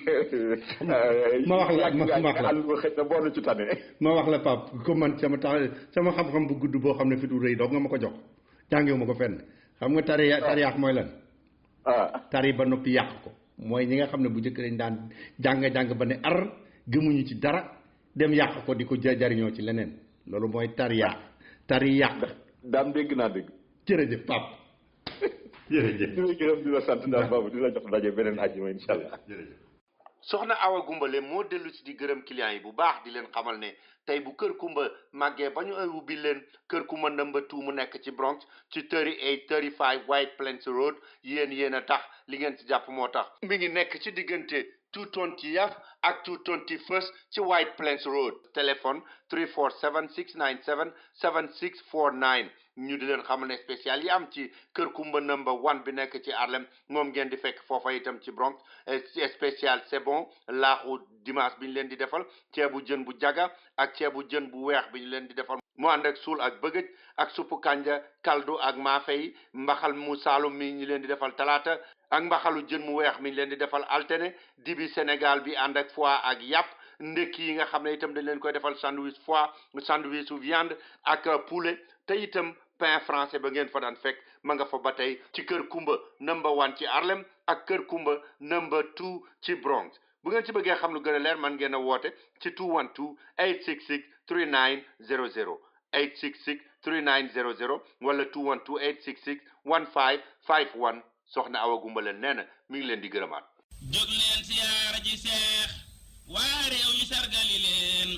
N: ma wax la
M: xëy na boo ci tane.
N: ma wax la Pape comme man sama xam-xam bu gudd boo xam ne fi du rëy doog nga ma ko jox jàngewu ma ko fenn xam nga tariyaax mooy lan. tari ba noppi yàq ko. mooy ñi nga xam ne bu njëkk dañ daan jàng ba ne ar gëmuñu ci dara dem yàq ko di ko jariñoo ci leneen loolu mooy tariyaax.
M: daam dégg naa dégg.
N: jërëjëf Pape. jërëjëf
M: di la gërëm di la sant daal boobu di la jox ndaje beneen àjjuma incha allah.
N: jërëjëf.
J: soxna Awa Gumbale moo dellu si di gërëm clients yi bu baax di leen xamal ne tey bu Kër Kumba màggee ba ñu ubbi leen Kër Kumba number 2 mu nekk ci Bronx ci 3835 White Plains Road yéen a tax li ngeen ci jàpp moo tax mi ngi nekk ci diggante 220th ak 221st ci White Plains Road téléphone 347-697-7649 ñu di leen xamal ne spécial yi am ci Kër Kumba number 1 bi nekk ci Harlem moom ngeen di fekk foofa itam ci Bronx spécial c'est bon laaxu dimanche bi ñu leen di defal ceebu jën bu jaga ak ceebu jën bu weex bi ñu leen di defal mu ànd ak suul ak bëgëj ak suppu kanja kaldu ak maafe yi mbaxal mu saalum mi ñu leen di defal talaata ak mbaxalu jën mu weex mi ñu leen di defal altine dibi Sénégal bi ànd ak foie ak yàpp ndekki yi nga xam ne itam dañ leen koy defal sandwich foie sandwich su viande ak poulet te itam pain français ba ngeen fa daan fekk ma nga fa ba tey ci Kër Kumba number 1 ci Harlem ak Kër Kumba number 2 ci Bronx bu ngeen ci bëggee xam lu gën a leer man ngeen a woote ci 212-866 3900 866 3900 wala 212 866 1551 soxna Awa Gumbala nee na mi ngi leen di gërëmaat.
S: jóg leen siyaara ji seex waa réew mi sargali leen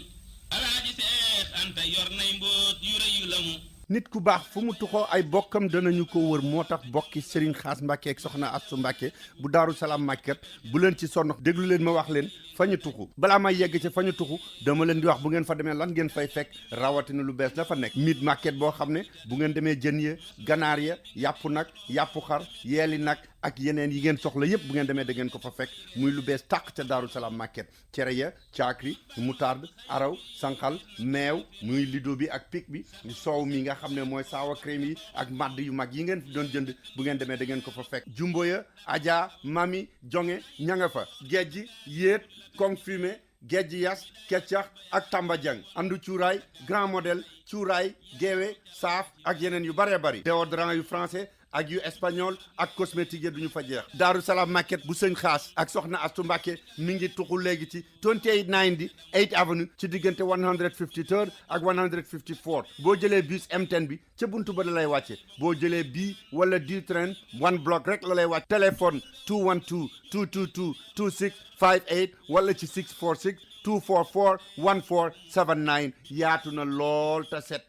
S: alaaji seex anta yor nay mbóot yu rëy yu lamu
Q: nit ku baax fu mu tuxoo ay bokkam danañu ko wër moo tax bokki Serigne Xaas Mbàkke ak soxna Astu Mbàkke bu Daaru Salaam màkket bu leen ci sonn déglu leen ma wax leen fa ñu tuxu balaa may yegg ci fa ñu tuxu dama leen di wax bu ngeen fa demee lan ngeen fay fekk rawatina lu bees la fa nekk mit màkket boo xam ne bu ngeen demee jën ya ganaar ya yàpp nag yàpp xar yeeli nag ak yeneen yi ngeen soxla yépp bu ngeen demee da ngeen ko fa fekk muy lu bees tàq ca Daaru Salaam màkket cere ya caakri moutarde araw sànqal meew muy lido bi ak pic bi soow mi nga xam ne mooy saawa crème yi ak madd yu mag yi ngeen doon jënd bu ngeen demee da ngeen ko fa fekk jumbo ya aja mami jonge ña nga fa gejj yéet kong fumé gejj yas keccax ak tamba jang andu cuuraay grand modèle cuuraay geewe saaf ak yeneen yu baree bari déodorant yu français ak yu espagnol ak cosmétique yi duñu fa jeex Daaru Salaam market bu sëñ Xaas ak soxna Astu Mbàkke mi ngi tuxu léegi ci 2890 8th avenue ci diggante 153 ak 154 boo jëlee bus M10 bi ca buntu ba la lay wàcce boo jëlee bii wala du train one block rek la lay wàcc téléphone 212 222 2658 wala ci 646 244 1479 yaatu na lool te set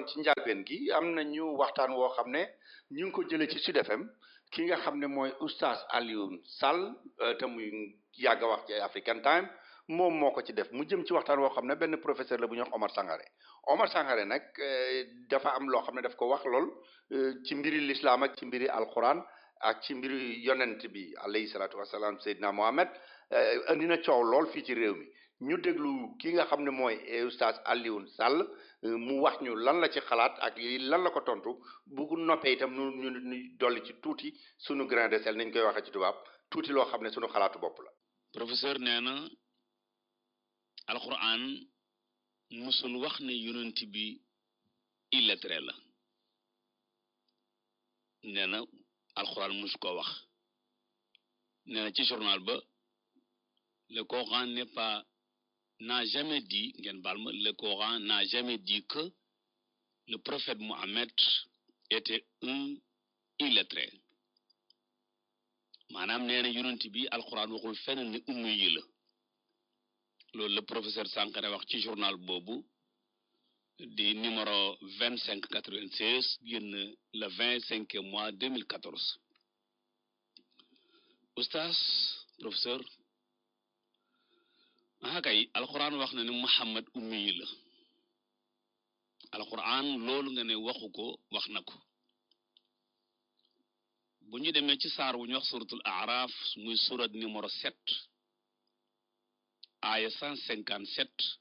J: ci njalbeen gi am nañu waxtaan woo xam ne ñu ngi ko jëlee ci Sud FM ki nga xam ne mooy oustaz Alioune Sall te muy yàgg a wax ci African Time moom moo ko ci def mu jëm ci waxtaan woo xam ne benn professeur la bu ñuy wax Omar Sangaré nag dafa am loo xam ne daf ko wax lool ci mbiri lislaam ak ci mbiri alquran ak ci mbiri yonent bi alayhi salaatu wasalaam Seydina Mohamed andi na coow lool fii ci réew mi ñu déglu ki nga xam ne mooy oustaz Alioune Sall mu wax ñu lan la ci xalaat ak lan la ko tontu bu noppee itam ñu dolli ci tuuti sunu grain de sel nañ koy waxee ci tubaab tuuti loo xam ne sunu xalaatu bopp la.
T: professeur nee na alquran musul wax ne yonent bi illettré la nee na alquran mus ko wax nee na ci journal ba le Coran n'a jamais dit, le Coran n'a jamais dit que le prophète Mohammed était un illettré. Manam néna yonent bi alquran waxul fenn ni ummi yi la. Loolu le professeur Sankaré wax ci journal bobu di numéro 2596 génn le 25 mois 2014. Oustaz professeur kay alquran wax na ne Muhammad ummi yi la alquran loolu nga ne waxu ko wax na ko bu ñu demee ci saar wu ñu wax suratul A'raf muy surat numéro 7 aaya 157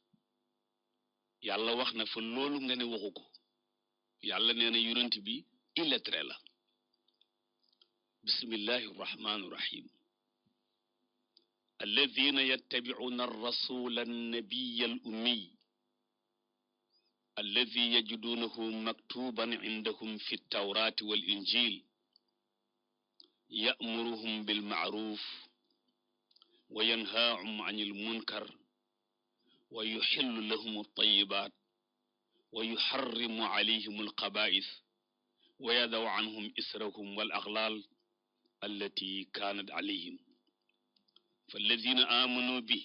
T: yàlla wax na fa loolu nga ne waxu ko yàlla nee na yonent bi illettré la bismillahi rahmani rahim alladhina yattabi'una ar-rasula an-nabiyya al-ummi alladhi yajidunahu maktuban 'indahum fi at-tawrati wal-injil ya'muruhum bil ma'ruf wa yanhahum 'anil munkar wa yuhillu lahum at-tayyibat wa yuharrimu 'alayhim al-khaba'ith wa yada'u 'anhum israhum wal aghlal allati kanat 'alayhim فالذين آمنوا به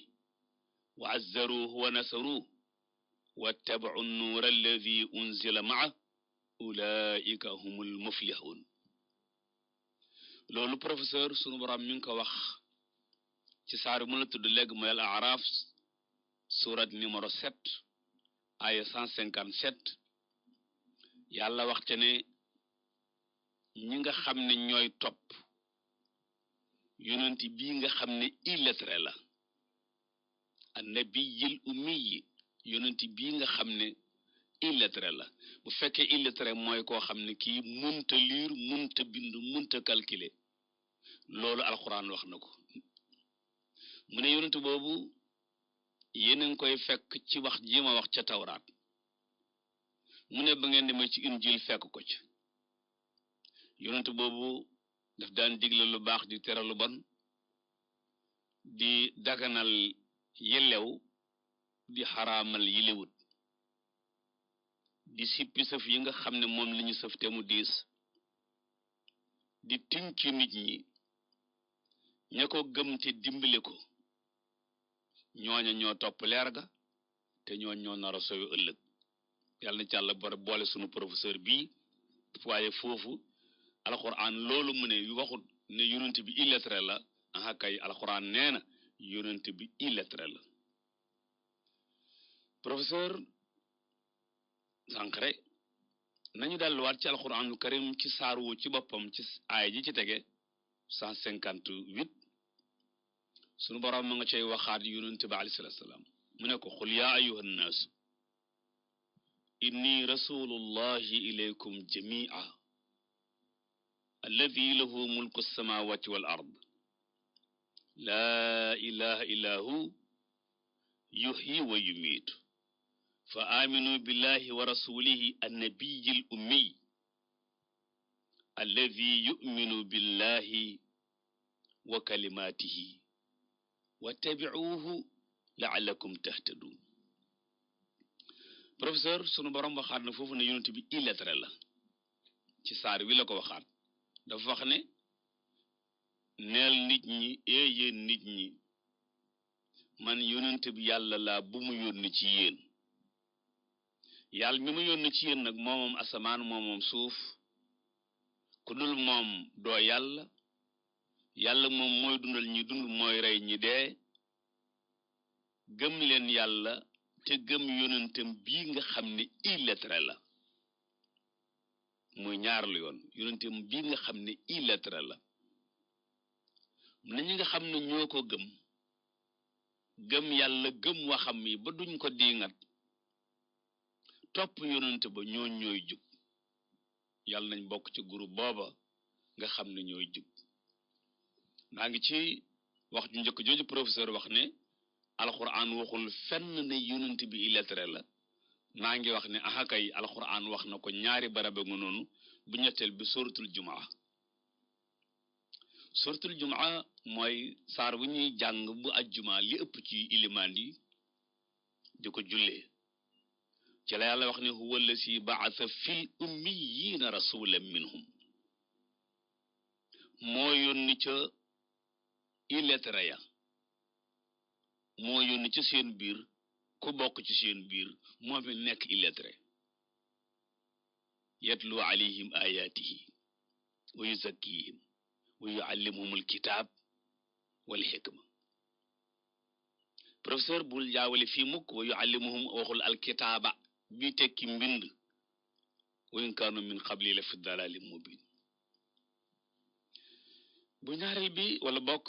T: وعزروه ونصروه واتبعوا النور الذي أنزل معه أولئك هم المفلحون loolu professeur sunu borom mi ngi ko wax ci saar mu la tudd léegi mooy al-A'raf surat numéro 7 aya 157 yàlla wax ca ne ñi nga xam ne ñooy topp yonent bii nga xam ne illettré la annabiyil ummi yonent bii nga xam ne illettré la bu fekkee illettré mooy koo xam ne kii munta lire munta bind munta calculer loolu alxuraan wax na ko mu ne yonent boobu yéen a ngi koy fekk ci wax ji ma wax ca tawraat mu ne ba ngeen demee ci injil fekk ko ci yonent boobu daf daan digle lu baax di tere lu bon di daganal yelew di xaraamal yilewut di sippi sëf yi nga xam ne moom la ñu sëf te mu diis di tinki nit ñi ña ko gëm te dimbale ko ñooña ñoo topp leer ga te ñoo nar a sowe ëllëg yàlla na ci Yàlla boole sunu professeur bii waaye foofu alxuraan loolu mu ne waxut ne yonent bi illettré la aha kay alxuraan nee na yonent bi illettré la professeur Sankharé nañu delluwaat ci alxuraanul karim ci saar wu ci boppam ci aaya ji ci tege 158 sunu borom ma nga cay waxaat yonent bi alayhi salaatu salaam mu ne ko xul yaa ayyuhan naas inni rasulullahi ilaykum jami'a الذي له ملك السماوات والأرض لا إله إلا هو يحيي ويميت فآمنوا بالله ورسوله النبي الأمي الذي يؤمن بالله وكلماته واتبعوه لعلكم تهتدون professeur sunu borom waxaat na foofu ne yonent bi illettré la ci saar wi la ko waxaat dafa wax ne neel nit ñi yéen nit ñi man yonent bi yàlla laa bu mu yónni ci yéen yàlla mi mu yónni ci yéen nag moomoom asamaan moomoom suuf ku dul moom doo yàlla yàlla moom mooy dundal ñi dund mooy rey ñi dee gëm leen yàlla te gëm yonentam bii nga xam ne illettré la muy ñaar lu yoon yonentam bii nga xam ne illettré la na ñi nga xam ne ñoo ko gëm yàlla gëm waxam yi ba duñ ko diingat topp yonent ba ñooy jub yàlla nañ bokk ci groupe booba nga xam ne ñooy jub maa ngi ci wax ju njëkk jooju professeur wax ne alxuraan waxul fenn ne yonent bi illettré la maa ngi wax ne aha kay alxuraan wax na ko ñaari barabe nga noonu bu ñetteel bi suratul jumaa suratul jumaa mooy saar bu ñuy jàng bu ajjuma li ëpp ci ilimaan yi di ko jullee ci la yàlla wax ne huwa allasi ba'atha fil ummiyyiina rasulan minhum moo yónni ca illettré ya moo yónni ci seen biir ku bokk ci seen biir moo fi nekk illettré yatlu alayhim ayatihi wa yuzakkihim wa yuallimuhum alkitab wal hikma professeur bul jaawale fii mukk wa yuallimuhum waxul alkitaaba bi tekki mbind wa in kaanu min qabli la fi dalalin mubin bu ñaareel bi wala bokk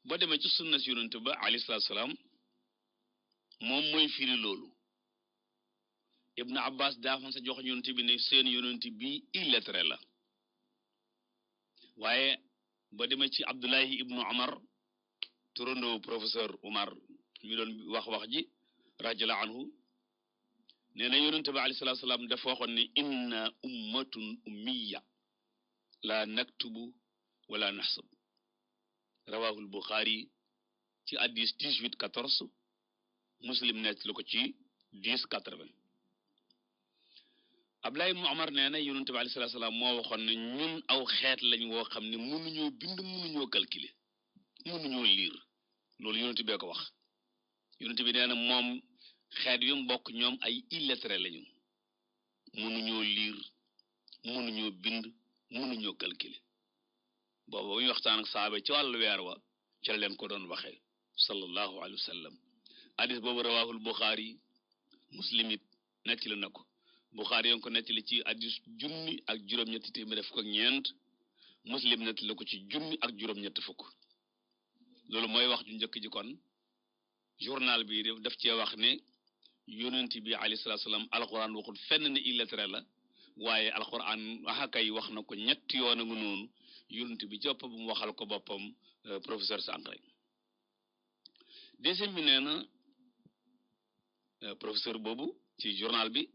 T: boo demee ci sunna si yonent ba alayhi salaatu salaam moom mooy firi loolu Ibn Abbas daa xam sa jox yonent bi ne seen yonent bi illettré la waaye ba demee ci Abdullahi ibnu Umar turandoo professeur Umar mi doon wax ji radiyallahu anhu nee na yonent bi alayhi salaatu salaam dafa waxoon ne inna ummatun ummiya la naktubu wala naxsab rawahu al-Bukhari ci hadis 18-14 Muslim nekk lu ko ci 10-80 Abdullah ibn Umar nee na yonent bi alayhi salaatu salaam moo waxoon ne ñun aw xeet lañ woo xam ne mënuñoo bind mënuñoo calculer mënuñoo lire loolu yonent bee ko wax yonent bi nee na moom xeet yu mbokk ñoom ay illettré lañu mënuñoo lire mënuñoo bind mënuñoo calculer boobu bu ñu waxtaan ak saaba ci wàllu weer wa ci la leen ko doon waxee sallallahu alayhi wa sallam hadis boobu rawahul Bukhari Muslim it nettali na ko Bukhari yon ko nettali ci hadis 1,724 Muslim nettali ko ci 1,724 loolu mooy wax ju njëkk ji kon journal bi daf cee wax ne yonent bi alayhi salaatu salaam alquran waxul fenn ne illettré la waaye alquran kay wax na ko ñetti yoon ak noonu yonent bi ci boppam mu waxal ko boppam professeur Sankharé deuxième bi nee na professeur boobu ci journal bi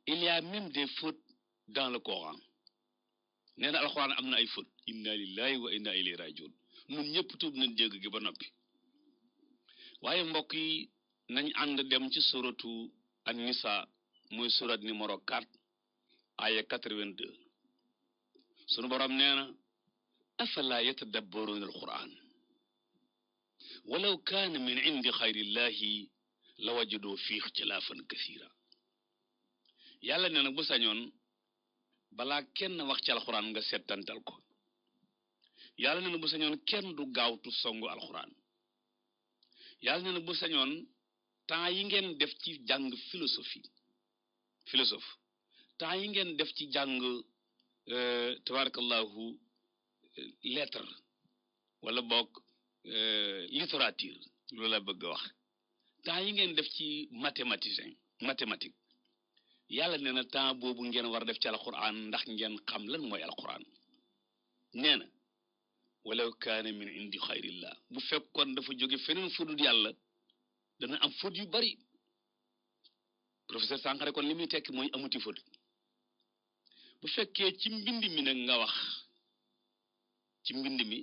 T: il y a même des fautes dans le Coran nee na alquran am na ay fautes inna lillahi wa inna ilayhi rajiun ñun ñëpp tuub nañ jégg gi ba noppi waaye mbokk yi nañ ànd dem ci suratu an-Nisa muy surat numéro 4 aya 82 sunu borom nee na afala yatadabbaruna al-Qur'an walaw kaana min indi xayrillahi la wajadu fi ixtilaafan kasiira yàlla nee na bu sañoon balaa kenn wax ci alxuraan nga settantal ko yàlla nee na bu sañoon kenn du gaawtu songu alxuraan yàlla nee na bu sañoon temps yi ngeen def ci jàng philosophe temps yi ngeen def ci jàng tabarakallahu lettre wala boog littérature loolu la bëgg a wax temps yi ngeen def ci mathématique yàlla nee na temps boobu ngeen war a def ci alquran ndax ngeen xam lan mooy alquran nee na walaw kaana min indi xayrillah bu fekkoon dafa jóge feneen fudul yàlla dana am faute yu bari professeur Sankharé kon li muy tekki mooy amuti faute bu fekkee ci mbind mi nag nga wax ci mbind mi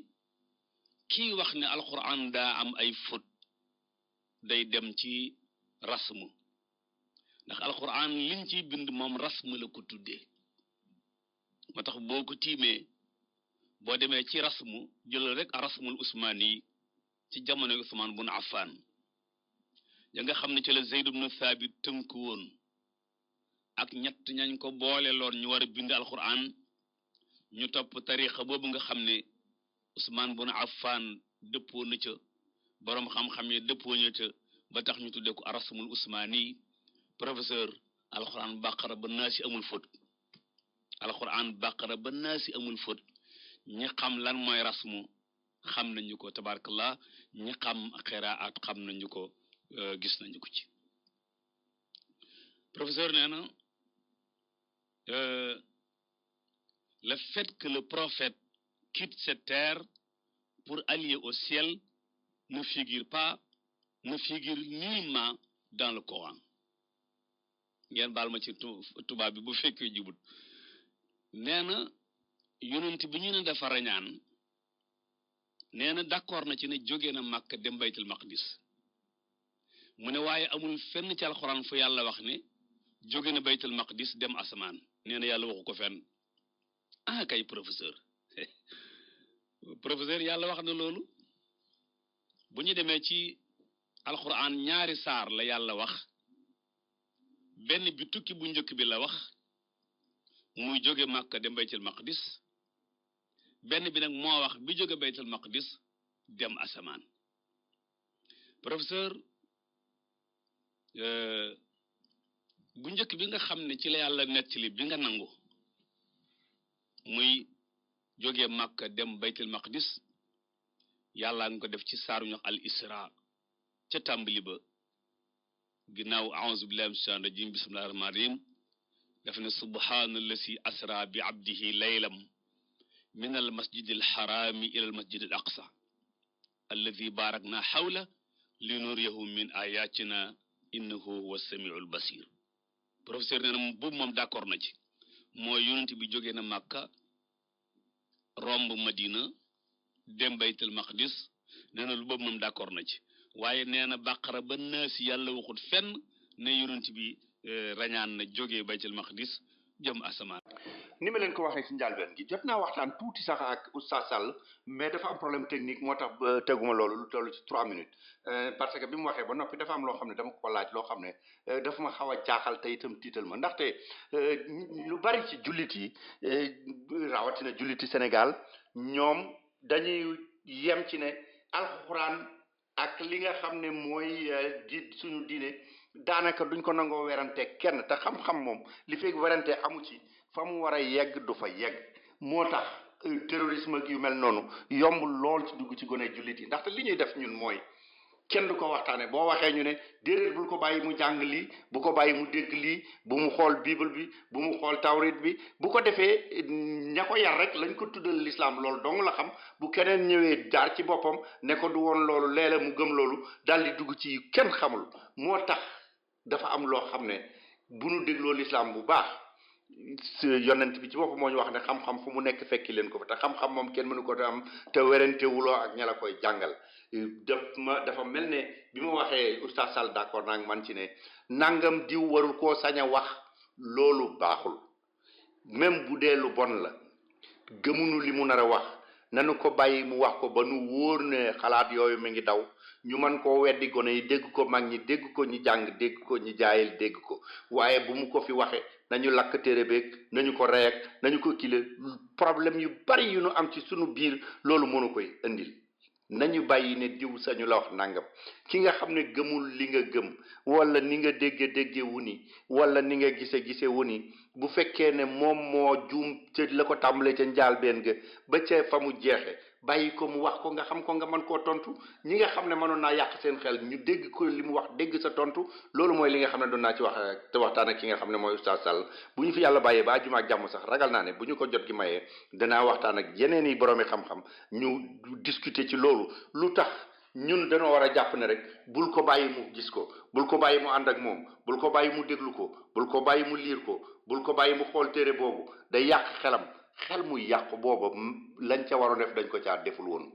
T: kii wax ne alquran daa am ay faute day dem ci rasmu ndax alquran liñ ciy bind moom rasmu la ko tuddee moo tax boo ko tiimee boo demee ci rasmu jël rek rasmul usmaani ci jamono Usmaan bun Affan ya nga xam ne ci la Zayd ibn Thabit tënk woon ak ñett ñañ ko boole loon ñu war a bind alquran ñu topp tariqa boobu nga xam ne Usmaan bun Affan dëppoo na ca boroom xam-xam yi dëppoo na ca ba tax ñu tuddee ko rasmul usmaani professeur alquran baqara ba naasi amul faute alquran baqara ba naasi amul faute ñi xam lan mooy rasmu xam nañu ko tabarakallah ñi xam qiraat xam nañu ko gis nañu ko ci professeur nee na le fait que le prophète quitte cette terre pour aller au ciel ne figure nullement dans le Coran ngeen baal ma ci tubaab bi bu fekkee jubut nee na yonent bi ñu ne dafa rañaan nee na d'accord na ci ne jóge na Makka dem baytul maqdis mu ne waaye amul fenn ci alxuraan fu yàlla wax ne jóge na baytul maqdis dem asamaan nee na yàlla waxu ko fenn kay professeur yàlla wax na loolu bu ñu demee ci alxuraan ñaari saar la yàlla wax benn bi tukki bu njëkk bi la wax muy jóge Makka dem baytul maqdis benn bi nag moo wax bi jóge baytul maqdis dem asamaan professeur bu njëkk bi nga xam ne ci la yàlla nettali bi nga nangu muy jóge Makka dem baytul maqdis yàlla nga ko def ci saaru ñu al isra ca tàmbali ba ginnaaw a'uuzu billahi mina shaytaani rajiim bismillahi rahmaani rahiim daf ne subhaana allasi asra bi abdihi laylam min al masjidi al xaraami ila al masjidi al aqsa alladi baarakna xawla li nuriyahu min ayatina innahu huwa samiu al basir. professeur nee na boobu moom d'accord na ci mooy yonent bi jógee na Màkka romb Madina dem baytul maqdis nee na lu boobu moom d'accord na ci waaye nee na bàqara ba naasi yàlla waxut fenn ne yonent bi rañaan na jógee baytul maqdis jëm asamaan.
J: ni ma leen ko waxee ci njàlbeen gi jot naa waxtaan tuuti sax ak Oustaz Sall mais dafa am problème technique moo tax teguma loolu lu toll ci 3 minutes parce que bi mu waxee ba noppi dafa am loo xam ne dama ko laaj loo xam ne dafa ma xaw a jaaxal te itam tiital ma ndaxte lu bari ci jullit yi rawatina julliti Sénégal ñoom dañuy yem ci ne alxuraan ak li nga xam ne mooy di suñu diine daanaka duñ ko nangoo werante kenn te xam-xam moom li fekk werante amu ci fa mu war a yegg du fa yegg moo tax terrorisme yu mel noonu yomb lool ci dugg ci gone jullit yi ndaxte li ñuy def ñun mooy kenn du ko waxtaane boo waxee ñu ne déedéet bul ko bàyyi mu jàng lii bu ko bàyyi mu dégg lii bu mu xool bible bi bu mu xool tawrit bi bu ko defee ña ko yar rek lañ ko tuddal l'islam loolu dong la xam bu keneen ñëwee jaar ci boppam ne ko du woon loolu léeg-léeg mu gëm loolu daal di dugg ci kenn xamul moo tax dafa am loo xam ne bu nu dégloo l'islam bu baax yonent bi ci boppam moo ñu wax ne xam-xam fu mu nekk fekki leen ko fa te xam-xam moom kenn mënu ko am te werantewuloo ak ña la koy jàngal dafa mel ne bi ma waxee Oustaz Sall d'accord naa man ci ne nangam diw warul koo sañ a wax loolu baaxul même bu dee lu bon la gëmunu li mu nar a wax nanu ko bàyyi mu wax ko ba nu wóor ne xalaat yooyu mi ngi daw ñu mën koo weddi gone yi dégg ko mag ñi dégg ko ñi jàng dégg ko ñi jaayil dégg ko waaye bu mu ko fi waxe nañu lakk téere beeg nañu ko rey ak nañu ko kile problème yu bari yu nu am ci sunu biir loolu mënu koy indil nañu bàyyi ne diw sañu la wax nangam ki nga xam ne gëmul li nga gëm wala ni nga dégge wu ni wala ni nga gise wu ni bu fekkee ne moom moo juum ca la ko tàmbalee ca njaalbeen ga ba ca fa mu jeexe bàyyi ko mu wax ko nga xam ko nga mën koo tontu ñi nga xam ne mënoon naa yàq seen xel ñu dégg ko li mu wax dégg sa tontu loolu mooy li nga xam ne doon naa ci wax te waxtaan ak ki nga xam ne mooy Oustaz Sall bu ñu fi yàlla bàyyee ba àjjuma ak jàmm sax ragal naa ne bu ñu ko jot gi mayee danaa waxtaan ak yeneen i boroomi xam-xam ñu discuter ci loolu lu tax ñun dañoo war a jàpp ne rek bul ko bàyyi mu gis ko bul ko bàyyi mu ànd ak moom bul ko bàyyi mu déglu ko bul ko bàyyi mu liir ko bul ko bàyyi mu xool téere boobu day yàq xelam xel muy yàqu booba lañ ca waroon def dañ ko caa deful woon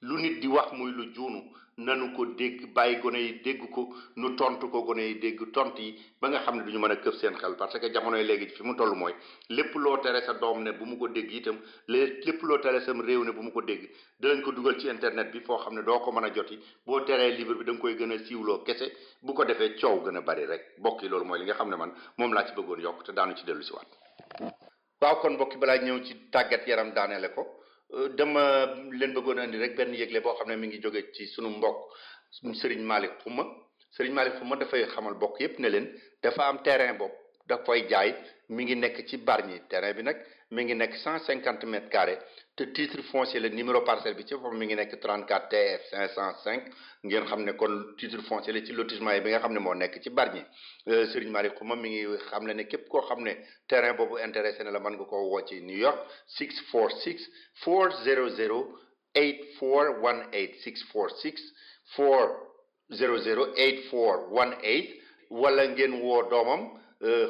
J: lu nit di wax muy lu juunu nanu ko dégg bàyyi gone yi dégg ko nu tontu ko gone yi dégg tontu yi ba nga xam ne duñu mën a këf seen xel parce que jamonoy léegi fi mu toll mooy lépp loo tere sa doom ne bu mu ko dégg itam lépp loo tere sam réew ne bu mu ko dégg dinañ ko dugal ci internet bi foo xam ne doo ko mën a joti boo teree livre bi da nga koy gën a siiwloo kese bu ko defee coow gën a bari rek mbokk yi loolu mooy li nga xam ne man moom laa ci bëggoon yokk te daanu ci dellu si waat waaw kon mbokki balaa ñëw ci tàggat yaram daaneele ko dama leen bëggoon a indi rek benn yëgle boo xam ne mi ngi jóge ci sunu mbokk Serigne Malick Xuma Serigne Malick Xuma dafay xamal mbokk yépp ne leen dafa am terrain bopp da koy jaay mi ngi nekk ci Bargny terrain bi nag mi ngi nekk 150 mètres carrés te titre foncier la numéro parcelle bi ci foofu mi ngi nekk 34 TF 505 ngeen xam ne kon titre foncier la ci lotissement yi bi nga xam ne moo nekk ci Bargny Serigne Malick Xuma mi ngi xam ne képp koo xam ne terrain boobu intéressé na la mën nga koo woo ci New York 646 400 8418 646 400 8418 wala ngeen woo doomam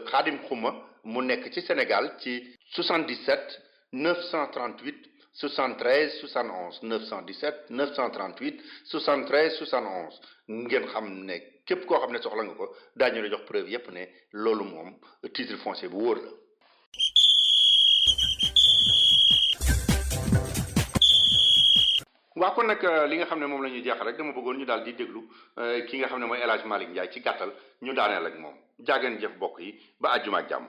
J: Khadim Xuma mu nekk ci Sénégal ci 77 938 73 71 917 938 73 71 ngeen xam ne képp koo xam ne soxla nga ko daañu la jox preuve yépp ne loolu moom titre foncier bu wóor la. waaw kon nag li nga xam ne moom la ñuy jeexal rek dama bëggoon ñu daal di déglu ki nga xam ne mooy El Hadj Malick Ndiaye ci gàttal ñu daaneel ak moom jaageen jëf bokk yi ba àjjuma ak jàmm.